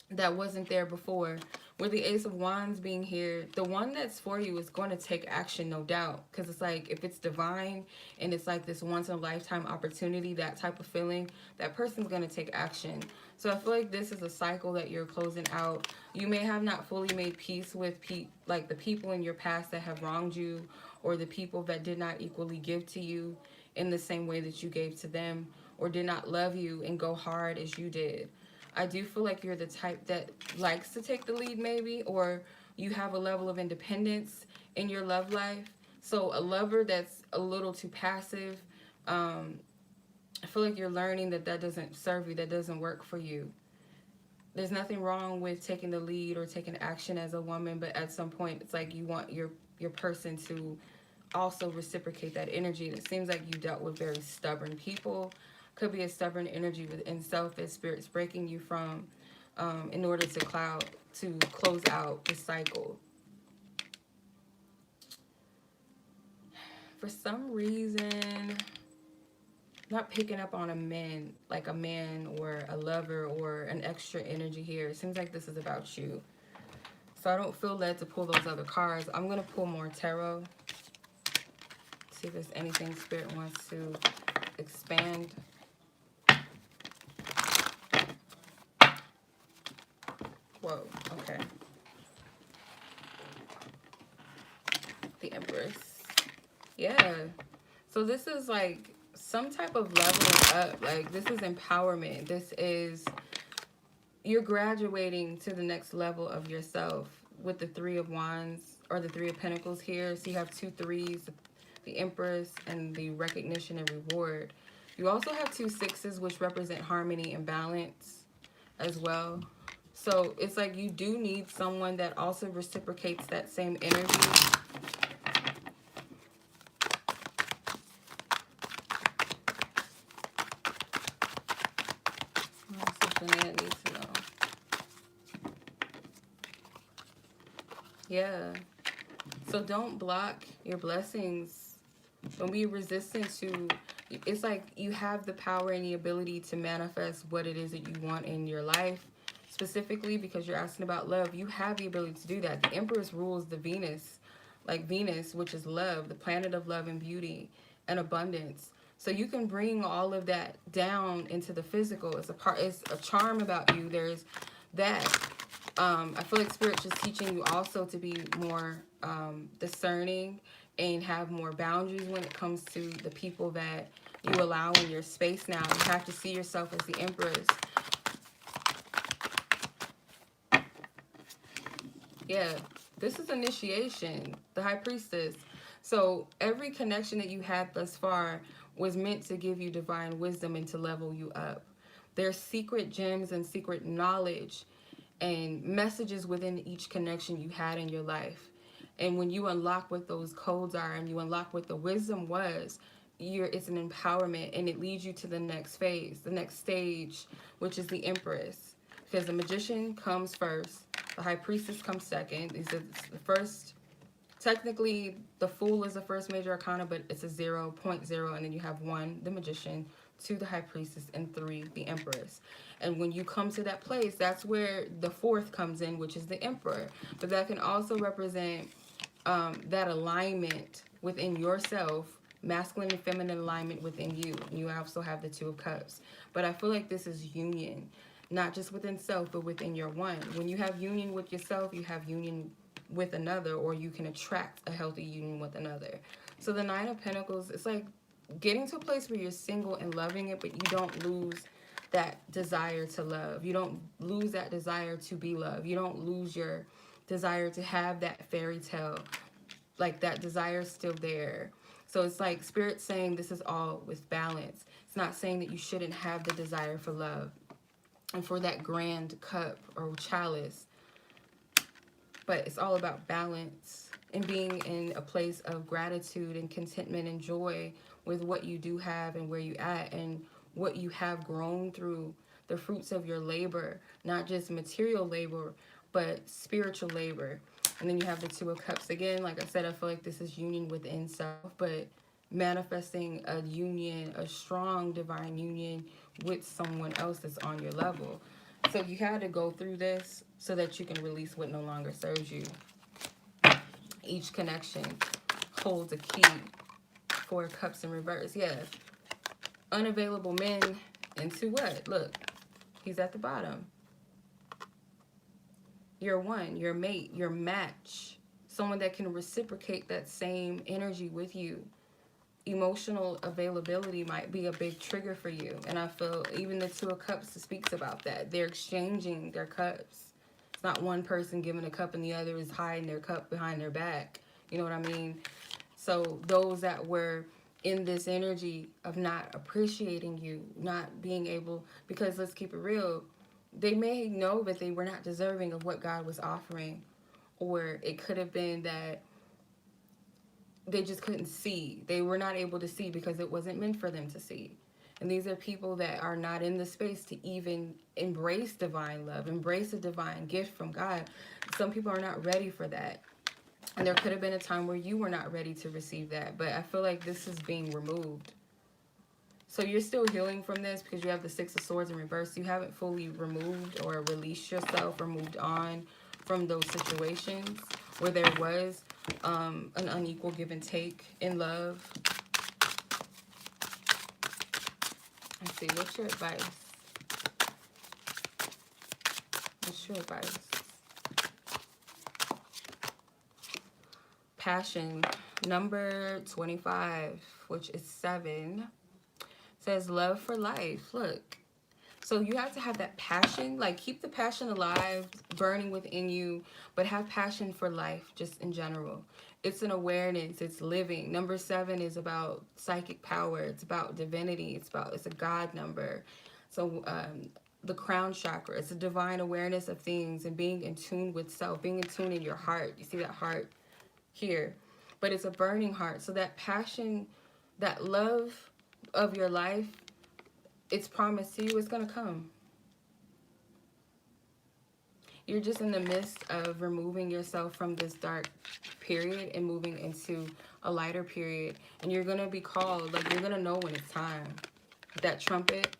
that wasn't there before. With the Ace of Wands being here, the one that's for you is going to take action, no doubt. Because it's like, if it's divine and it's like this once in a lifetime opportunity, that type of feeling, that person's going to take action. So I feel like this is a cycle that you're closing out. You may have not fully made peace with like the people in your past that have wronged you, or the people that did not equally give to you in the same way that you gave to them, or did not love you and go hard as you did. I do feel like you're the type that likes to take the lead, maybe, or you have a level of independence in your love life. So a lover that's a little too passive, I feel like you're learning that that doesn't serve you, that doesn't work for you. There's nothing wrong with taking the lead or taking action as a woman, but at some point, it's like you want your person to also reciprocate that energy. And it seems like you dealt with very stubborn people. Could be a stubborn energy within self that spirit's breaking you from, in order to close out the cycle. For some reason, not picking up on a man, like a man or a lover or an extra energy here. It seems like this is about you. So I don't feel led to pull those other cards. I'm going to pull more tarot. See if there's anything spirit wants to expand. Whoa, okay. The Empress. Yeah. So this is like some type of leveling up. Like, this is empowerment. This is, you're graduating to the next level of yourself with the Three of Wands, or the Three of Pentacles here. So you have 2 threes, the Empress, and the recognition and reward. You also have 2 sixes, which represent harmony and balance as well. So it's like you do need someone that also reciprocates that same energy. Something that needs to know. Yeah. So don't block your blessings. Don't be resistant to, it's like you have the power and the ability to manifest what it is that you want in your life. Specifically, because you're asking about love, you have the ability to do that. The Empress rules the Venus, like Venus, which is love, the planet of love and beauty and abundance. So you can bring all of that down into the physical. It's a charm about you. There's that. I feel like Spirit's just teaching you also to be more discerning and have more boundaries when it comes to the people that you allow in your space now. You have to see yourself as the Empress. Yeah, this is initiation, the High Priestess. So every connection that you had thus far was meant to give you divine wisdom and to level you up. There's secret gems and secret knowledge and messages within each connection you had in your life. And when you unlock what those codes are and you unlock what the wisdom was, it's an empowerment, and it leads you to the next phase, the next stage, which is the Empress. Because the Magician comes first, the High Priestess comes second. These are the first. Technically, the Fool is the first major arcana, but it's a 0.0, and then you have 1, the Magician, 2, the High Priestess, and 3, the Empress. And when you come to that place, that's where the 4th comes in, which is the Emperor. But that can also represent that alignment within yourself, masculine and feminine alignment within you. And you also have the 2 of Cups. But I feel like this is union, not just within self, but within your one. When you have union with yourself, you have union with another, or you can attract a healthy union with another. So the 9 of Pentacles, it's like getting to a place where you're single and loving it, but you don't lose that desire to love. You don't lose that desire to be loved. You don't lose your desire to have that fairy tale. Like, that desire is still there. So it's like Spirit saying this is all with balance. It's not saying that you shouldn't have the desire for love and for that grand cup or chalice, but it's all about balance and being in a place of gratitude and contentment and joy with what you do have and where you at and what you have grown through, the fruits of your labor, not just material labor, but spiritual labor. And then you have the Two of Cups again. Like I said, I feel like this is union within self, but manifesting a union, a strong divine union with someone else that's on your level. So you had to go through this so that you can release what no longer serves you. Each connection holds a key. Four of Cups in reverse. Yes. Unavailable men into what? Look, he's at the bottom. Your one, your mate, your match. Someone that can reciprocate that same energy with you. Emotional availability might be a big trigger for you. And I feel even the Two of Cups speaks about that. They're exchanging their cups. It's not one person giving a cup and the other is hiding their cup behind their back. You know what I mean? So those that were in this energy of not appreciating you, not being able, because let's keep it real, they may know that they were not deserving of what God was offering. Or it could have been that they just couldn't see. They were not able to see because it wasn't meant for them to see. And these are people that are not in the space to even embrace divine love, embrace a divine gift from God. Some people are not ready for that. And there could have been a time where you were not ready to receive that. But I feel like this is being removed. So you're still healing from this because you have the Six of Swords in reverse. You haven't fully removed or released yourself or moved on from those situations where there was an unequal give and take in love. Let's see, what's your advice? What's your advice? Passion, number 25, which is 7, says love for life. Look, so you have to have that passion, like keep the passion alive, burning within you, but have passion for life just in general. It's an awareness, it's living. Number 7 is about psychic power, it's about divinity, it's a God number. So the crown chakra, it's a divine awareness of things and being in tune with self, being in tune in your heart. You see that heart here, but it's a burning heart. So that passion, that love of your life, it's promised to you, it's gonna come. You're just in the midst of removing yourself from this dark period and moving into a lighter period, and you're gonna be called, like you're gonna know when it's time. That trumpet,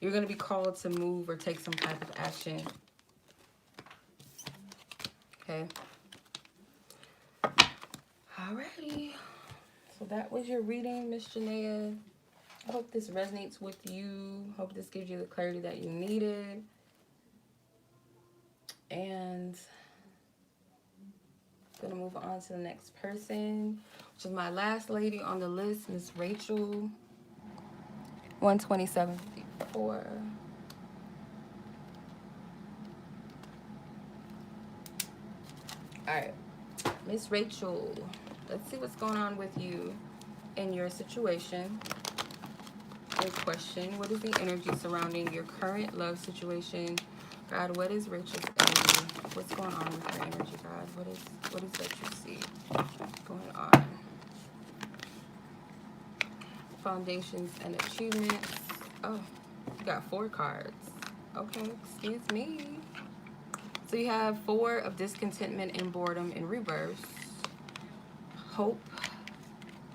you're gonna be called to move or take some type of action. Okay. Alrighty. So that was your reading, Miss Janaya. I hope this resonates with you. Hope this gives you the clarity that you needed. And I'm gonna move on to the next person, which is my last lady on the list, Miss Rachel. 12754. Alright. Miss Rachel. Let's see what's going on with you in your situation. Good question. What is the energy surrounding your current love situation? God, what is Rachel's energy? What's going on with her energy, God? What is that you see going on? Foundations and achievements. Oh, you got 4 cards. Okay, excuse me. So you have 4 of discontentment and boredom in reverse. Hope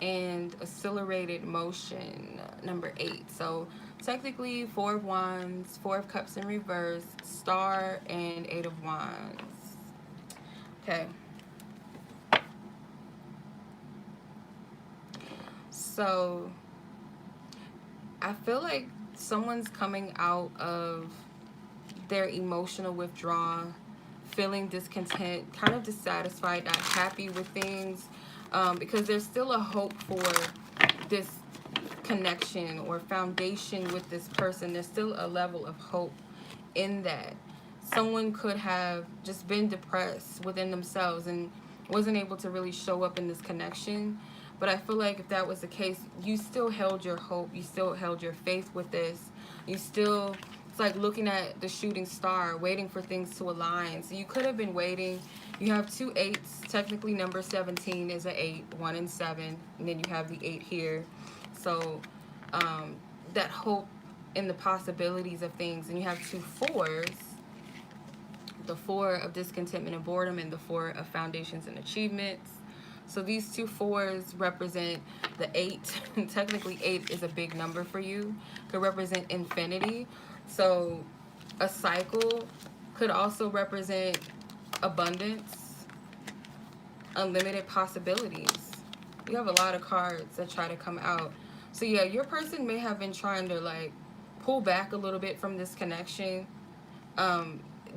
and accelerated motion, number 8. So technically 4 of Wands, 4 of Cups in reverse, Star, and 8 of Wands. Okay. So I feel like someone's coming out of their emotional withdrawal, feeling discontent, kind of dissatisfied, not happy with things, because there's still a hope for this connection or foundation with this person. There's still a level of hope in that. Someone could have just been depressed within themselves and wasn't able to really show up in this connection. But I feel like if that was the case, you still held your hope. You still held your faith with this. You still, it's like looking at the shooting star, waiting for things to align. So you could have been waiting. You have 2 8s. Technically, number 17 is an 8, 1 and 7. And then you have the 8 here. So that hope in the possibilities of things. And you have 2 4s. the Four of discontentment and boredom, and the Four of foundations and achievements. So these two fours represent the 8. Technically 8 is a big number for you. Could represent infinity. So a cycle could also represent abundance, unlimited possibilities. You have a lot of cards that try to come out. So yeah, your person may have been trying to like pull back a little bit from this connection.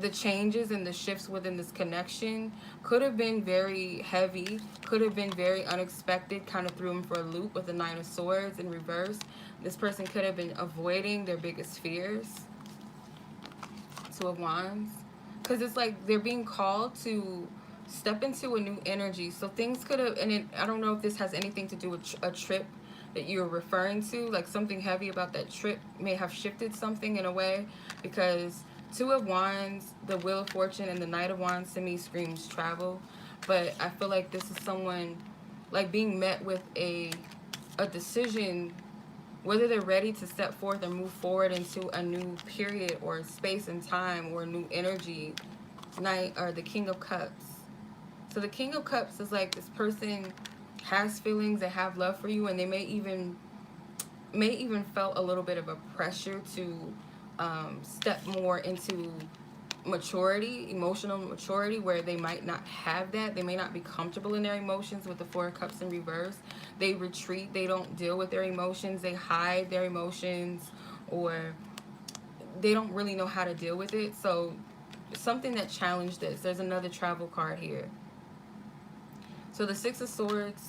The changes and the shifts within this connection could have been very heavy, could have been very unexpected, kind of threw them for a loop with the Nine of Swords in reverse. This person could have been avoiding their biggest fears. Two of Wands. Because it's like they're being called to step into a new energy. So things could have, and I don't know if this has anything to do with a trip that you're referring to. Like something heavy about that trip may have shifted something in a way, because Two of Wands, the Wheel of Fortune, and the Knight of Wands to me screams travel. But I feel like this is someone like being met with a decision, whether they're ready to step forth or move forward into a new period or space and time or a new energy. Knight, or the King of Cups. So the King of Cups is like this person has feelings, they have love for you, and they may even felt a little bit of a pressure to step more into maturity, emotional maturity, where they might not have that. They may not be comfortable in their emotions with the Four of Cups in reverse. They retreat, they don't deal with their emotions, they hide their emotions, or they don't really know how to deal with it. So something that challenged this. There's another travel card here. So the Six of Swords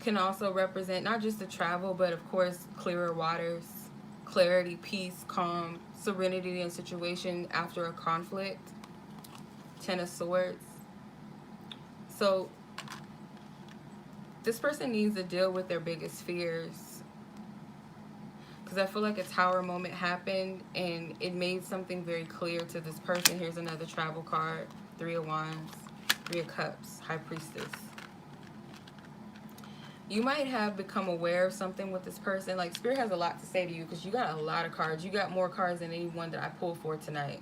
can also represent not just the travel, but of course clearer waters, clarity, peace, calm, serenity in situation after a conflict. Ten of Swords. So this person needs to deal with their biggest fears, because I feel like a tower moment happened and it made something very clear to this person. Here's another travel card. Three of Wands, Three of Cups, High Priestess. You might have become aware of something with this person. Like Spirit has a lot to say to you, because you got a lot of cards. You got more cards than any one that I pulled for tonight.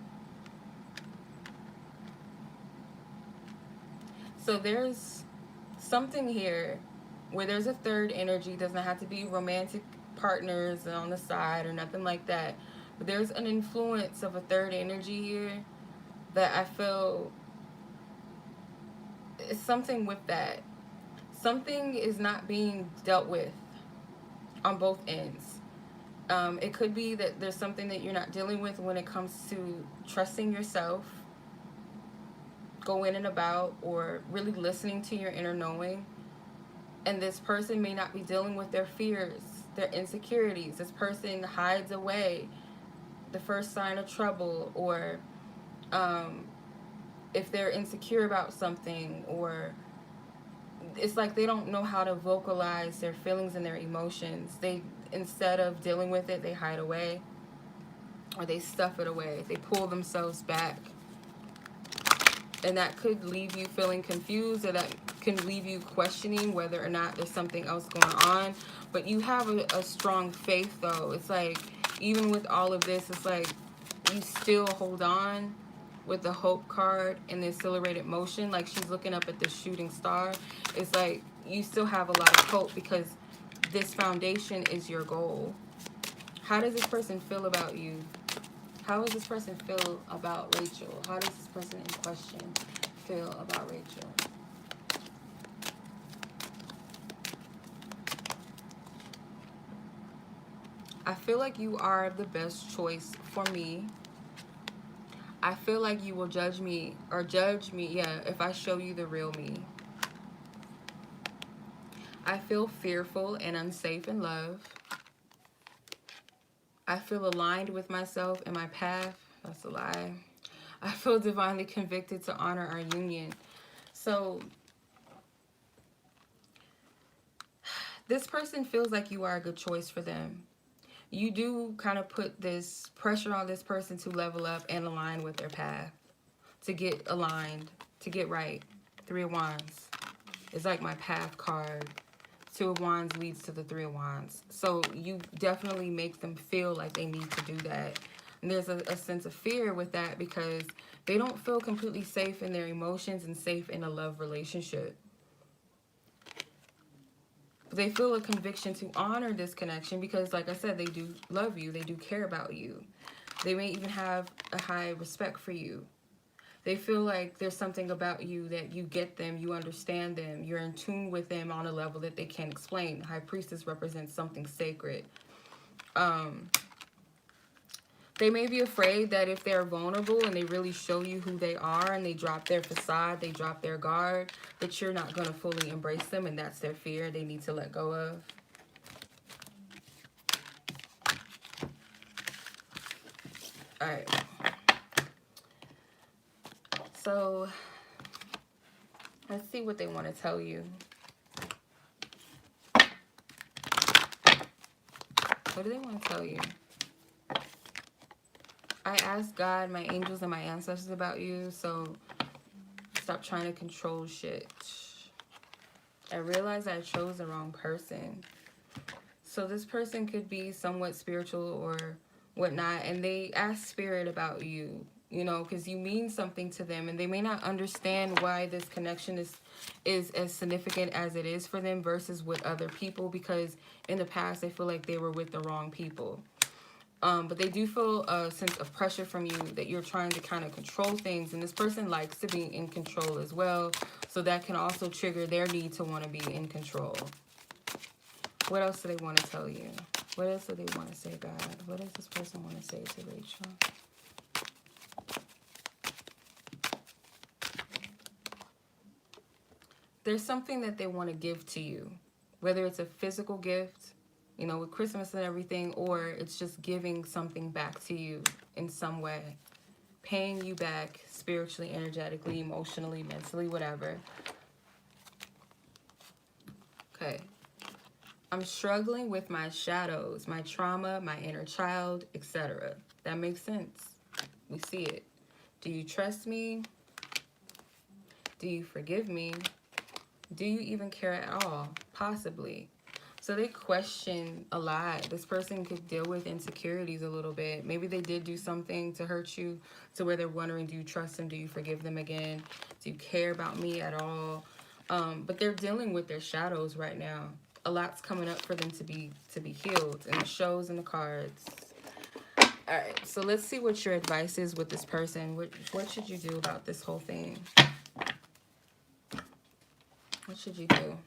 So there's something here where there's a third energy. It doesn't have to be romantic partners on the side or nothing like that. But there's an influence of a third energy here that I feel is something with that. Something is not being dealt with on both ends. It could be that there's something that you're not dealing with when it comes to trusting yourself, going and about, or really listening to your inner knowing. And this person may not be dealing with their fears, their insecurities. This person hides away the first sign of trouble, or if they're insecure about something, or it's like they don't know how to vocalize their feelings and their emotions. They, instead of dealing with it, they hide away, or they stuff it away. They pull themselves back. And that could leave you feeling confused, or that can leave you questioning whether or not there's something else going on. But you have a strong faith, though. It's like, even with all of this, it's like you still hold on with the Hope card and the accelerated motion. Like she's looking up at the shooting star. It's like you still have a lot of hope, because this foundation is your goal. How does this person feel about you? How does this person feel about Rachel? How does this person in question feel about Rachel? I feel like you are the best choice for me. I feel like you will judge me, if I show you the real me. I feel fearful and unsafe in love. I feel aligned with myself and my path. That's a lie. I feel divinely convicted to honor our union. So this person feels like you are a good choice for them. You do kind of put this pressure on this person to level up and align with their path, to get aligned, to get right. Three of Wands is like my path card. Two of Wands leads to the Three of Wands. So you definitely make them feel like they need to do that. And there's a sense of fear with that because they don't feel completely safe in their emotions and safe in a love relationship. They feel a conviction to honor this connection because, like I said, they do love you. They do care about you. They may even have a high respect for you. They feel like there's something about you that you get them, you understand them, you're in tune with them on a level that they can't explain. The High Priestess represents something sacred. They may be afraid that if they're vulnerable and they really show you who they are and they drop their facade, they drop their guard, that you're not going to fully embrace them, and that's their fear they need to let go of. All right. So let's see what they want to tell you. What do they want to tell you? I asked God, my angels, and my ancestors about you, so stop trying to control shit. I realized I chose the wrong person. So this person could be somewhat spiritual or whatnot, and they ask spirit about you, you know, because you mean something to them, and they may not understand why this connection is as significant as it is for them versus with other people, because in the past they feel like they were with the wrong people. But they do feel a sense of pressure from you that you're trying to kind of control things. And this person likes to be in control as well. So that can also trigger their need to want to be in control. What else do they want to tell you? What else do they want to say, God? What does this person want to say to Rachel? There's something that they want to give to you. Whether it's a physical gift, you know, with Christmas and everything, or it's just giving something back to you in some way. Paying you back spiritually, energetically, emotionally, mentally, whatever. Okay. I'm struggling with my shadows, my trauma, my inner child, etc. That makes sense. We see it. Do you trust me? Do you forgive me? Do you even care at all? Possibly. So they question a lot. This person could deal with insecurities a little bit. Maybe they did do something to hurt you to where they're wondering, do you trust them? Do you forgive them again? Do you care about me at all? But they're dealing with their shadows right now. A lot's coming up for them to be healed. And it shows in the cards. All right, so let's see what your advice is with this person. What should you do about this whole thing? What should you do?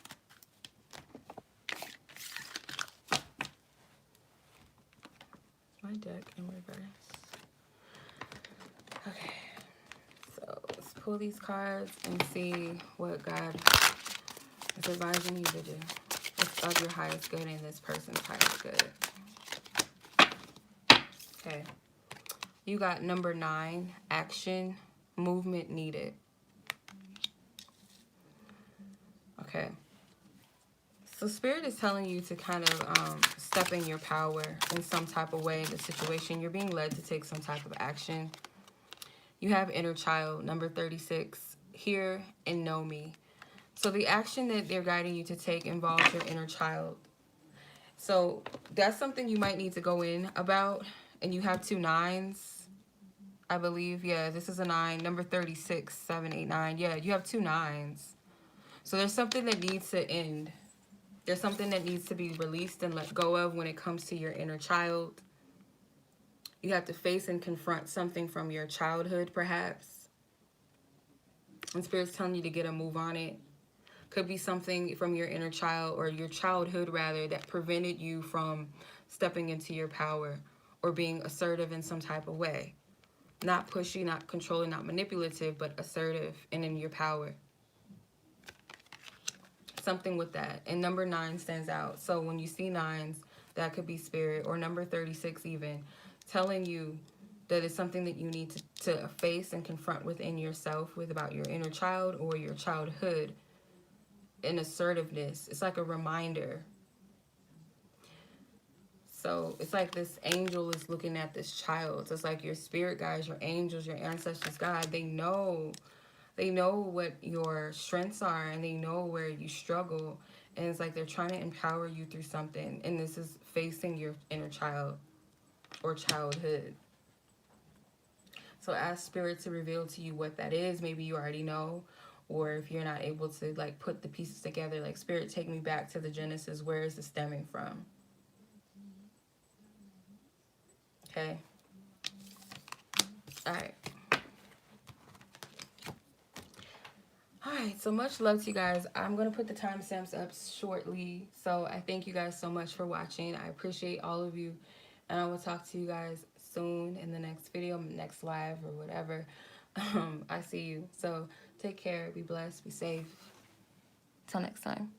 My deck in reverse. Okay, so let's pull these cards and see what God is advising you to do. It's of your highest good and this person's highest good. Okay, you got number 9, action, movement needed. Okay. So Spirit is telling you to kind of step in your power in some type of way in the situation. You're being led to take some type of action. You have inner child, number 36, hear and know me. So the action that they're guiding you to take involves your inner child. So that's something you might need to go in about. And you have 2 9s, I believe. Yeah, this is a 9, number 36, 7, 8, 9. Yeah, you have 2 9s. So there's something that needs to end. There's something that needs to be released and let go of when it comes to your inner child. You have to face and confront something from your childhood, perhaps. And Spirit's telling you to get a move on it. Could be something from your inner child or your childhood, rather, that prevented you from stepping into your power or being assertive in some type of way. Not pushy, not controlling, not manipulative, but assertive and in your power. Something with that. And number 9 stands out. So when you see 9s, that could be Spirit, or number 36 even, telling you that it's something that you need to face and confront within yourself with about your inner child or your childhood and assertiveness. It's like a reminder. So it's like this angel is looking at this child. So it's like your spirit guides, your angels, your ancestors, God, they know what your strengths are, and they know where you struggle. And it's like they're trying to empower you through something. And this is facing your inner child or childhood. So ask Spirit to reveal to you what that is. Maybe you already know, or if you're not able to like put the pieces together, like, Spirit, take me back to the Genesis. Where is this stemming from? Okay. All right. All right, so much love to you guys. I'm going to put the timestamps up shortly. So I thank you guys so much for watching. I appreciate all of you. And I will talk to you guys soon in the next video, next live, or whatever. I see you. So take care. Be blessed. Be safe. Till next time.